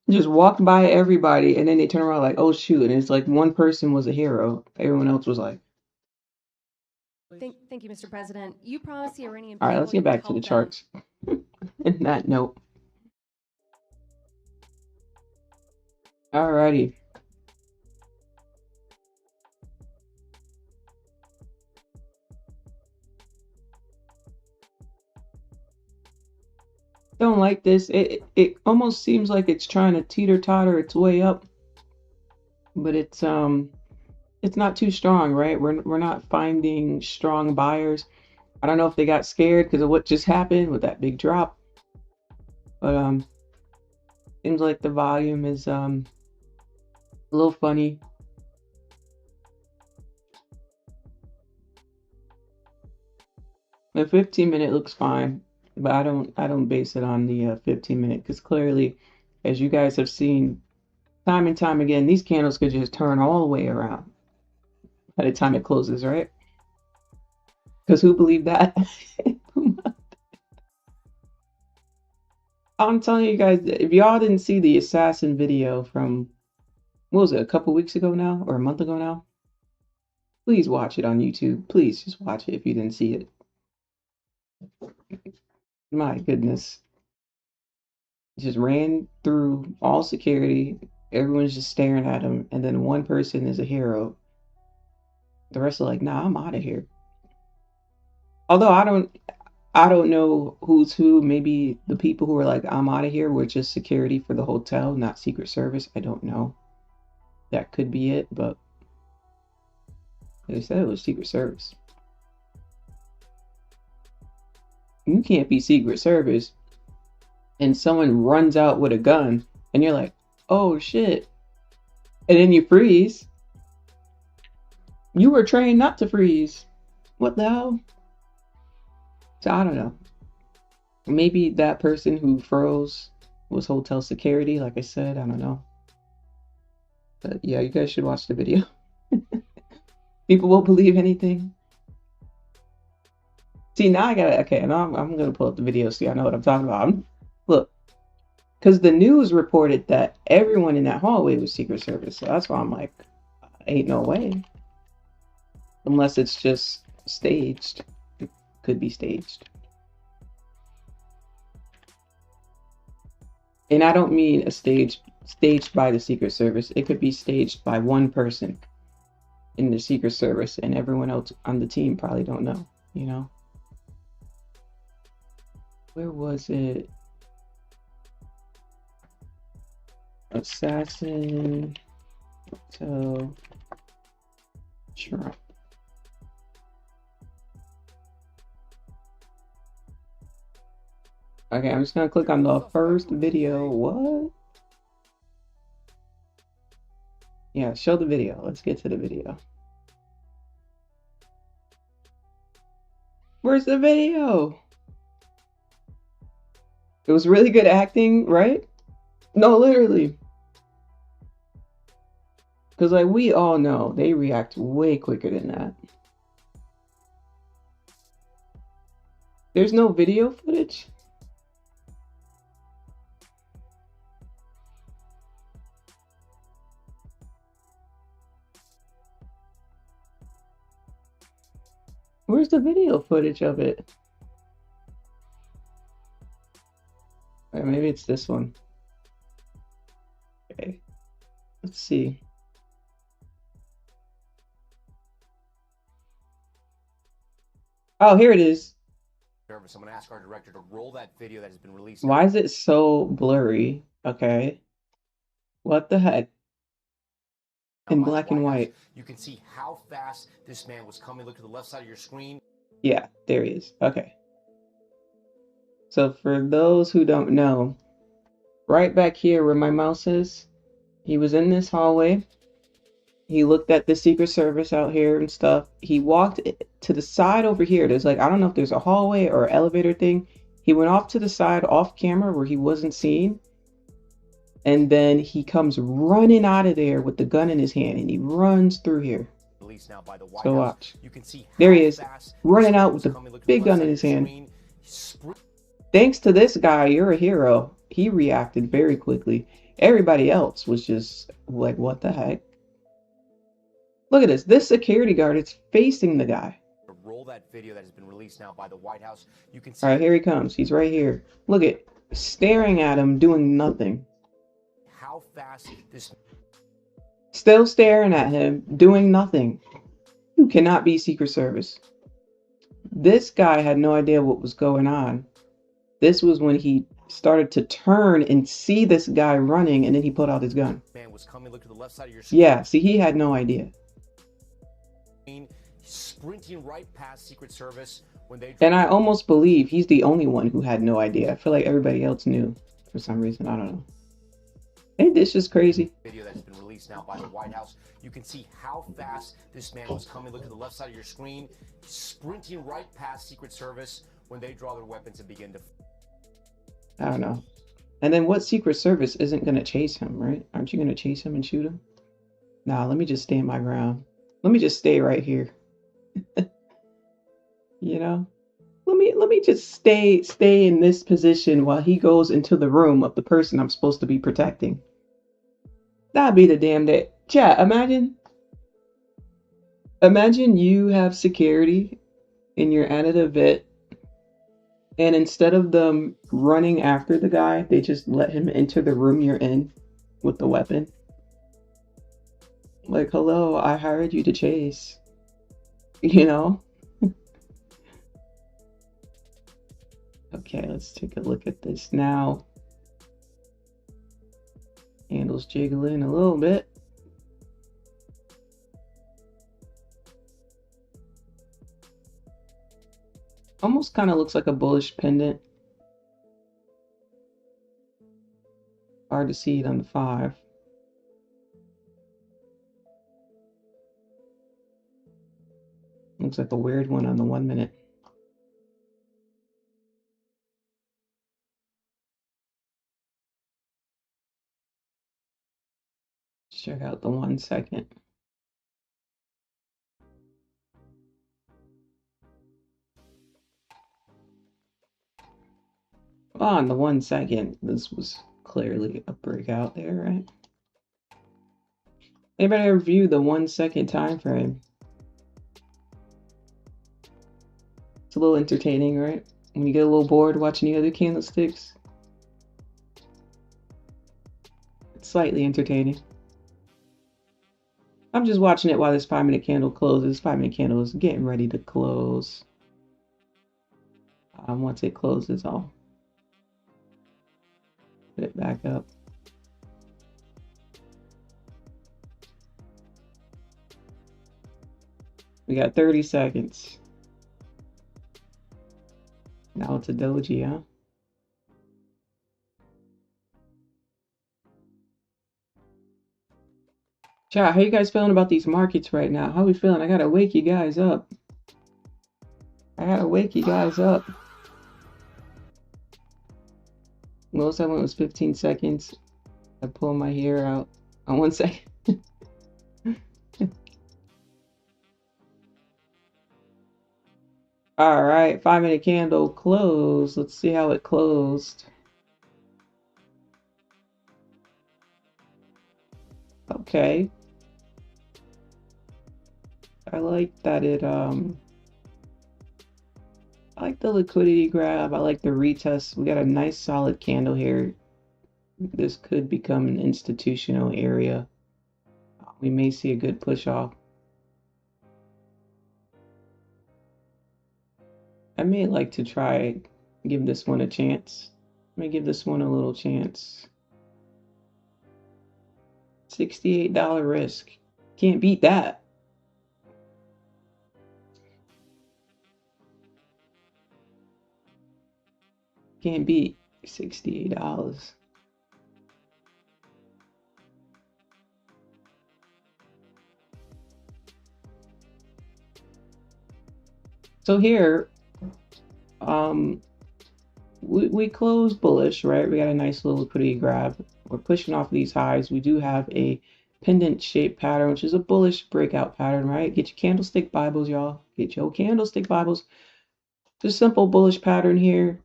Just walked by everybody and then they turn around like, oh shoot. And it's like one person was a hero. Everyone else was like. Thank you, Mr. President. You promised the Iranian All right, people let's get you would back to help the them. charts. In that note. Alrighty. Don't like this. It almost seems like it's trying to teeter-totter its way up. But it's not too strong, right? We're not finding strong buyers. I don't know if they got scared because of what just happened with that big drop. But seems like the volume is a little funny. The 15-minute looks fine, but I don't base it on the 15-minute because clearly, as you guys have seen time and time again, these candles could just turn all the way around by the time it closes, right? Because who believed that? I'm telling you guys, if y'all didn't see the assassin video from, what was it, a couple weeks ago now, or a month ago now? Please watch it on YouTube. Please just watch it if you didn't see it. My goodness. Just ran through all security. Everyone's just staring at him. And then one person is a hero. The rest are like, nah, I'm out of here. Although I don't know who's who. Maybe the people who are like, I'm out of here were just security for the hotel, not Secret Service. I don't know. That could be it, but they said it was Secret Service. You can't be Secret Service and someone runs out with a gun and you're like, oh shit. And then you freeze. You were trained not to freeze. What the hell? So I don't know. Maybe that person who froze was hotel security, like I said. I don't know. But yeah, you guys should watch the video. People won't believe anything. See, now I gotta, okay, now I'm gonna pull up the video so I know what I'm talking about. Look, because the news reported that everyone in that hallway was Secret Service, so that's why I'm like, ain't no way. Unless it's just staged. It could be staged. And I don't mean staged by the Secret Service. It could be staged by one person in the Secret Service and everyone else on the team probably don't know, you know? Where was it? Assassin. So Trump. Okay, I'm just gonna click on the first video. What? Yeah, show the video. Let's get to the video. Where's the video? It was really good acting, right? No, literally. Because, like, we all know they react way quicker than that. There's no video footage? Where's the video footage of it? Or maybe it's this one. Okay. Let's see. Oh, here it is. Someone asked our director to roll that video that has been released. Why is it so blurry? Okay. What the heck? In black and white. You can see how fast this man was coming. Look to the left side of your screen. Yeah, there he is. Okay. So for those who don't know, right back here where my mouse is, he was in this hallway. He looked at the Secret Service out here and stuff. He walked to the side over here. There's like, I don't know if there's a hallway or elevator thing. He went off to the side off camera where he wasn't seen. And then he comes running out of there with the gun in his hand and he runs through here. released now by the White So House. watch. You can see There how he is, fast running this man out was with a coming. Look at the big left gun side in of his your hand. screen. Thanks to this guy, you're a hero. He reacted very quickly. Everybody else was just like, what the heck? Look at this. This security guard is facing the guy. Roll that video that has been released now by the White House. You can see All right, here he comes. He's right here. Look at, staring at him, doing nothing. how fast this. Still staring at him, doing nothing. You cannot be Secret Service. This guy had no idea what was going on. This was when he started to turn and see this guy running, and then he pulled out his gun. Man was coming. Look to the left side of your screen. Yeah, see, he had no idea. Sprinting right past Secret Service when they. And I almost believe he's the only one who had no idea. I feel like everybody else knew for some reason. I don't know. Hey, this is crazy. Video that has been released now by the White House. You can see how fast this man was coming. Look to the left side of your screen. Sprinting right past Secret Service when they draw their weapons and begin to. I don't know. And then what Secret Service isn't going to chase him, right? Aren't you going to chase him and shoot him? Nah, let me just stand my ground. Let me just stay right here. You know? Let me just stay in this position while he goes into the room of the person I'm supposed to be protecting. That'd be the damn day. Chat, imagine you have security and you're at an event, and instead of them running after the guy, they just let him enter the room you're in with the weapon. Like, hello, I hired you to chase. You know? Okay, let's take a look at this now. Handles jiggling a little bit. Almost kind of looks like a bullish pendant. Hard to see it on the 5. Looks like a weird one on the 1 minute. Check out the 1 second. On the 1 second, this was clearly a breakout there, right? Anybody ever view the 1 second time frame? It's a little entertaining, right? When you get a little bored watching the other candlesticks. It's slightly entertaining. I'm just watching it while this 5-minute candle closes. 5-minute candle is getting ready to close. Once it closes, I'll put it back up. We got 30 seconds. Now it's a doji, huh? Chat, how you guys feeling about these markets right now? How we feeling? I gotta wake you guys up. Lowest I went was 15 seconds. I pulled my hair out on 1 second. All right, 5-minute candle closed. Let's see how it closed. Okay. I like that it, I like the liquidity grab. I like the retest. We got a nice solid candle here. This could become an institutional area. We may see a good push off. I may like to try, give this one a chance. Let me give this one a little chance. $68 risk. Can't beat that. Can't beat $68. So here, we closed bullish, right? We got a nice little liquidity grab. We're pushing off these highs. We do have a pendant shape pattern, which is a bullish breakout pattern, right? Get your candlestick Bibles, y'all. Get your candlestick Bibles. Just simple bullish pattern here.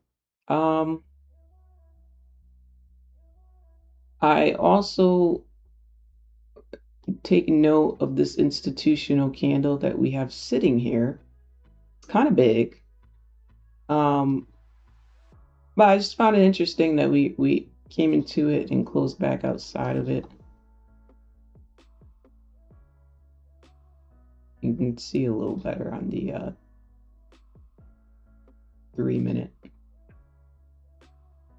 I also take note of this institutional candle that we have sitting here. It's kind of big. But I just found it interesting that we came into it and closed back outside of it. You can see a little better on the 3-minute.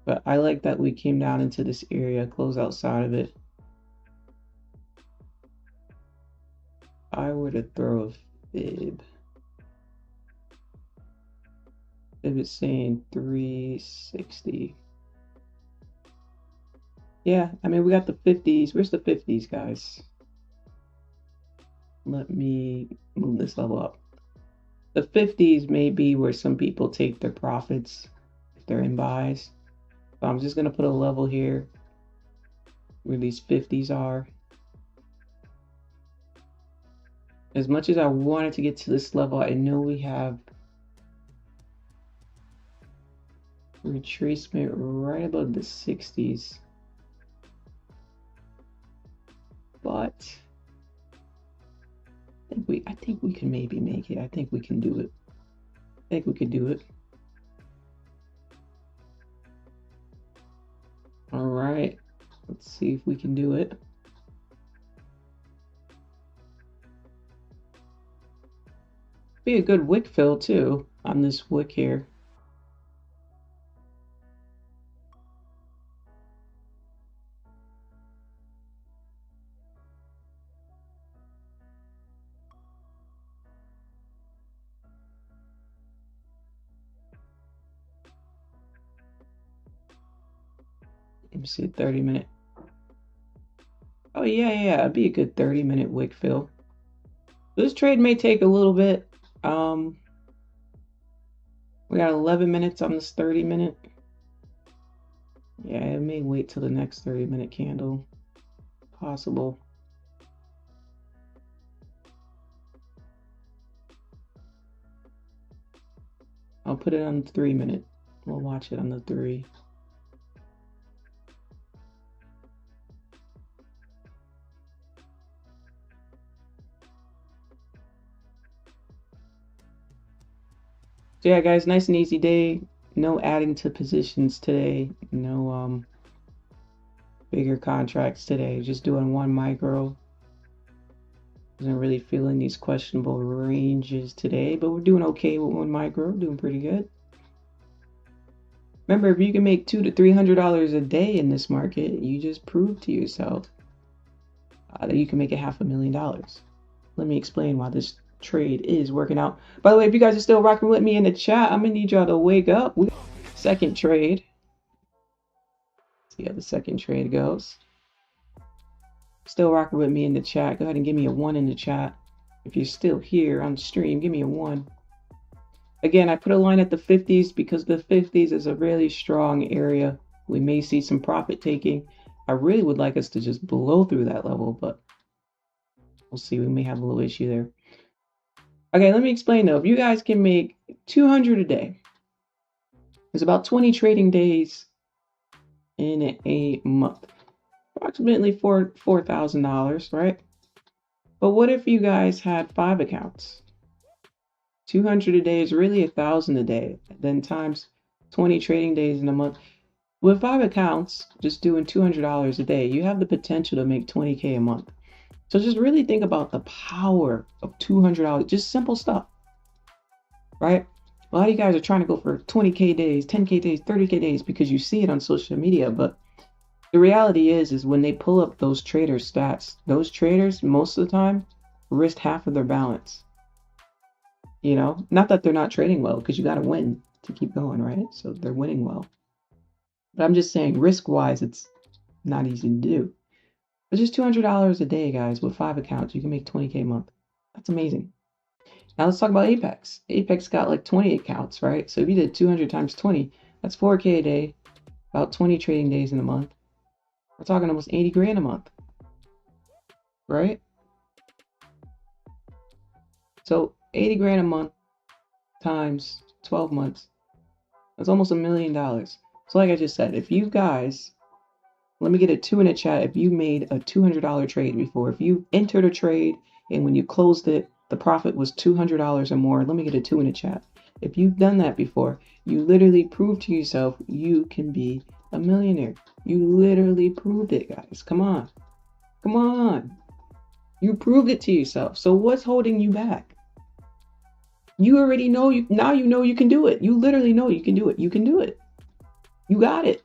But I like that we came down into this area, closed outside of it. If I were to throw a fib, if it's saying 360. Yeah, I mean, we got the 50s. Where's the 50s, guys? Let me move this level up. The 50s may be where some people take their profits if they're in buys. So I'm just going to put a level here where these 50s are. As much as I wanted to get to this level, I know we have retracement right above the 60s. But I think we can maybe make it. I think we can do it. I think we could do it. All right, let's see if we can do it. Be a good wick fill too on this wick here. Let me see, 30-minute. Oh yeah, it'd be a good 30-minute wick fill. This trade may take a little bit. We got 11 minutes on this 30-minute. Yeah, it may wait till the next 30-minute candle. Possible. I'll put it on the 3-minute. We'll watch it on the 3. So yeah, guys, nice and easy day. No adding to positions today. No bigger contracts today. Just doing one micro. Wasn't really feeling these questionable ranges today, but we're doing okay with one micro. Doing pretty good. Remember, if you can make $200 to $300 a day in this market, you just proved to yourself that you can make $500,000. Let me explain why this trade is working out. By the way, if you guys are still rocking with me in the chat, I'm gonna need y'all to wake up. Second trade. See how the second trade goes. Still rocking with me in the chat. Go ahead and give me a 1 in the chat. If you're still here on the stream, give me a 1. Again, I put a line at the 50s because the 50s is a really strong area. We may see some profit taking. I really would like us to just blow through that level, but we'll see. We may have a little issue there. Okay, let me explain though. If you guys can make 200 a day, there's about 20 trading days in a month. Approximately $4,000, right? But what if you guys had 5 accounts? 200 a day is really 1,000 a day. Then times 20 trading days in a month. With 5 accounts, just doing $200 a day, you have the potential to make 20K a month. So just really think about the power of $200, just simple stuff, right? A lot of you guys are trying to go for 20K days, 10K days, 30K days because you see it on social media. But the reality is when they pull up those trader stats, those traders, most of the time, risk half of their balance. You know, not that they're not trading well, because you got to win to keep going, right? So they're winning well. But I'm just saying, risk-wise, it's not easy to do. But just $200 a day, guys, with 5 accounts, you can make 20K a month. That's amazing. Now let's talk about Apex. Apex got like 20 accounts, right? So if you did 200 times 20, that's 4K a day, about 20 trading days in a month. We're talking almost 80 grand a month. right? So 80 grand a month times 12 months, that's almost $1 million. So like I just said, if you guys, let me get a 2 in the chat if you made a $200 trade before. If you entered a trade and when you closed it, the profit was $200 or more, let me get a 2 in the chat. If you've done that before, you literally proved to yourself you can be a millionaire. You literally proved it, guys. Come on. Come on. You proved it to yourself. So what's holding you back? You already know now you know you can do it. You literally know you can do it. You can do it. You got it.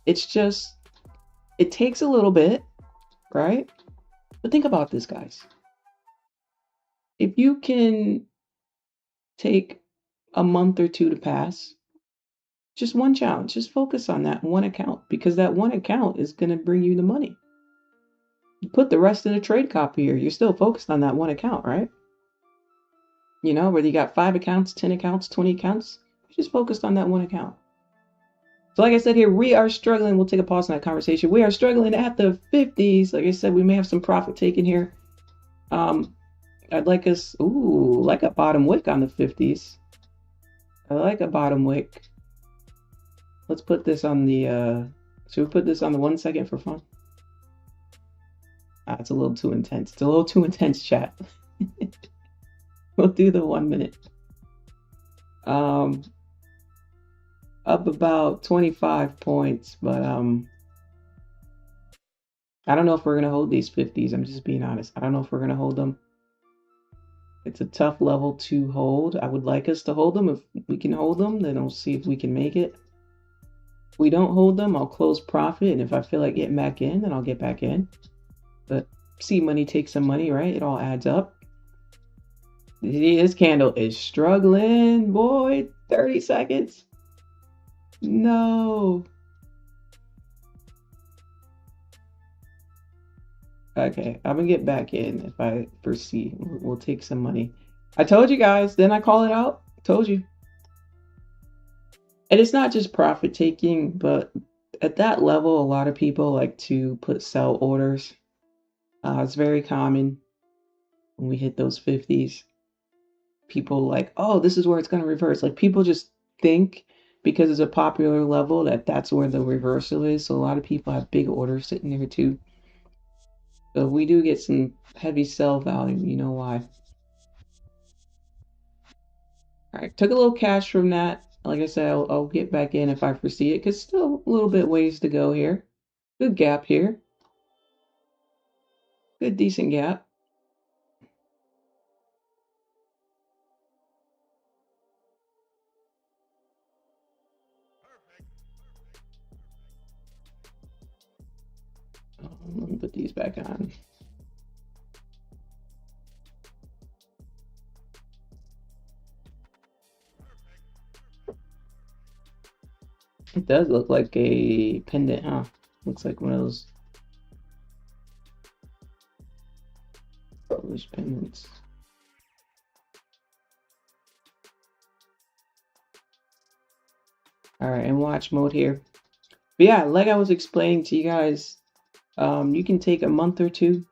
It's just, it takes a little bit, right? But think about this, guys. If you can take a month or two to pass, just one challenge, just focus on that one account, because that one account is going to bring you the money. You put the rest in a trade copier, you're still focused on that one account, right? You know, whether you got 5 accounts, 10 accounts, 20 accounts, you're just focused on that one account. So like I said here, we are struggling. We'll take a pause in that conversation. We are struggling at the 50s. Like I said, we may have some profit taken here. I'd like us, like a bottom wick on the 50s. I like a bottom wick. Let's put this on the, should we put this on the 1 second for fun? It's a little too intense. It's a little too intense, chat. We'll do the 1 minute. Up about 25 points, but I don't know if we're gonna hold these 50s. I'm just being honest. I don't know if we're gonna hold them. It's a tough level to hold. I would like us to hold them. If we can hold them, then I'll see if we can make it. If we don't hold them, I'll close profit, and if I feel like getting back in, then I'll get back in. But see money take some money, right? It all adds up. This candle is struggling, boy. 30 seconds. No. Okay, I'm gonna get back in if I foresee. We'll take some money. I told you guys, then I call it out. Told you. And it's not just profit taking, but at that level, a lot of people like to put sell orders. It's very common when we hit those 50s. People like, oh, this is where it's going to reverse. Like, people just think because it's a popular level that that's where the reversal is. So a lot of people have big orders sitting there too. So we do get some heavy sell value. You know why? All right, took a little cash from that. Like I said, I'll get back in if I foresee it, because still a little bit ways to go here. Good gap here. Good, decent gap. Let me put these back on. It does look like a pendant, huh? Looks like one of those published pendants. All right, in watch mode here. But yeah, like I was explaining to you guys, you can take a month or two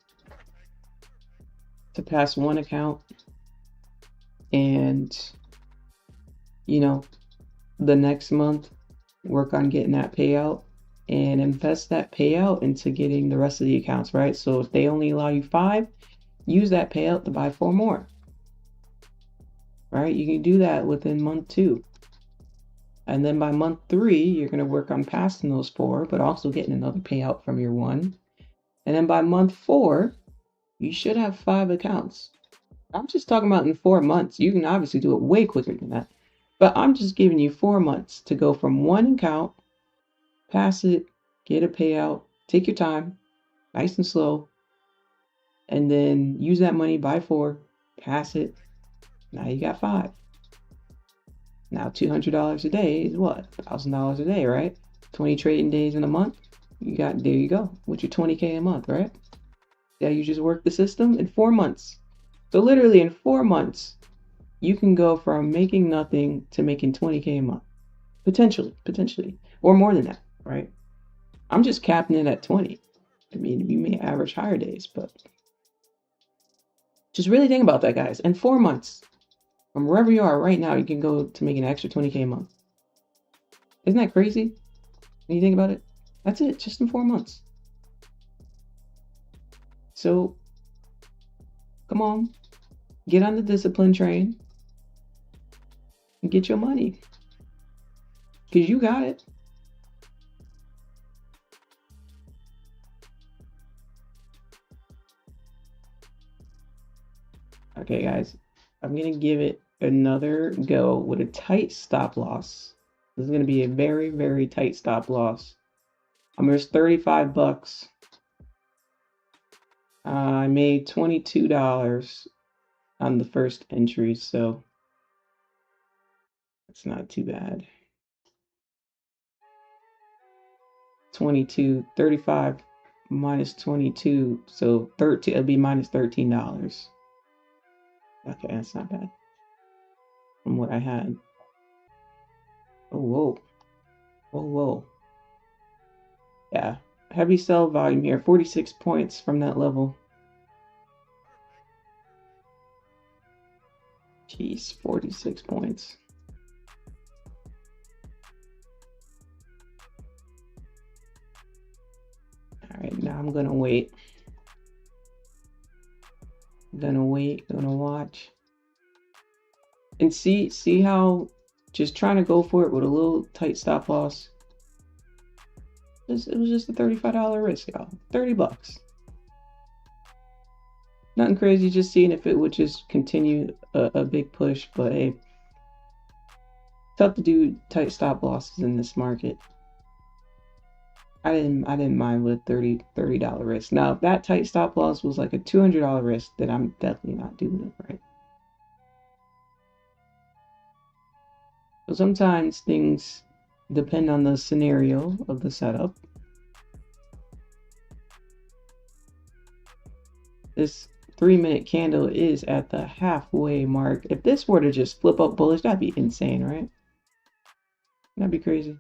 to pass one account, and you know, the next month work on getting that payout and invest that payout into getting the rest of the accounts, right? So if they only allow you 5, use that payout to buy 4 more, right? You can do that within month 2. And then by month 3, you're going to work on passing those 4, but also getting another payout from your 1. And then by month 4, you should have 5 accounts. I'm just talking about in 4 months. You can obviously do it way quicker than that. But I'm just giving you 4 months to go from 1 account, pass it, get a payout, take your time, nice and slow, and then use that money, buy 4, pass it. Now you got 5. Now $200 a day is what? $1,000 a day, right? 20 trading days in a month. There you go. With your 20K a month, right? Yeah, you just work the system in 4 months. So literally in 4 months, you can go from making nothing to making 20K a month. Potentially. Or more than that, right? I'm just capping it at 20. I mean, you may average higher days, but just really think about that, guys. In 4 months, from wherever you are right now, you can go to make an extra 20K a month. Isn't that crazy? When you think about it, that's it, just in 4 months. So, come on, get on the discipline train and get your money, because you got it. Okay, guys, I'm going to give it another go with a tight stop loss. This is going to be a very, very tight stop loss. There's 35 bucks. I made $22 on the first entry, so it's not too bad. 35 minus 22, so 13. It'll be minus $13. Okay, that's not bad from what I had. Oh, whoa. Whoa, whoa. Yeah, heavy sell volume here, 46 points from that level. Jeez, 46 points. All right, now I'm gonna wait. Gonna watch. And see how just trying to go for it with a little tight stop loss. It was just a $35 risk, y'all. 30 bucks. Nothing crazy, just seeing if it would just continue a big push, but hey, tough to do tight stop losses in this market. I didn't mind with a $30 risk. Now, if that tight stop loss was like a $200 risk, then I'm definitely not doing it right. So sometimes things depend on the scenario of the setup. This 3-minute candle is at the halfway mark. If this were to just flip up bullish, that'd be insane, right? That'd be crazy.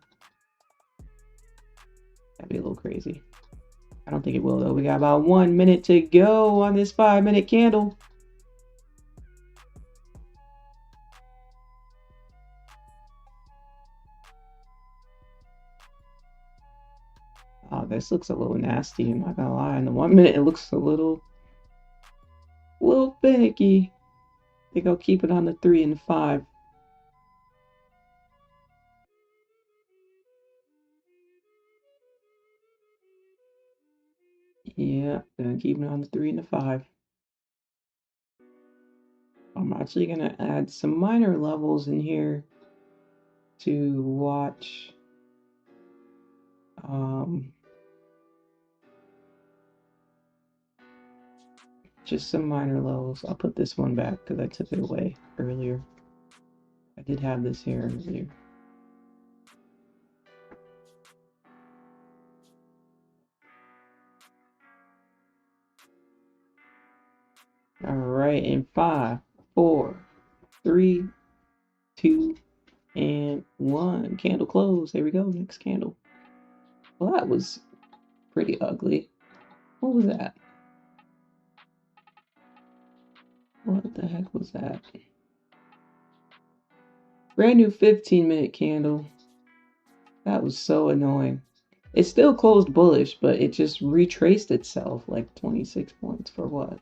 That'd be a little crazy. I don't think it will, though. We got about 1 minute to go on this 5-minute candle. Oh, this looks a little nasty. I'm not gonna lie. In the 1 minute, it looks a little finicky. I think I'll keep it on the 3 and 5. Yeah, gonna keep it on the 3 and the 5. I'm actually gonna add some minor levels in here to watch. Just some minor levels. I'll put this one back because I took it away earlier. I did have this here earlier. All right, in 5, 4, 3, 2, and 1. Candle close. There we go. Next candle. Well, that was pretty ugly. What was that? What the heck was that? Brand new 15-minute candle. That was so annoying. It still closed bullish, but it just retraced itself like 26 points for what?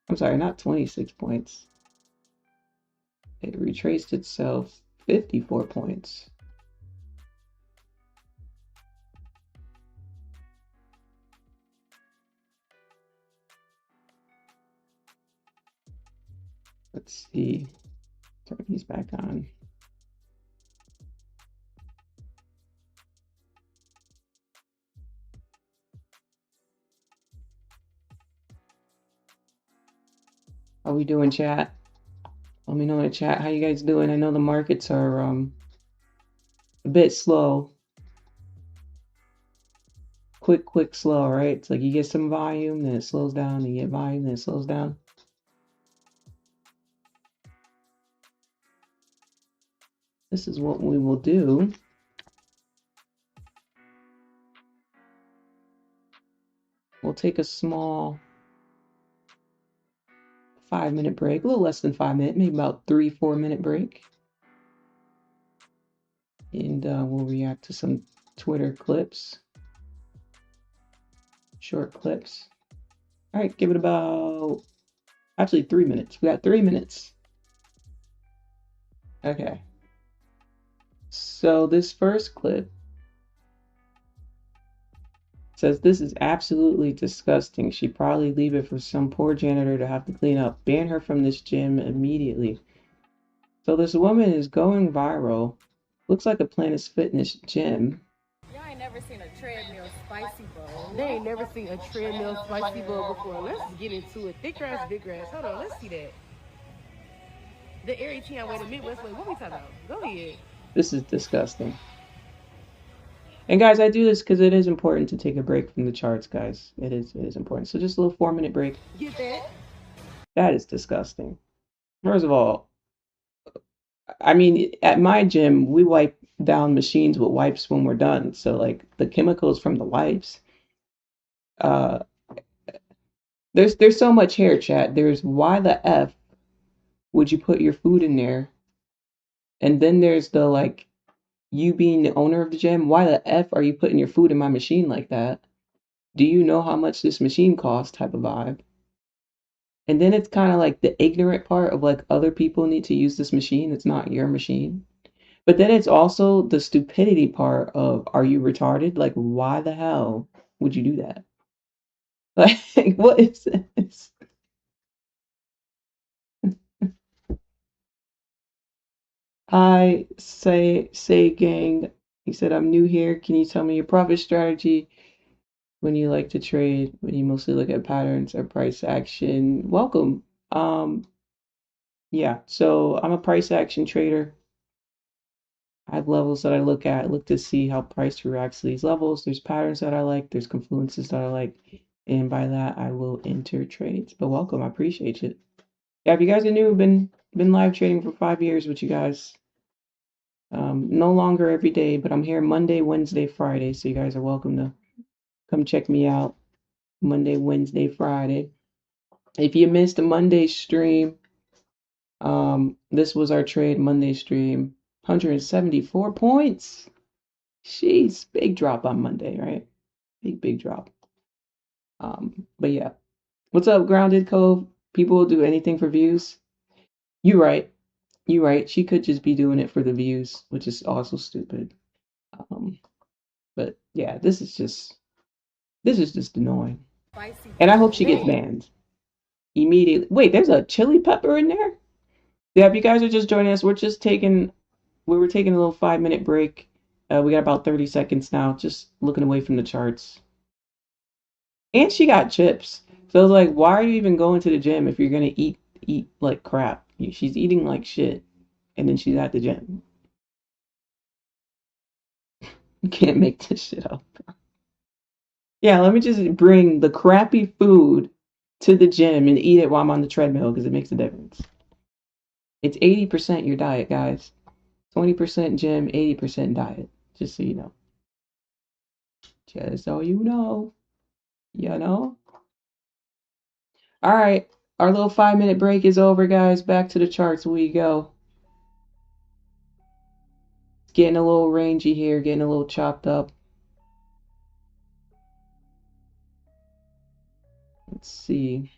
I'm sorry, not 26 points. It retraced itself 54 points. Let's see. Turn these back on. How we doing, chat? Let me know in the chat how you guys doing. I know the markets are a bit slow. Quick, slow, right? It's like you get some volume, then it slows down, then you get volume, then it slows down. This is what we will do. We'll take a small 5-minute break, a little less than 5 minutes, maybe about 3-4 minute break. And we'll react to some Twitter clips, short clips. All right, give it about, actually 3 minutes. We got 3 minutes. Okay. So this first clip says, "This is absolutely disgusting. She'd probably leave it for some poor janitor to have to clean up. Ban her from this gym immediately." So this woman is going viral. Looks like a Planet Fitness gym. Y'all ain't never seen a treadmill spicy bowl. They ain't never seen a treadmill spicy bowl before. Let's get into it. Thick grass, big grass. Hold on, let's see that. The area town way, the Midwest way. What we talking about? Go ahead. This is disgusting. And guys, I do this because it is important to take a break from the charts, guys. It is important. So just a little 4-minute break. Get that? That is disgusting. First of all, I mean, at my gym, we wipe down machines with wipes when we're done. So like the chemicals from the wipes, there's so much here, chat. There's why the F would you put your food in there? And then there's the like, you being the owner of the gym, why the F are you putting your food in my machine like that? Do you know how much this machine costs type of vibe? And then it's kind of like the ignorant part of like other people need to use this machine. It's not your machine. But then it's also the stupidity part of, are you retarded? Like, why the hell would you do that? Like, what is this? Hi, say gang. He said, "I'm new here. Can you tell me your profit strategy when you like to trade, when you mostly look at patterns or price action?" Welcome. Yeah, so I'm a price action trader. I have levels that I look at. I look to see how price reacts to these levels. There's patterns that I like. There's confluences that I like. And by that, I will enter trades. But welcome. I appreciate it. Yeah, if you guys are new, been live trading for 5 years with you guys. No longer every day, but I'm here Monday, Wednesday, Friday. So you guys are welcome to come check me out Monday, Wednesday, Friday. If you missed a Monday stream, this was our trade Monday stream. 174 points. Jeez, big drop on Monday, right? Big drop. But yeah. What's up, Grounded Cove? People will do anything for views. You right. She could just be doing it for the views, which is also stupid. But yeah, this is just annoying. And I hope she gets banned immediately. Wait, there's a chili pepper in there? Yeah, if you guys are just joining us, we were taking a little 5-minute break. We got about 30 seconds now, just looking away from the charts. And she got chips. So I was like, why are you even going to the gym if you're gonna eat like crap? She's eating like shit, and then she's at the gym. You can't make this shit up. Yeah, let me just bring the crappy food to the gym and eat it while I'm on the treadmill because it makes a difference. It's 80% your diet, guys. 20% gym, 80% diet. Just so you know. Just so you know. You know? All right. Our little 5-minute break is over, guys. Back to the charts we go. Getting a little rangy here, getting a little chopped up. Let's see.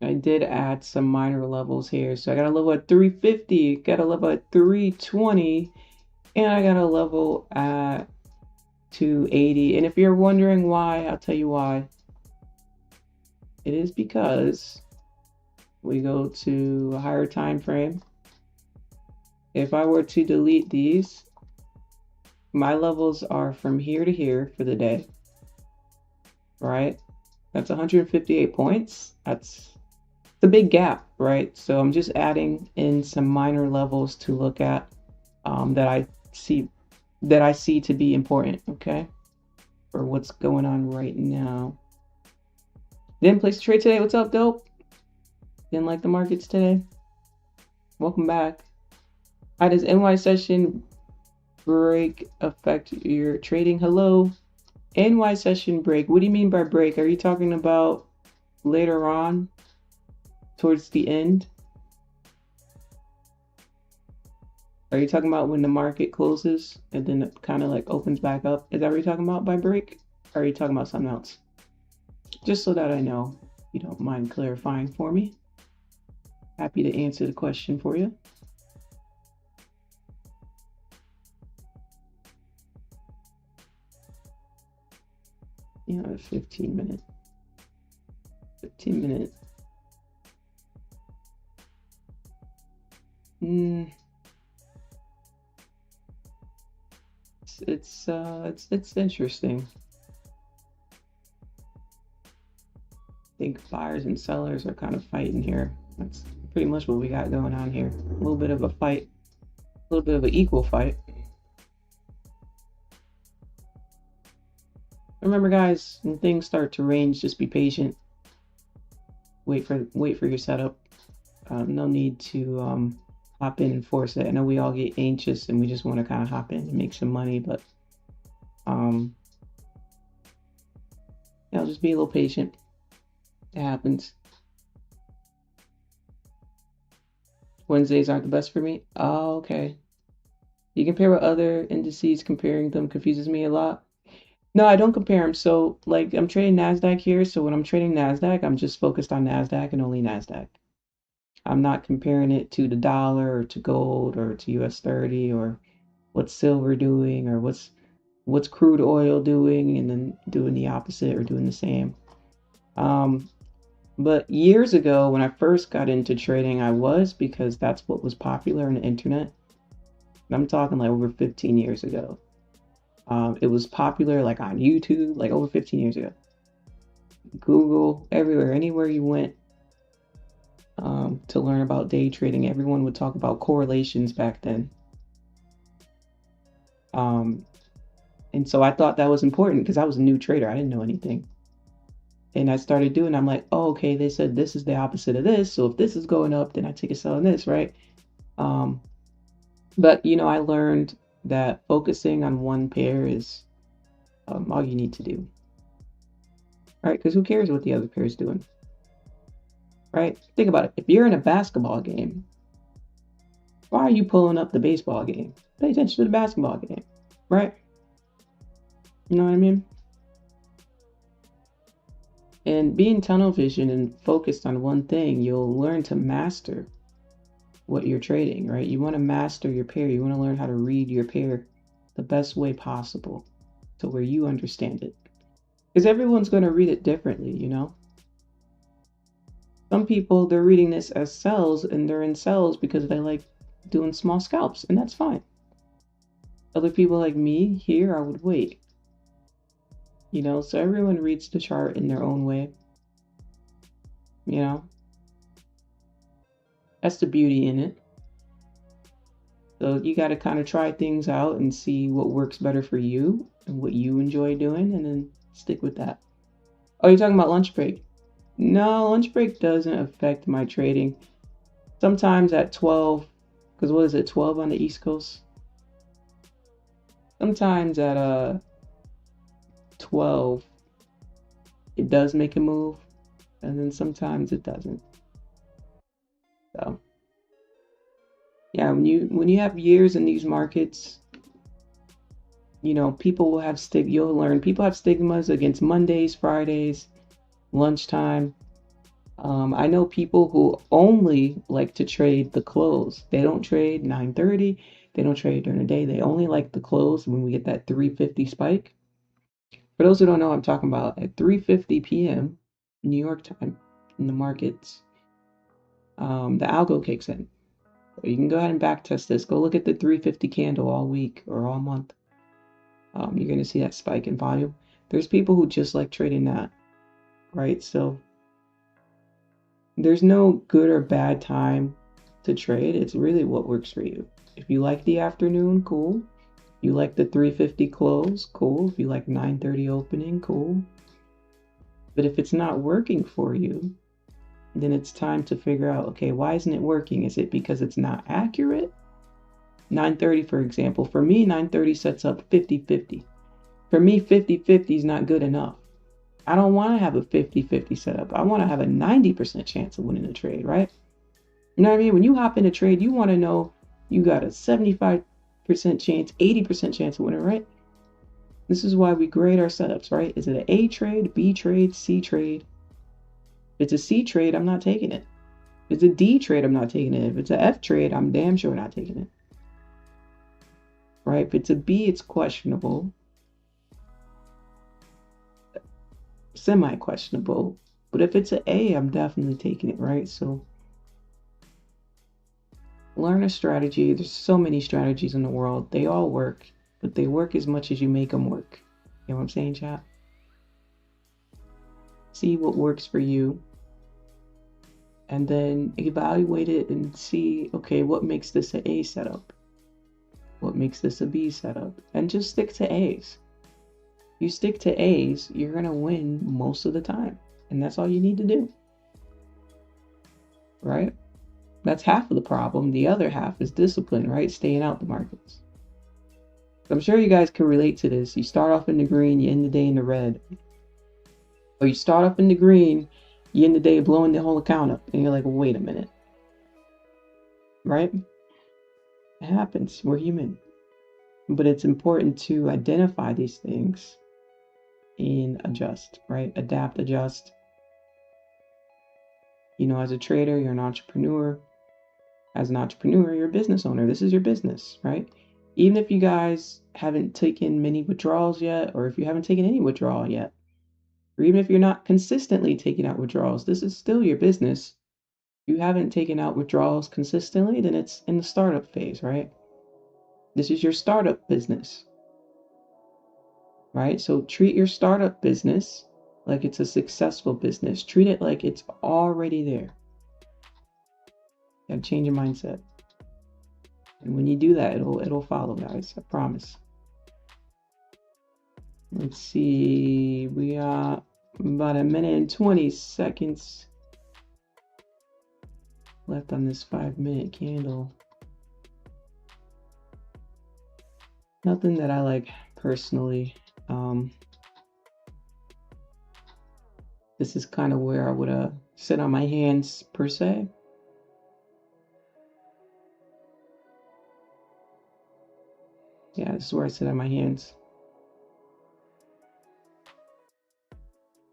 I did add some minor levels here. So I got a level at 350, got a level at 320, and I got a level at 280. And if you're wondering why, I'll tell you why. It is because we go to a higher time frame. If I were to delete these, my levels are from here to here for the day. Right? That's 158 points. It's a big gap, right? So I'm just adding in some minor levels to look at that I see to be important, okay? For what's going on right now. Didn't place a trade today. What's up, dope? Didn't like the markets today. Welcome back. Hi, does NY session break affect your trading? Hello? NY session break. What do you mean by break? Are you talking about later on? Towards the end? Are you talking about when the market closes and then it kind of like opens back up? Is that what you're talking about by break? Or are you talking about something else? Just so that I know, if you don't mind clarifying for me. Happy to answer the question for you. You know, 15 minute. 15 minute. It's interesting. I think buyers and sellers are kind of fighting here. That's pretty much what we got going on here. A little bit of a fight, a little bit of an equal fight. Remember, guys, when things start to range, just be patient. Wait for your setup. No need to hop in and force it. I know we all get anxious and we just want to kind of hop in and make some money, but just be a little patient. It happens. Wednesdays aren't the best for me. Oh, okay. You compare with other indices, comparing them confuses me a lot. No, I don't compare them. So, like, I'm trading Nasdaq here. So when I'm trading Nasdaq, I'm just focused on Nasdaq and only Nasdaq. I'm not comparing it to the dollar or to gold or to US 30 or what's silver doing or what's crude oil doing and then doing the opposite or doing the same. But years ago, when I first got into trading, I was, because that's what was popular on the internet. I'm talking like over 15 years ago. It was popular like on YouTube, like over 15 years ago. Google, everywhere, anywhere you went to learn about day trading, everyone would talk about correlations back then. And so I thought that was important because I was a new trader. I didn't know anything. And I started doing, I'm like, oh, okay, they said this is the opposite of this. So if this is going up, then I take a sell on this, right? But, you know, I learned that focusing on one pair is all you need to do. Right? Because who cares what the other pair is doing? Right? Think about it. If you're in a basketball game, why are you pulling up the baseball game? Pay attention to the basketball game. Right? You know what I mean? And being tunnel vision and focused on one thing, you'll learn to master what you're trading, right? You want to master your pair. You want to learn how to read your pair the best way possible to where you understand it. Because everyone's going to read it differently, you know? Some people, they're reading this as sells and they're in sells because they like doing small scalps, and that's fine. Other people like me here, I would wait. You know, so everyone reads the chart in their own way. You know? That's the beauty in it. So you got to kind of try things out and see what works better for you and what you enjoy doing, and then stick with that. Oh, you're talking about lunch break? No, lunch break doesn't affect my trading. Sometimes at 12, because what is it, 12 on the East Coast? Sometimes at 12, it does make a move, and then sometimes it doesn't. So, yeah, when you have years in these markets, you know, people will have you'll learn people have stigmas against Mondays, Fridays, lunchtime. I know people who only like to trade the close. They don't trade 9:30. They don't trade during the day. They only like the close when we get that 350 spike. For those who don't know what I'm talking about, at 3:50 p.m. New York time in the markets, the algo kicks in. So you can go ahead and back test this. Go look at the 350 candle all week or all month. You're going to see that spike in volume. There's people who just like trading that, right? So there's no good or bad time to trade. It's really what works for you. If you like the afternoon, cool. You like the 350 close, cool. If you like 9:30 opening, cool. But if it's not working for you, then it's time to figure out, okay, why isn't it working? Is it because it's not accurate? 930, for example. For me, 930 sets up 50-50. For me, 50-50 is not good enough. I don't want to have a 50-50 setup. I want to have a 90% chance of winning a trade, right? You know what I mean? When you hop in a trade, you want to know you got a 75% chance, 80% chance of winning, right? This is why we grade our setups, right? Is it an A trade, B trade, C trade? If it's a C trade, I'm not taking it. If it's a D trade, I'm not taking it. If it's an F trade, I'm damn sure not taking it. Right? If it's a B, it's questionable. Semi-questionable. But if it's an A, I'm definitely taking it, right? So learn a strategy. There's so many strategies in the world. They all work, but they work as much as you make them work. You know what I'm saying, chat? See what works for you. And then evaluate it and see, okay, what makes this an A setup? What makes this a B setup? And just stick to A's. You stick to A's, you're going to win most of the time. And that's all you need to do. Right? That's half of the problem. The other half is discipline, right? Staying out the markets. I'm sure you guys can relate to this. You start off in the green, you end the day in the red. Or you start off in the green, you end the day blowing the whole account up. And you're like, wait a minute. Right? It happens. We're human. But it's important to identify these things and adjust, right? Adapt, adjust. You know, as a trader, you're an entrepreneur. As an entrepreneur, you're a business owner. This is your business, right? Even if you guys haven't taken many withdrawals yet, or if you haven't taken any withdrawal yet, or even if you're not consistently taking out withdrawals, this is still your business. If you haven't taken out withdrawals consistently, then it's in the startup phase, right? This is your startup business, right? So treat your startup business like it's a successful business. Treat it like it's already there. You gotta change your mindset. And when you do that, it'll follow, guys. I promise. Let's see. We got about 1 minute and 20 seconds left on this 5-minute candle. Nothing that I like personally. This is kind of where I would sit on my hands per se. Yeah, this is where I sit on my hands.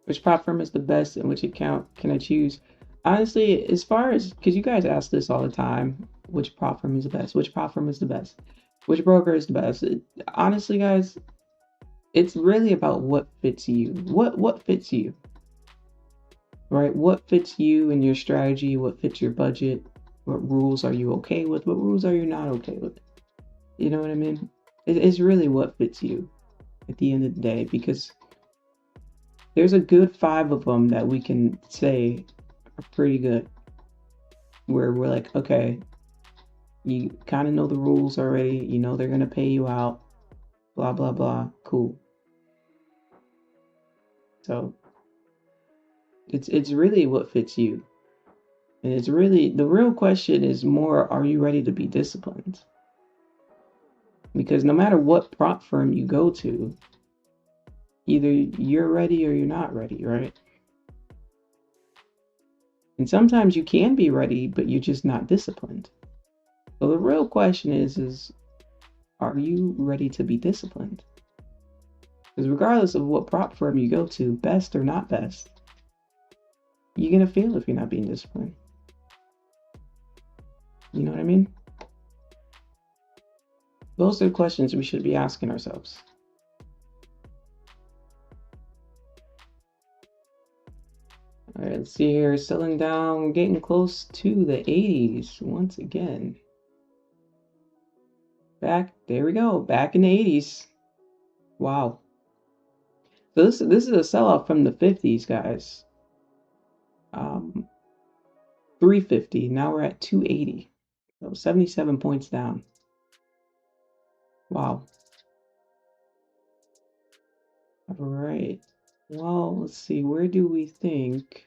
Which prop firm is the best and which account can I choose? Honestly, as far as, because you guys ask this all the time, which prop firm is the best? Which prop firm is the best? Which broker is the best? Honestly, guys, it's really about what fits you. What fits you? Right? What fits you and your strategy? What fits your budget? What rules are you okay with? What rules are you not okay with? You know what I mean? It's really what fits you at the end of the day, because there's a good 5 of them that we can say are pretty good, where we're like, okay, you kind of know the rules already, you know they're going to pay you out, blah, blah, blah, cool. So it's really what fits you. And it's really, the real question is more, are you ready to be disciplined? Because no matter what prop firm you go to, either you're ready or you're not ready, right? And sometimes you can be ready, but you're just not disciplined. So the real question is are you ready to be disciplined? Because regardless of what prop firm you go to, best or not best, you're going to fail if you're not being disciplined. You know what I mean? Those are the questions we should be asking ourselves. All right, let's see here. Selling down, getting close to the 80s once again. Back, there we go. Back in the 80s. Wow. So this is a sell-off from the 50s, guys. 350. Now we're at 280. So 77 points down. Wow. All right. Well, let's see. Where do we think?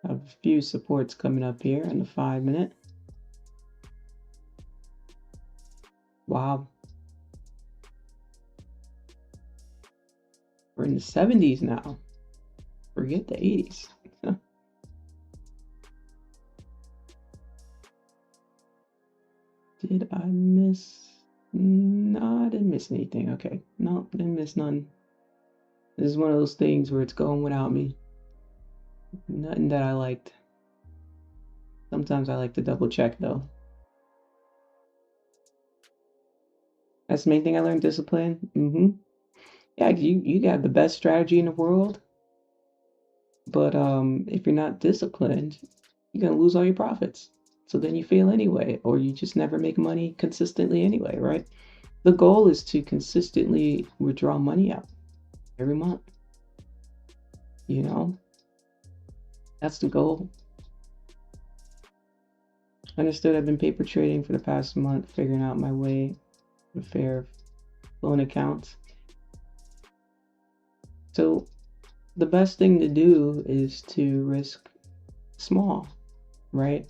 I have a few supports coming up here in the 5-minute. Wow. We're in the 70s now. Forget the 80s. Did I miss? No, I didn't miss anything. Okay. No, didn't miss none. This is one of those things where it's going without me. Nothing that I liked. Sometimes I like to double check though. That's the main thing I learned, discipline. Yeah, you got the best strategy in the world. But if you're not disciplined, you're gonna lose all your profits. So then you fail anyway, or you just never make money consistently anyway, right? The goal is to consistently withdraw money out every month. You know, that's the goal. Understood. I've been paper trading for the past month, figuring out my way to fair loan accounts. So the best thing to do is to risk small, right?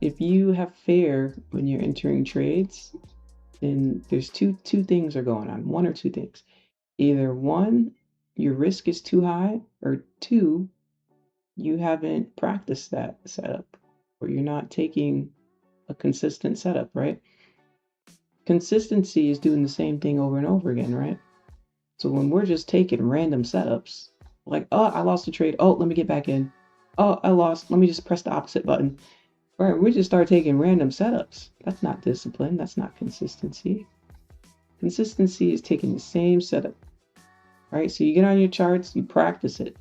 If you have fair when you're entering trades, then there's two things are going on. One or two things. Either one, your risk is too high, or two, you haven't practiced that setup, or you're not taking a consistent setup, right? Consistency is doing the same thing over and over again, right? So when we're just taking random setups, like, oh, I lost a trade. Oh, let me get back in. Oh, I lost. Let me just press the opposite button. Right, we just start taking random setups. That's not discipline. That's not consistency. Consistency is taking the same setup. Right, so you get on your charts, you practice it.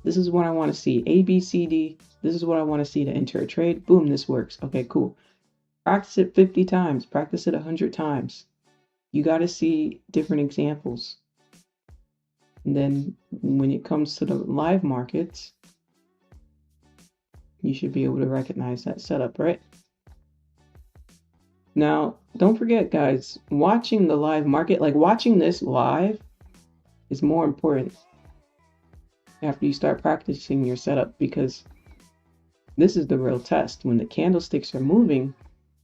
This is what I want to see. A, B, C, D. This is what I want to see to enter a trade. Boom, this works. Okay, cool. Practice it 50 times. Practice it 100 times. You got to see different examples. And then when it comes to the live markets, you should be able to recognize that setup, right? Now, don't forget, guys, watching the live market, like watching this live, is more important after you start practicing your setup, because this is the real test. When the candlesticks are moving,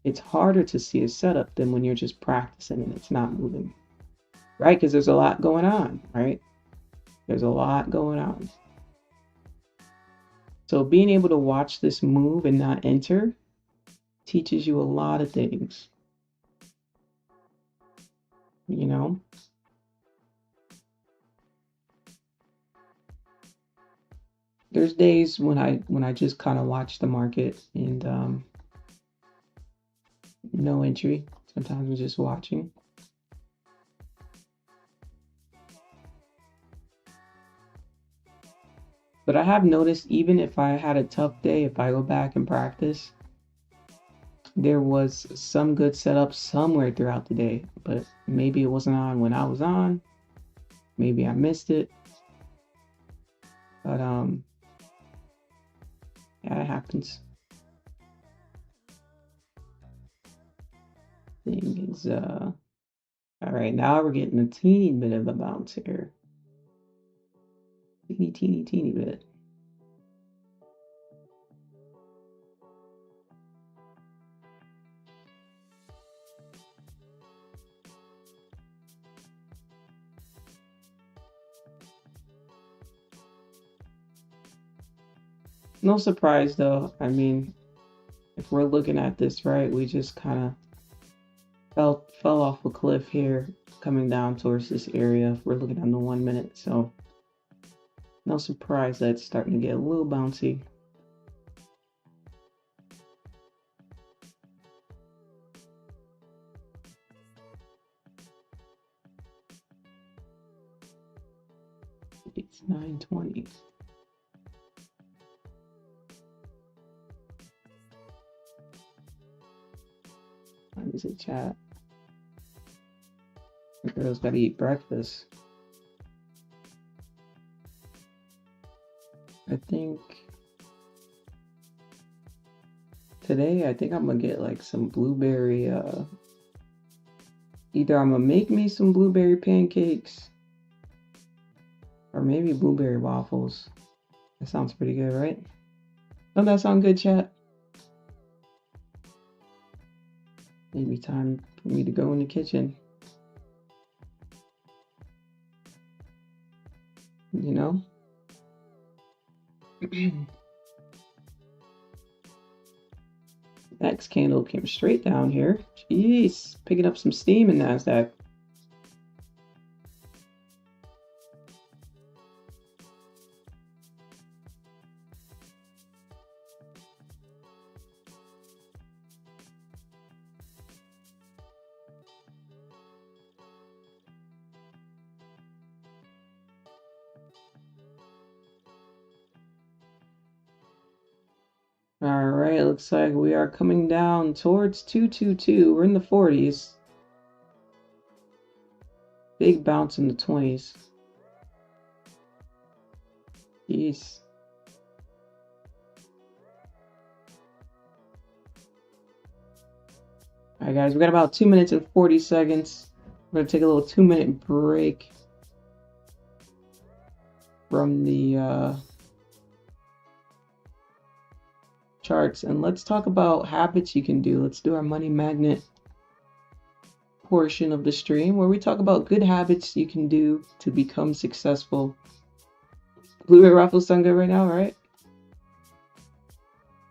it's harder to see a setup than when you're just practicing and it's not moving, right? Because there's a lot going on, right? There's a lot going on. So being able to watch this move and not enter teaches you a lot of things. You know? There's days when I just kind of watch the market and no entry. Sometimes I'm just watching. But I have noticed, even if I had a tough day, if I go back and practice, there was some good setup somewhere throughout the day. But maybe it wasn't on when I was on. Maybe I missed it. But yeah, it happens. Thing is, all right, now we're getting a teeny bit of a bounce here. Teeny bit. No surprise though. I mean, if we're looking at this right, we just kind of fell off a cliff here, coming down towards this area. If we're looking on the 1 minute, so no surprise that it's starting to get a little bouncy. It's 9:20. What is it, chat? The girl's gotta eat breakfast. I think today, I think I'm gonna get like some blueberry, either I'm gonna make me some blueberry pancakes or maybe blueberry waffles. That sounds pretty good, right? Doesn't that sound good, chat? Maybe time for me to go in the kitchen. You know? Next candle came straight down here. Jeez, picking up some steam in Nasdaq. All right, looks like we are coming down towards 222. We're in the 40s. Big bounce in the 20s. Jeez. All right, guys, we got about 2 minutes and 40 seconds. We're gonna take a little 2-minute break from the charts, and let's talk about habits you can do. Let's do our money magnet portion of the stream where we talk about good habits you can do to become successful. Blue-ray raffles sound good right now, right?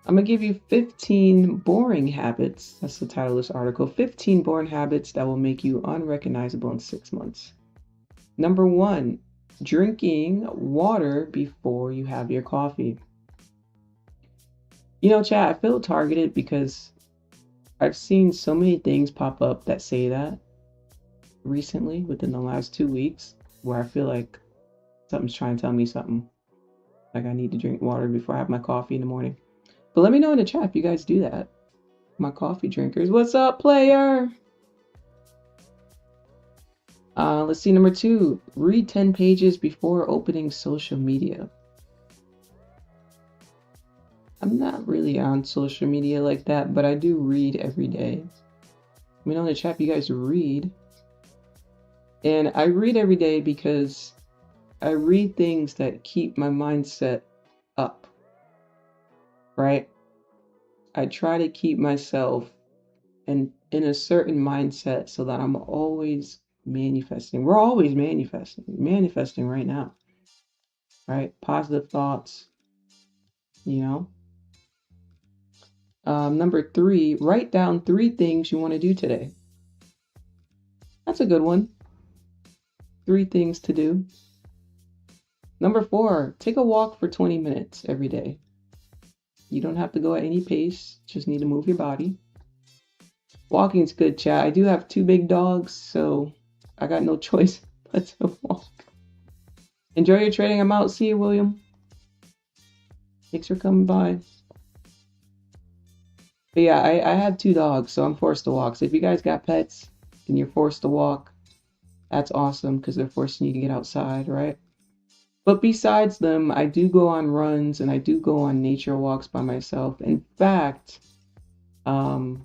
I'm gonna give you 15 boring habits. That's the title of this article. 15 boring habits that will make you unrecognizable in 6 months. Number 1, drinking water before you have your coffee. You know, chat, I feel targeted because I've seen so many things pop up that say that recently within the last 2 weeks where I feel like something's trying to tell me something. Like I need to drink water before I have my coffee in the morning. But let me know in the chat if you guys do that. My coffee drinkers. What's up, player? Let's see, number 2, read 10 pages before opening social media. I'm not really on social media like that, but I do read every day. Let me know in the chat if you guys read. And I read every day because I read things that keep my mindset up. Right? I try to keep myself in a certain mindset so that I'm always manifesting. We're always manifesting right now. Right? Positive thoughts, you know? Number 3, write down 3 things you want to do today. That's a good one. 3 things to do. Number 4, take a walk for 20 minutes every day. You don't have to go at any pace, just need to move your body. Walking's good, chat. I do have 2 big dogs, so I got no choice but to walk. Enjoy your trading. I'm out. See you, William. Thanks for coming by. But yeah, I have 2 dogs, so I'm forced to walk. So if you guys got pets and you're forced to walk, that's awesome because they're forcing you to get outside, right? But besides them, I do go on runs and I do go on nature walks by myself. In fact, well,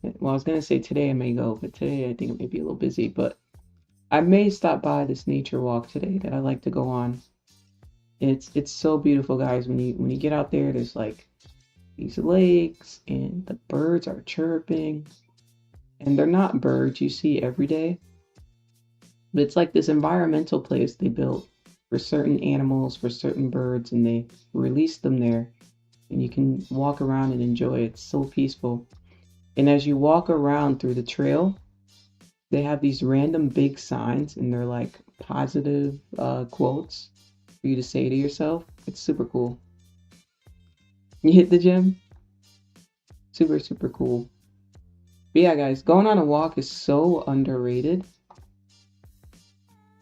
I was going to say today I may go, but today I think it may be a little busy. But I may stop by this nature walk today that I like to go on. It's so beautiful, guys. When you get out there, there's like these lakes and the birds are chirping. And they're not birds you see every day. But it's like this environmental place they built for certain animals, for certain birds, and they release them there. And you can walk around and enjoy it. It's so peaceful. And as you walk around through the trail, they have these random big signs, and they're like positive quotes for you to say to yourself. It's super cool. You hit the gym? Super, super cool. But yeah, guys, going on a walk is so underrated.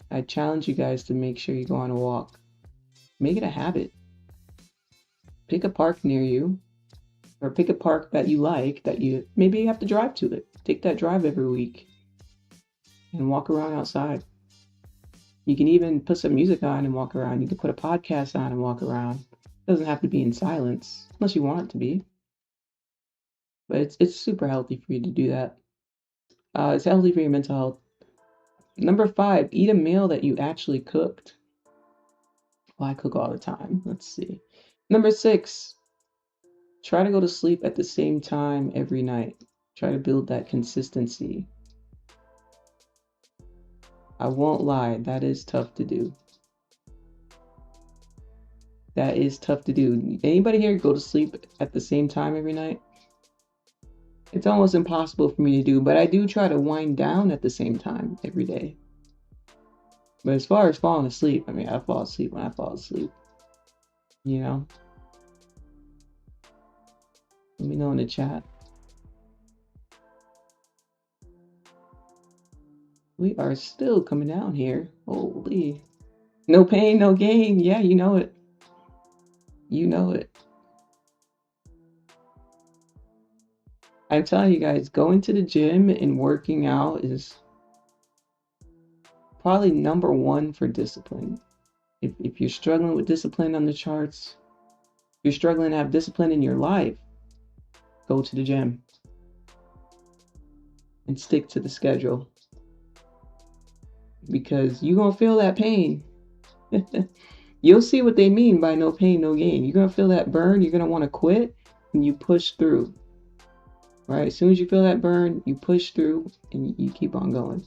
I challenge you guys to make sure you go on a walk. Make it a habit. Pick a park near you, or pick a park that you like, that you maybe you have to drive to it. Take that drive every week and walk around outside. You can even put some music on and walk around. You can put a podcast on and walk around. It doesn't have to be in silence, unless you want it to be. But it's super healthy for you to do that. It's healthy for your mental health. Number 5, eat a meal that you actually cooked. Well, I cook all the time. Let's see. Number 6, try to go to sleep at the same time every night. Try to build that consistency. I won't lie, that is tough to do. That is tough to do. Anybody here go to sleep at the same time every night? It's almost impossible for me to do, but I do try to wind down at the same time every day. But as far as falling asleep, I mean, I fall asleep when I fall asleep. You know? Let me know in the chat. We are still coming down here. Holy. No pain, no gain. Yeah, you know it. You know it. I'm telling you guys, going to the gym and working out is probably #1 for discipline. If you're struggling with discipline on the charts, if you're struggling to have discipline in your life, go to the gym and stick to the schedule. Because you're going to feel that pain. You'll see what they mean by no pain, no gain. You're going to feel that burn. You're going to want to quit, and you push through. Right? As soon as you feel that burn, you push through, and you keep on going.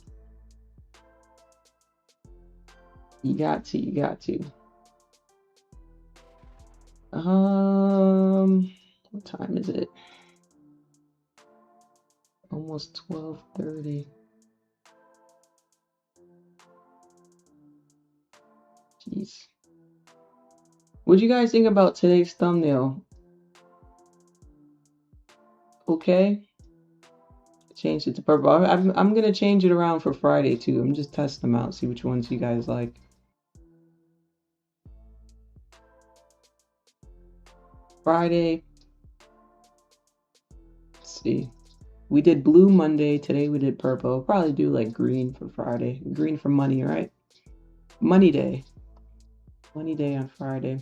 You got to. You got to. What time is it? Almost 12:30. Jeez. What do you guys think about today's thumbnail? Okay. Changed it to purple. I'm gonna change it around for Friday too. I'm just testing them out, see which ones you guys like. Friday. Let's see. We did blue Monday. Today we did purple. I'll probably do like green for Friday. Green for money, right? Money day. Money day on Friday.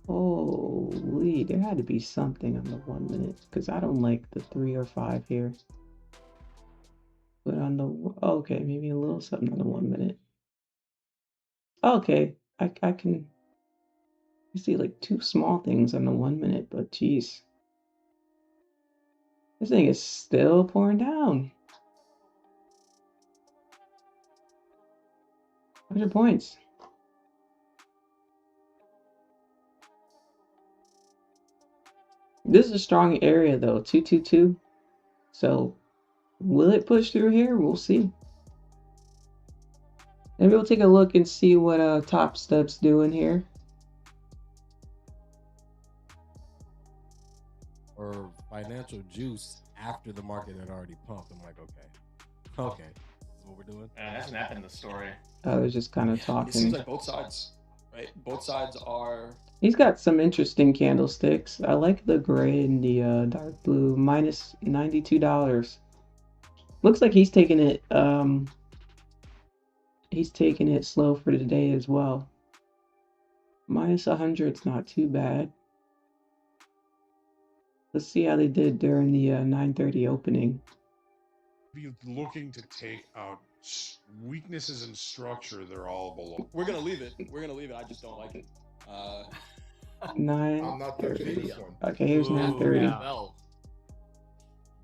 Holy, there had to be something on the 1 minute because I don't like the 3 or 5 here. But on the, okay, maybe a little something on the 1 minute. Okay, I can see like 2 small things on the 1 minute, but geez. This thing is still pouring down. 100 points. This is a strong area though, 222. So will it push through here? We'll see. Maybe we'll take a look and see what Top Step's doing here. Or financial juice after the market had already pumped. I'm like, okay, this is what we're doing. That's not in the story. They're just kind of talking. It seems like both sides, right? Both sides are. He's got some interesting candlesticks. I like the gray and the dark blue. Minus $92. Looks like he's taking it. He's taking it slow for today as well. Minus 100's not too bad. Let's see how they did during the 9:30 opening. If you're looking to take out weaknesses in structure, they're all below. We're gonna leave it. We're gonna leave it. I just don't like it. 9:30. Okay, here's 9:30. Well,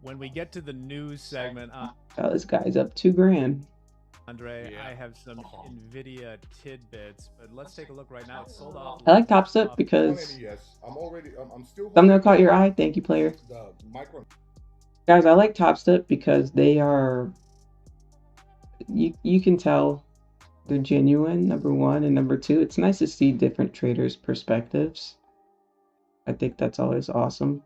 when we get to the news segment, Oh, this guy's up $2,000. Andre, I have some NVIDIA tidbits, but let's take a look right now. It's sold off. I like Top Step because thumbnail caught your eye. Thank you, player. Guys, I like Top Step because they are. You can tell they're genuine. #1 and #2. It's nice to see different traders' perspectives. I think that's always awesome.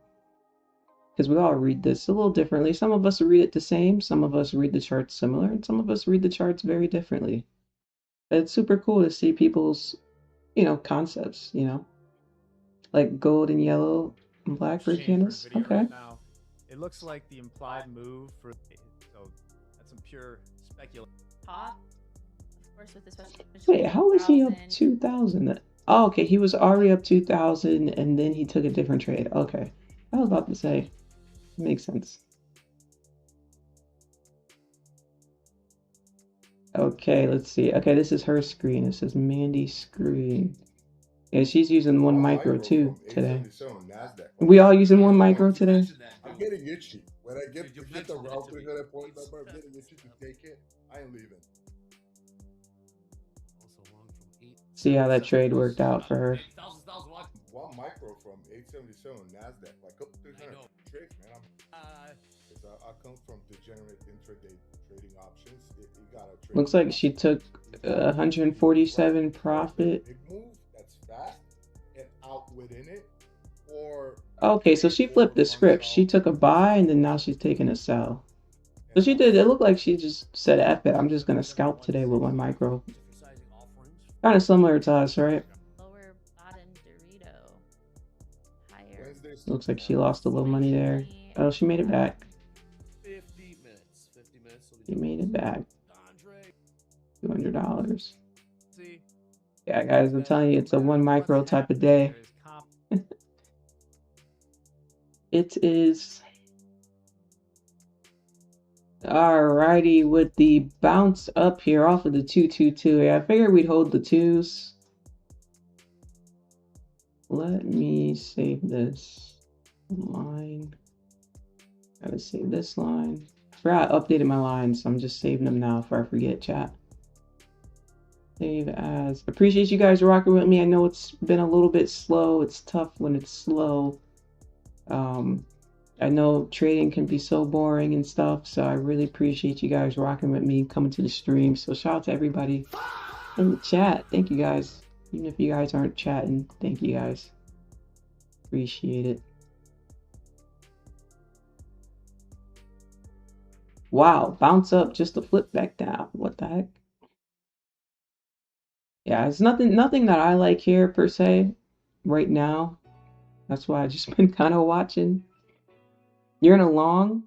Because we all read this a little differently. Some of us read it the same, some of us read the charts similar, and some of us read the charts very differently. It's super cool to see people's, concepts, like gold and yellow and black for candles. Okay. Right now. It looks like the implied move for, so that's some pure speculation. Top, of course, with this special. Wait, how is he up 2,000? Oh, okay, he was already up 2,000 and then he took a different trade. Okay. I was about to say. Makes sense. Okay, let's see. Okay, this is her screen. This is Mandy's screen. Yeah, she's using one micro too from today. 877 on Nasdaq. We all using one micro today? I'm getting itchy. When I get around 300 point number, I'm getting itchy to take it. I ain't leaving. See how that trade worked out for her. One micro from 877 on Nasdaq, like up to 300 trades, man. I come from degenerate intraday trading options. You gotta trade. Looks like she took 147 profit. Big move that's fast and out within it, or Okay, so she flipped the script. She took a buy and then now she's taking a sell. So she did. It looked like she just said, "F it, I'm just gonna scalp today with one micro." Kind of similar to us, right? Lower bottom Dorito. Higher. Looks like she lost a little money there. Oh, she made it back. 50 minutes. 50 minutes. She made it back. $200. Yeah, guys, I'm telling you, it's a one micro type of day. It is. Alrighty, with the bounce up here off of the 222. Yeah, I figured we'd hold the twos. Let me save this line. Gotta save this line. I forgot I updated my lines, so I'm just saving them now before I forget, chat. Save as. Appreciate you guys rocking with me. I know it's been a little bit slow. It's tough when it's slow. I know trading can be so boring and stuff, so I really appreciate you guys rocking with me, coming to the stream. So shout out to everybody in the chat. Thank you guys. Even if you guys aren't chatting, thank you guys. Appreciate it. Wow, bounce up just to flip back down. What the heck? Yeah, it's nothing that I like here per se right now. That's why I just been kind of watching. You're in a long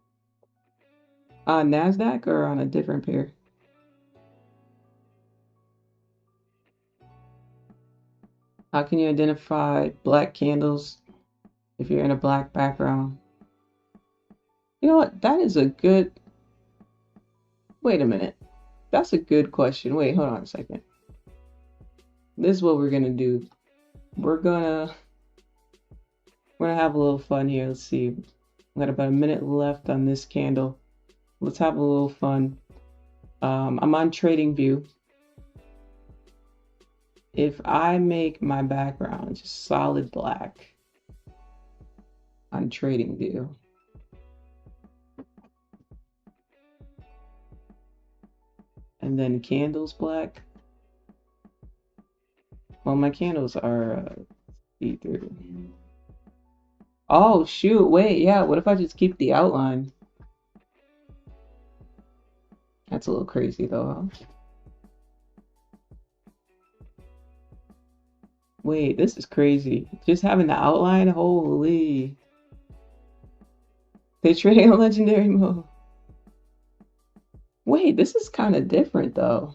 on Nasdaq or on a different pair? How can you identify black candles if you're in a black background? You know what? That is a good. Wait a minute. That's a good question. Wait, hold on a second. This is what we're gonna do. We're gonna have a little fun here. Let's see. We got about a minute left on this candle. Let's have a little fun. I'm on TradingView. If I make my background just solid black on TradingView, and then candles black. Well, my candles are see-through. Oh shoot! Wait, yeah. What if I just keep the outline? That's a little crazy though. Huh? Wait, this is crazy. Just having the outline, holy. They trading on legendary mode. Wait, this is kind of different though.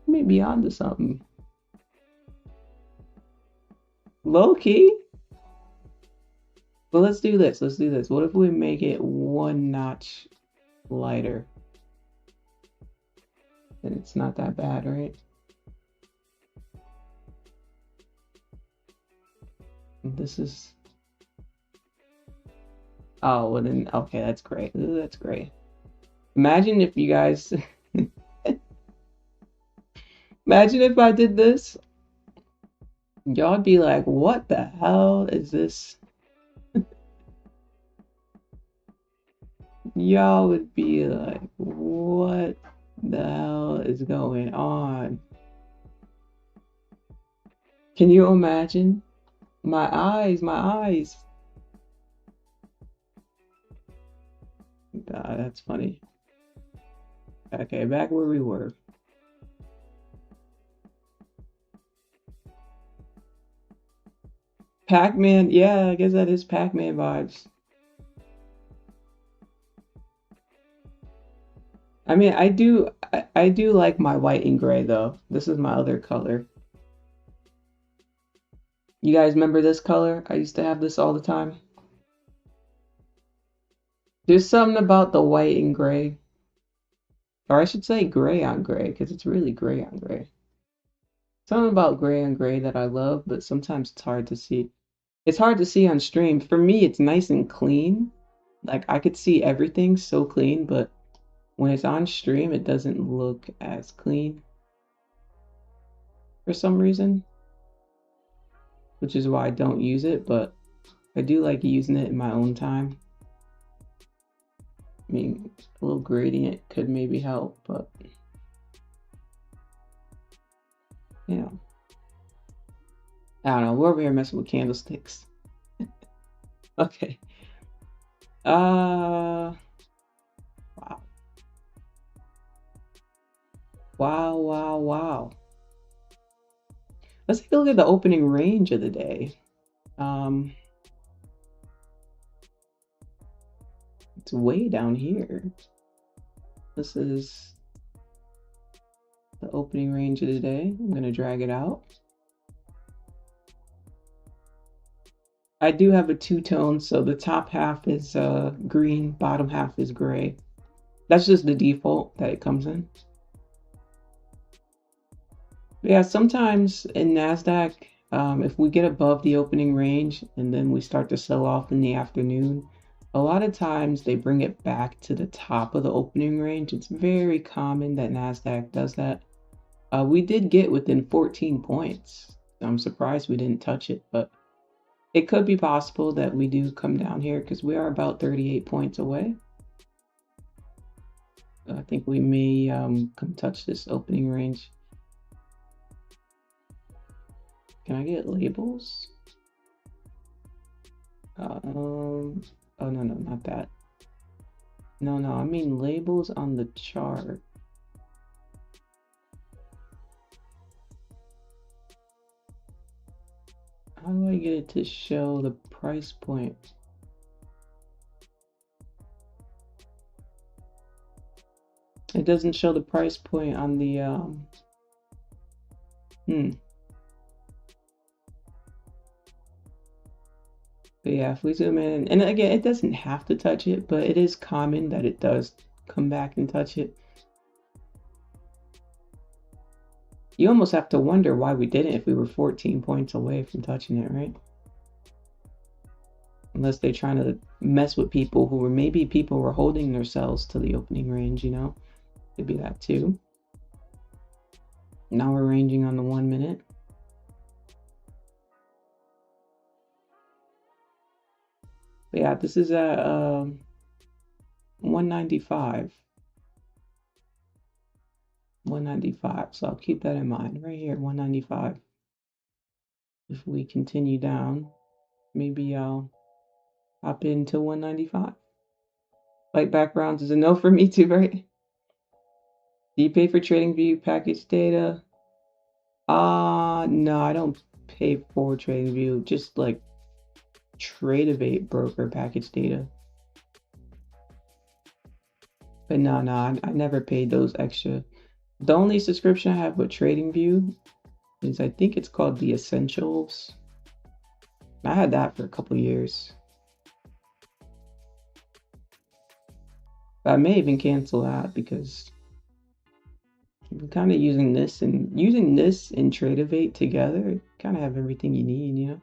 Maybe onto something. Low key. But let's do this. Let's do this. What if we make it one notch lighter? Then it's not that bad, right? This is. Oh, well then, okay, that's great. Ooh, that's great. Imagine if you guys. Imagine if I did this. Y'all be like, what the hell is this? Y'all would be like, what the hell is going on? Can you imagine? My eyes, my eyes. That's funny. Okay, back where we were. Pac-Man, yeah, I guess that is Pac-Man vibes. I mean, I do like my white and gray though. This is my other color. You guys remember this color? I used to have this all the time. There's something about the white and gray. Or I should say gray on gray, because it's really gray on gray. Something about gray on gray that I love, but sometimes it's hard to see. It's hard to see on stream. For me, it's nice and clean. Like I could see everything so clean, but when it's on stream, it doesn't look as clean for some reason, which is why I don't use it, but I do like using it in my own time. I mean, a little gradient could maybe help, but you know, I don't know. We're over here messing with candlesticks. Okay. Wow. Wow. Let's take a look at the opening range of the day. It's way down here. This is the opening range of the day. I'm gonna drag it out. I do have a two-tone, so the top half is green, bottom half is gray. That's just the default that it comes in. But yeah, sometimes in Nasdaq, if we get above the opening range and then we start to sell off in the afternoon, a lot of times they bring it back to the top of the opening range. It's very common that Nasdaq does that. We did get within 14 points. I'm surprised we didn't touch it, but it could be possible that we do come down here because we are about 38 points away. I think we may come touch this opening range. Can I get labels? Oh no, not that. No, I mean labels on the chart. How do I get it to show the price point? It doesn't show the price point on the But yeah, if we zoom in, and again, it doesn't have to touch it, but it is common that it does come back and touch it. You almost have to wonder why we didn't if we were 14 points away from touching it, right? Unless they're trying to mess with people who were, maybe people were holding themselves to the opening range, you know? Could be that too. Now we're ranging on the 1 minute. But yeah, this is at 195. 195, so I'll keep that in mind right here, 195. If we continue down, maybe I'll hop into 195. Light backgrounds is a no for me too, right? Do you pay for TradingView package data? No, I don't pay for TradingView, just like Tradeovate broker package data. But no, I never paid those extra. The only subscription I have with TradingView is, I think it's called the Essentials. I had that for a couple years. But I may even cancel that because I'm kind of using this and Tradeovate together. Kind of have everything you need, you know.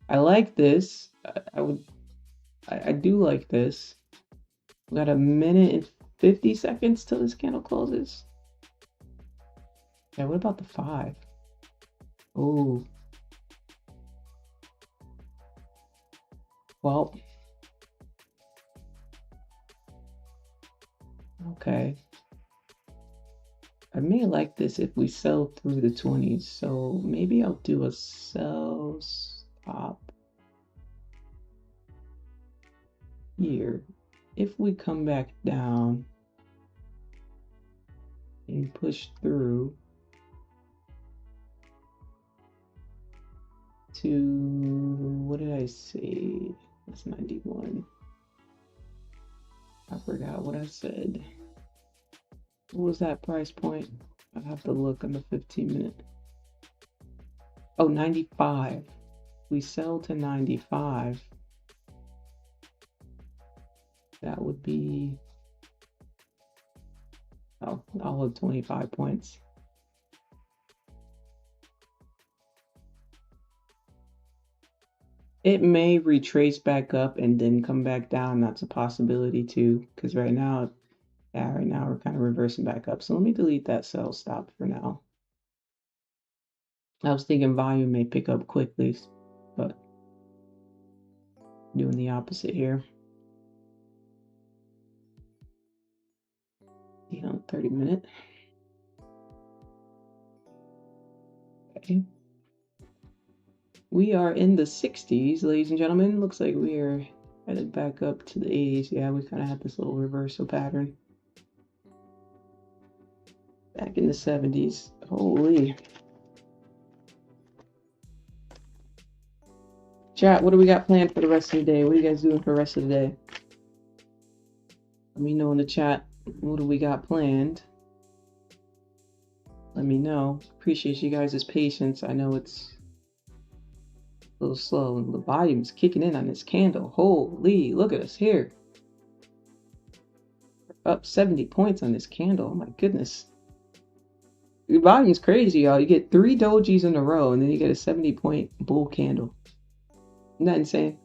I like this. I do like this. We got 1 minute and 50 seconds till this candle closes. Yeah, what about the 5? Oh. Well. Okay. I may like this if we sell through the 20s, so maybe I'll do a sell stop here. If we come back down and push through to, what did I say? That's 91. I forgot what I said. What was that price point? I have to look on the 15-minute. Oh, 95. We sell to 95. That would be, oh, I'll have 25 points. It may retrace back up and then come back down. That's a possibility too. Because right now, yeah, right now we're kind of reversing back up. So let me delete that sell stop for now. I was thinking volume may pick up quickly, but doing the opposite here. 30-minute. Okay. We are in the 60s, ladies and gentlemen. Looks like we are headed back up to the 80s. Yeah, we kind of had this little reversal pattern. Back in the 70s. Holy. Chat, what do we got planned for the rest of the day? What are you guys doing for the rest of the day? Let me know in the chat. What do we got planned? Let me know. Appreciate you guys' patience. I know it's a little slow and the volume is kicking in on this candle. Holy, look at us here. We're up 70 points on this candle. Oh my goodness. The volume's crazy, y'all. You get 3 dojis in a row and then you get a 70-point bull candle. Isn't that insane?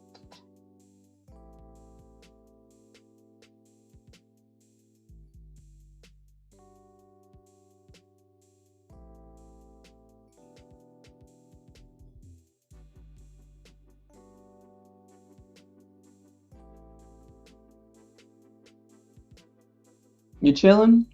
You chilling?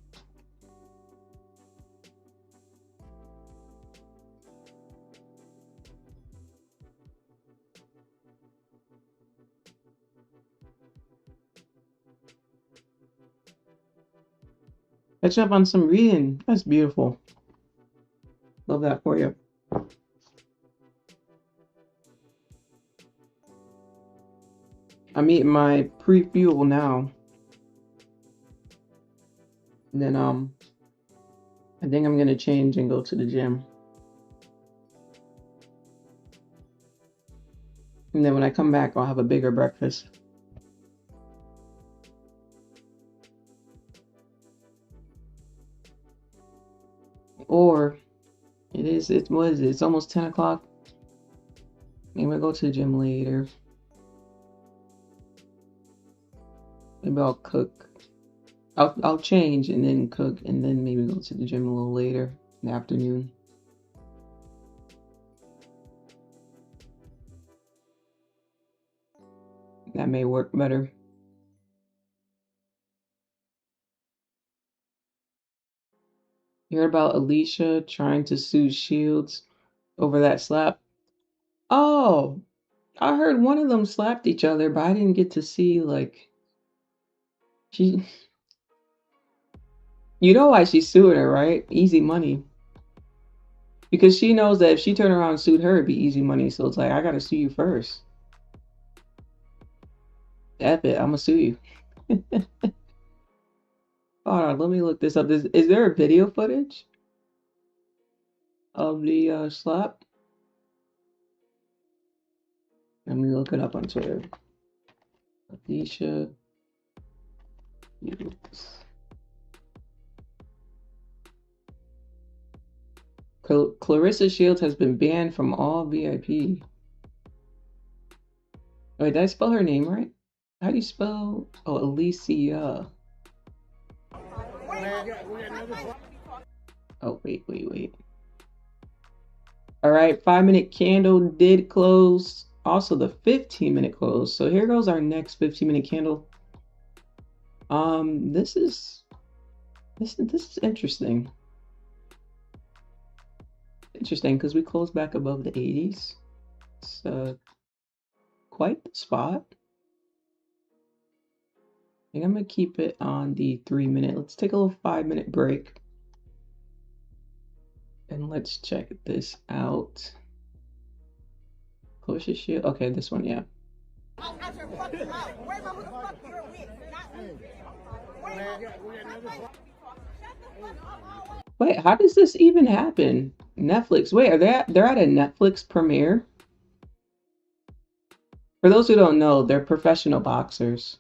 Catch up on some reading. That's beautiful. Love that for you. I'm eating my pre-fuel now. And then I think I'm gonna change and go to the gym. And then when I come back, I'll have a bigger breakfast. Or what is it? It's almost 10 o'clock. Maybe I'll go to the gym later. Maybe I'll cook. I'll change and then cook and then maybe go to the gym a little later in the afternoon. That may work better. You heard about Alicia trying to sue Shields over that slap? Oh, I heard one of them slapped each other, but I didn't get to see, like, you know why she's suing her, right? Easy money. Because she knows that if she turned around and sued her, it'd be easy money. So it's like, I gotta sue you first. F it, I'm gonna sue you. Hold on, let me look this up. Is there a video footage of the slap? Let me look it up on Twitter. Alicia Shields. Clarissa Shields has been banned from all VIP. Wait, did I spell her name right? How do you spell? Oh, Alicia. Oh, wait. All right, 5-minute candle did close. Also, the 15-minute close. So here goes our next 15-minute candle. This is interesting. Interesting because we closed back above the 80s. It's quite the spot. I think I'm gonna keep it on the 3-minute. Let's take a little 5-minute break. And let's check this out. Closest shield. Okay, this one, yeah. Wait, how does this even happen? Netflix. Wait, they're at a Netflix premiere? For those who don't know, they're professional boxers.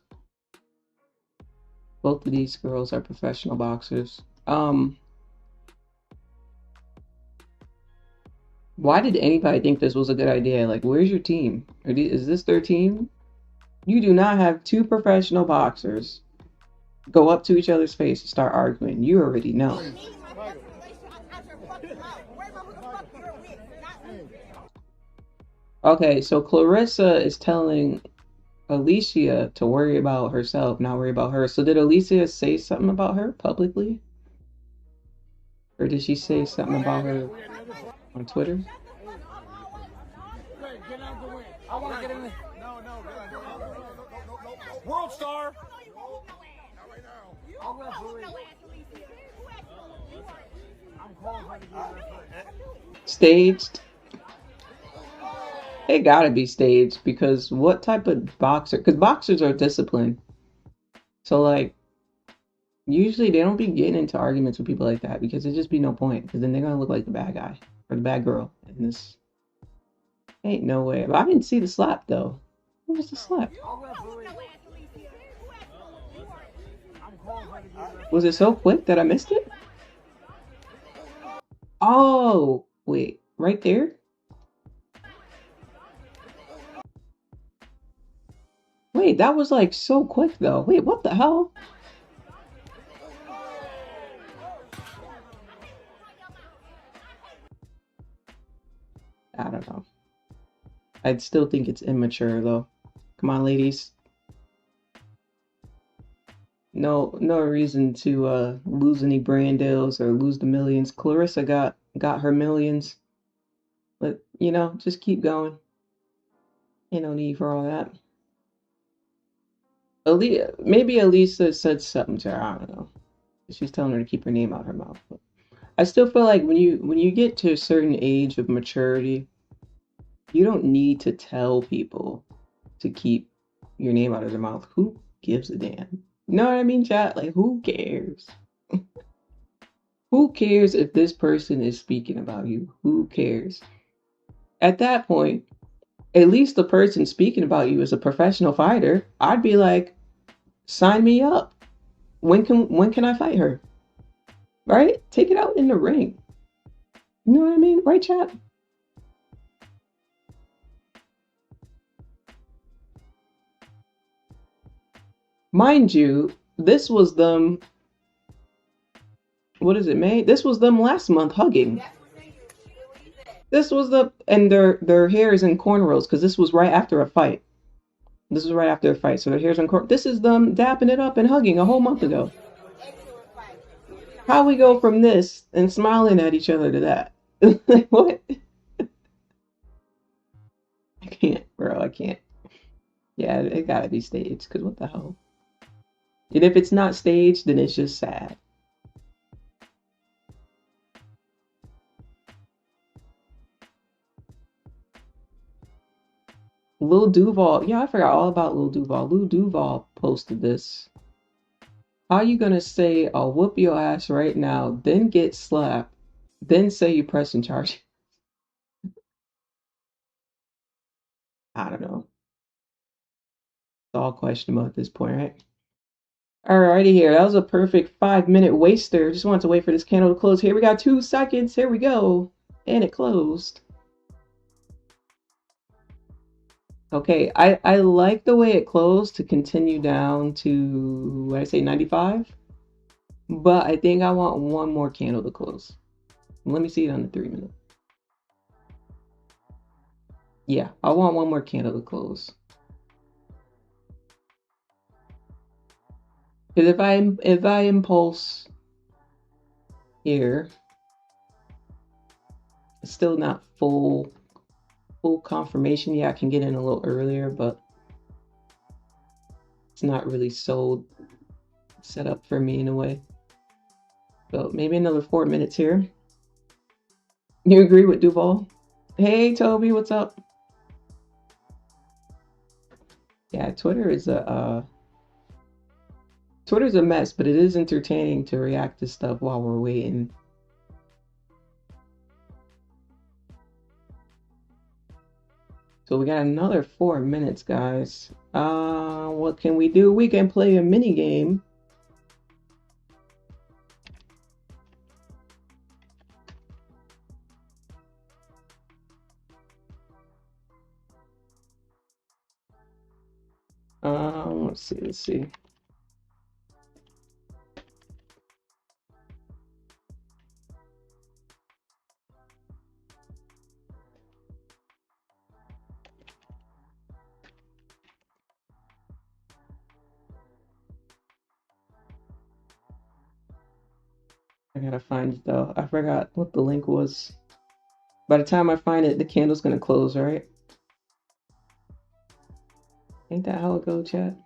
Both of these girls are professional boxers. But Why did anybody think this was a good idea? Like, where's your team? Is this their team? You do not have two professional boxers go up to each other's face and start arguing. You already know. Okay, so Clarissa is telling Alicia to worry about herself, not worry about her. So did Alicia say something about her publicly? Or did she say something about her on Twitter? I want to get in the... World Star! Staged? They gotta be staged, because what type of boxer? Because boxers are disciplined. So, like, usually they don't be getting into arguments with people like that, because there'd just be no point, because then they're gonna look like the bad guy or the bad girl. And this ain't no way. But I didn't see the slap though. What was the slap? Was it so quick that I missed it? Oh, wait, right there? Wait, that was like so quick though. Wait, what the hell? I don't know. I'd still think it's immature though. Come on, ladies. No reason to lose any brand deals or lose the millions. Clarissa got her millions. But you know, just keep going. Ain't no need for all that. Maybe Elisa said something to her. I don't know. She's telling her to keep her name out her mouth. But I still feel like when you get to a certain age of maturity, you don't need to tell people to keep your name out of their mouth. Who gives a damn? You know what I mean, chat? Like, who cares? Who cares if this person is speaking about you? Who cares? At that point, at least the person speaking about you is a professional fighter. I'd be like, sign me up. When can I fight her? Right? Take it out in the ring. You know what I mean? Right, chat? Mind you, this was them. What is it, May? This was them last month hugging. This was and their hair is in cornrows because this was right after a fight. This was right after a fight, so their hair's in corn. This is them dapping it up and hugging a whole month ago. How we go from this and smiling at each other to that? What? I can't, bro. I can't. Yeah, it gotta be staged, because what the hell? And if it's not staged, then it's just sad. Lil Duval. Yeah, I forgot all about Lil Duval. Lil Duval posted this. How you gonna say, I'll whoop your ass right now, then get slapped, then say you pressing charges? I don't know. It's all questionable at this point, right? Alrighty here. That was a perfect 5-minute waster. Just wanted to wait for this candle to close. Here we got 2 seconds. Here we go. And it closed. Okay, I like the way it closed to continue down to, what did I say, 95? But I think I want one more candle to close. Let me see it on the 3-minute. Yeah, I want one more candle to close. Because if I impulse here, it's still not full confirmation. Yeah, I can get in a little earlier, but it's not really so set up for me in a way. So maybe another 4 minutes here. You agree with Duval? Hey Toby, what's up? Yeah, Twitter's a mess, but it is entertaining to react to stuff while we're waiting. So we got another 4 minutes, guys. What can we do? We can play a mini game. Let's see, let's see. I gotta find it though. I forgot what the link was. By the time I find it, the candle's gonna close, right? Ain't that how it go, chat?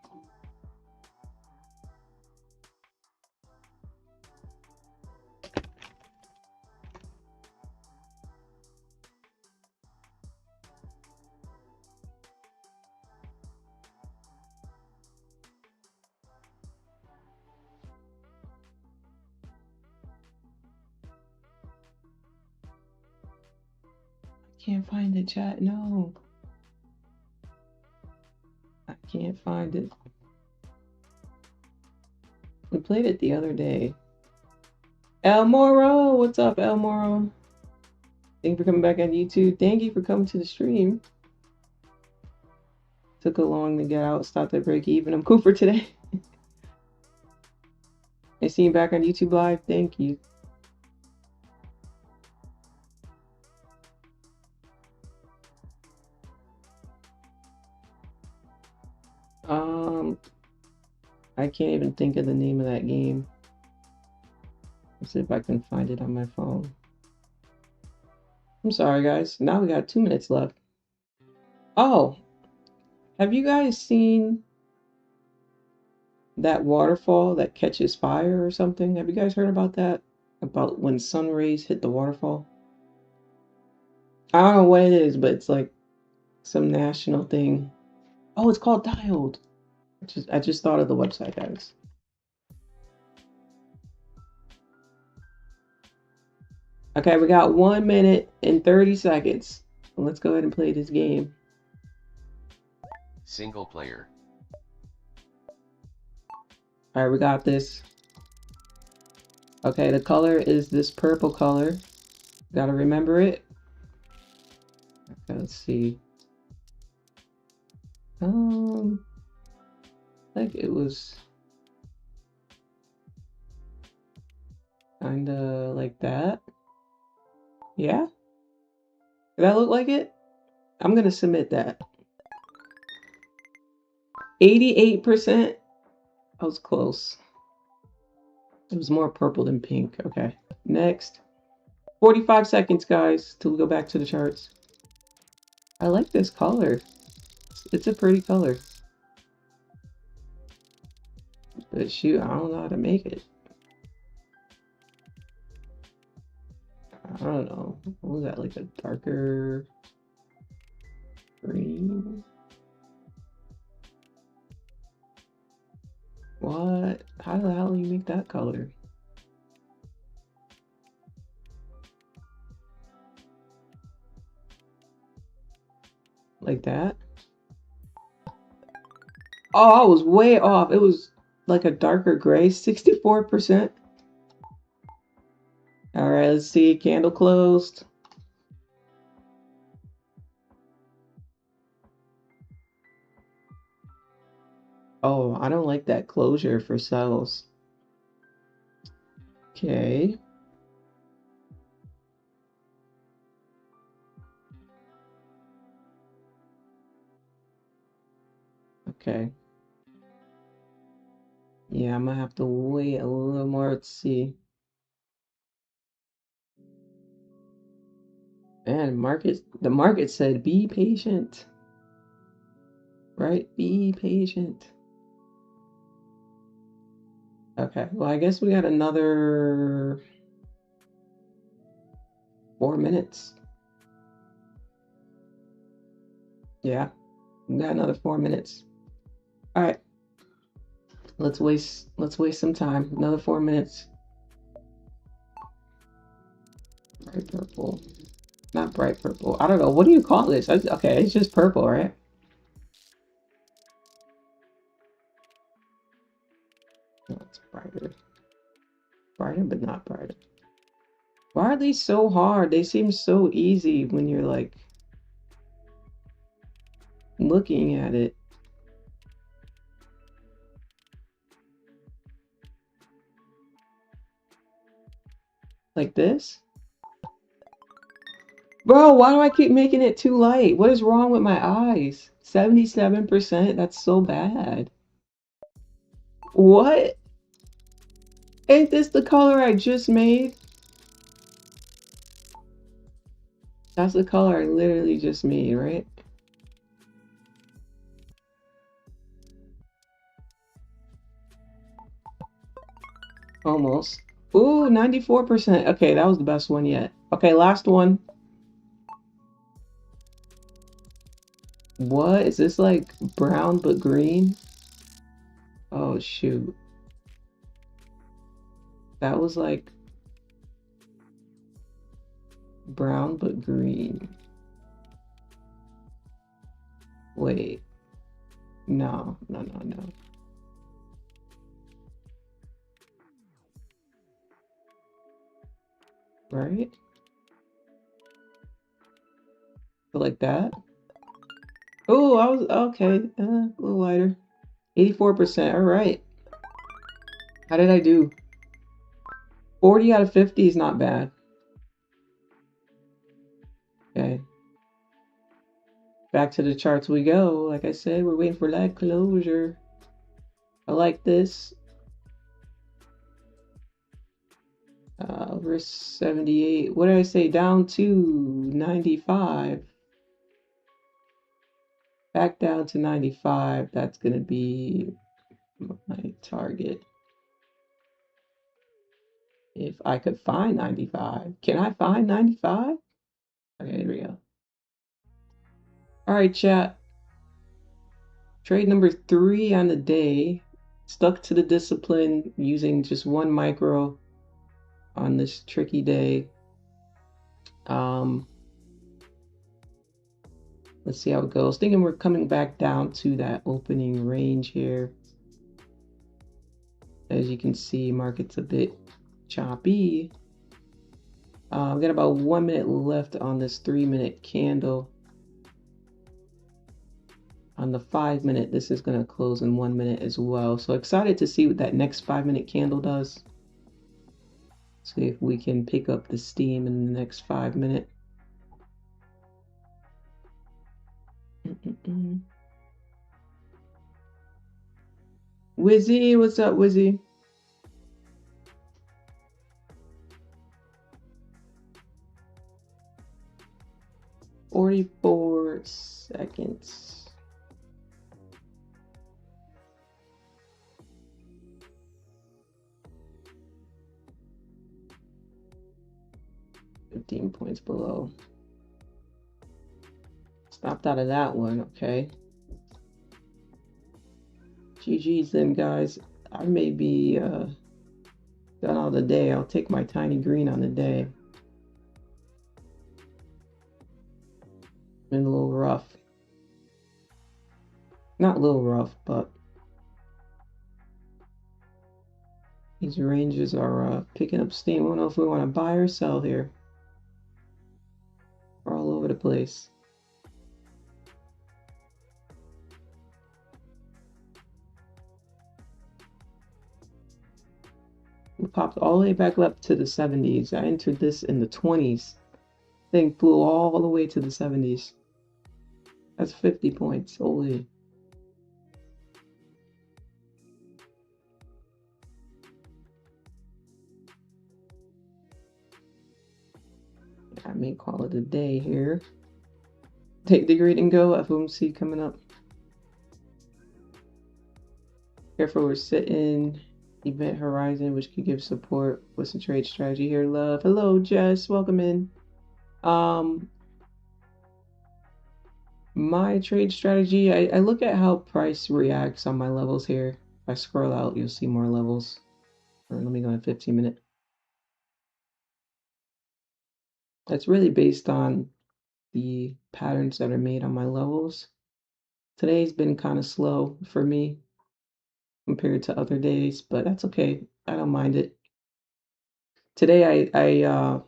Can't find it, chat. No. I can't find it. We played it the other day. El Moro! What's up, El Moro? Thank you for coming back on YouTube. Thank you for coming to the stream. Took a long to get out. Stopped at break even. I'm cool for today. I see you back on YouTube Live. Thank you. I can't even think of the name of that game. Let's see if I can find it on my phone. I'm sorry, guys. Now we got 2 minutes left. Oh, have you guys seen that waterfall that catches fire or something? Have you guys heard about that? About when sun rays hit the waterfall? I don't know what it is, but it's like some national thing. Oh, it's called Dialed. I just thought of the website, guys. Okay, we got 1 minute and 30 seconds. Let's go ahead and play this game. Single player. All right, we got this. Okay, the color is this purple color. Gotta remember it. Okay, let's see. I think it was kinda like that. Yeah? Did that look like it? I'm gonna submit that. 88%. I was close. It was more purple than pink. Okay. Next. 45 seconds, guys, till we go back to the charts. I like this color. It's a pretty color. But shoot, I don't know how to make it. I don't know. What was that, like a darker green? What? How the hell do you make that color? Like that? Oh, I was way off. It was like a darker gray, 64%. All right, let's see. Candle closed. Oh, I don't like that closure for cells. Okay. Okay. Yeah, I'm gonna have to wait a little more to see. And the market said be patient. Right? Be patient. Okay, well, I guess we got another 4 minutes. Yeah, we got another 4 minutes. All right, let's waste some time. Another 4 minutes. Bright purple, not bright purple. I don't know. What do you call this? Okay, it's just purple, right? No, it's brighter. Brighter, but not brighter. Why are these so hard? They seem so easy when you're like looking at it. Like this? Bro, why do I keep making it too light? What is wrong with my eyes? 77%? That's so bad. What? Ain't this the color I just made? That's the color I literally just made, right? Almost. Ooh, 94%. Okay, that was the best one yet. Okay, last one. What? Is this like brown but green? Oh, shoot. That was like brown but green. Wait. No. Right? So like that? Oh, I was okay. A little lighter. 84%. All right. How did I do? 40 out of 50 is not bad. Okay. Back to the charts we go. Like I said, we're waiting for that closure. I like this. Over 78. What did I say? Down to 95. Back down to 95. That's going to be my target. If I could find 95. Can I find 95? Okay, here we go. All right, chat. Trade number 3 on the day. Stuck to the discipline using just one micro on this tricky day. Let's see how it goes. Thinking we're coming back down to that opening range here. As you can see, market's a bit choppy. We got about 1 minute left on this 3-minute candle. On the 5-minute, this is going to close in 1 minute as well. So excited to see what that next 5-minute candle does. See if we can pick up the steam in the next 5 minutes. Wizzy, what's up, Wizzy? "44 seconds." "15 points below." Stopped out of that one, okay. GG's then, guys. I may be done on the day. I'll take my tiny green on the day. Been a little rough. Not a little rough, but these ranges are picking up steam. I don't know if we want to buy or sell here. We're all over the place. We popped all the way back up to the 70s. I entered this in the 20s. Thing flew all the way to the 70s. That's 50 points. Holy. I may call it a day here. Take the green and go. FOMC coming up. Careful, we're sitting. Event horizon, which could give support. What's the trade strategy here, love? Hello, Jess. Welcome in. My trade strategy, I look at how price reacts on my levels here. If I scroll out, you'll see more levels. Let me go in 15 minutes. That's really based on the patterns that are made on my levels. Today's been kind of slow for me compared to other days, but that's okay. I don't mind it. Today I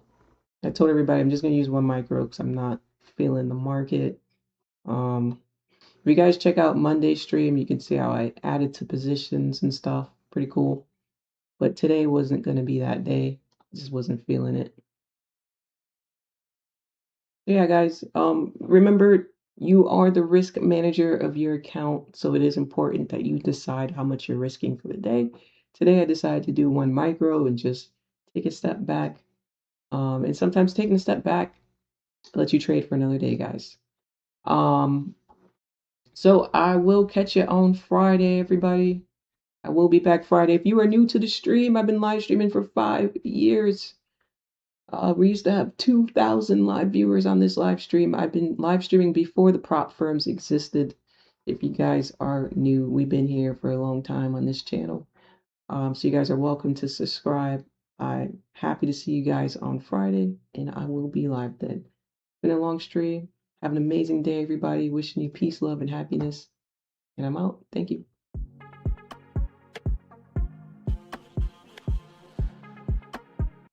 told everybody I'm just gonna use one micro because I'm not feeling the market. If you guys check out Monday's stream, you can see how I added to positions and stuff. Pretty cool. But today wasn't gonna be that day. Just wasn't feeling it. Yeah, guys. Remember, you are the risk manager of your account, so it is important that you decide how much you're risking for the day. Today, I decided to do 1 micro and just take a step back. And sometimes taking a step back lets you trade for another day, guys. So I will catch you on Friday, everybody. I will be back Friday. If you are new to the stream, I've been live streaming for 5 years. We used to have 2,000 live viewers on this live stream. I've been live streaming before the prop firms existed. If you guys are new, we've been here for a long time on this channel. So you guys are welcome to subscribe. I'm happy to see you guys on Friday, and I will be live then. Been a long stream. Have an amazing day, everybody. Wishing you peace, love, and happiness. And I'm out. Thank you.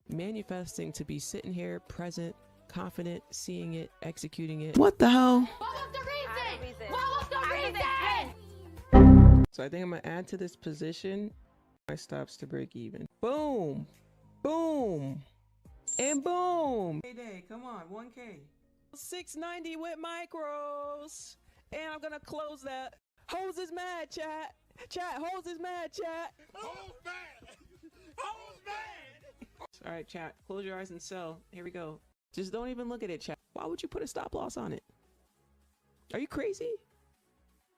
Manifesting to be sitting here, present, confident, seeing it, executing it. What the hell? What was the reason? What was the reason? So I think I'm gonna add to this position my stops to break even. Boom, boom, and boom. Day, come on, 1K. 690 with micros. And I'm gonna close that. Hoes is mad, chat. Chat, hoes is mad, chat. Hoes mad. Hoes mad. All right, chat, close your eyes and sell. Here we go. Just don't even look at it, chat. Why would you put a stop loss on it? Are you crazy?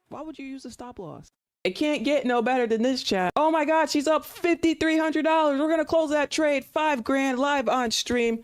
Why would you use a stop loss? It can't get no better than this, chat. Oh my God, she's up $5,300. We're gonna close that trade. $5 grand live on stream.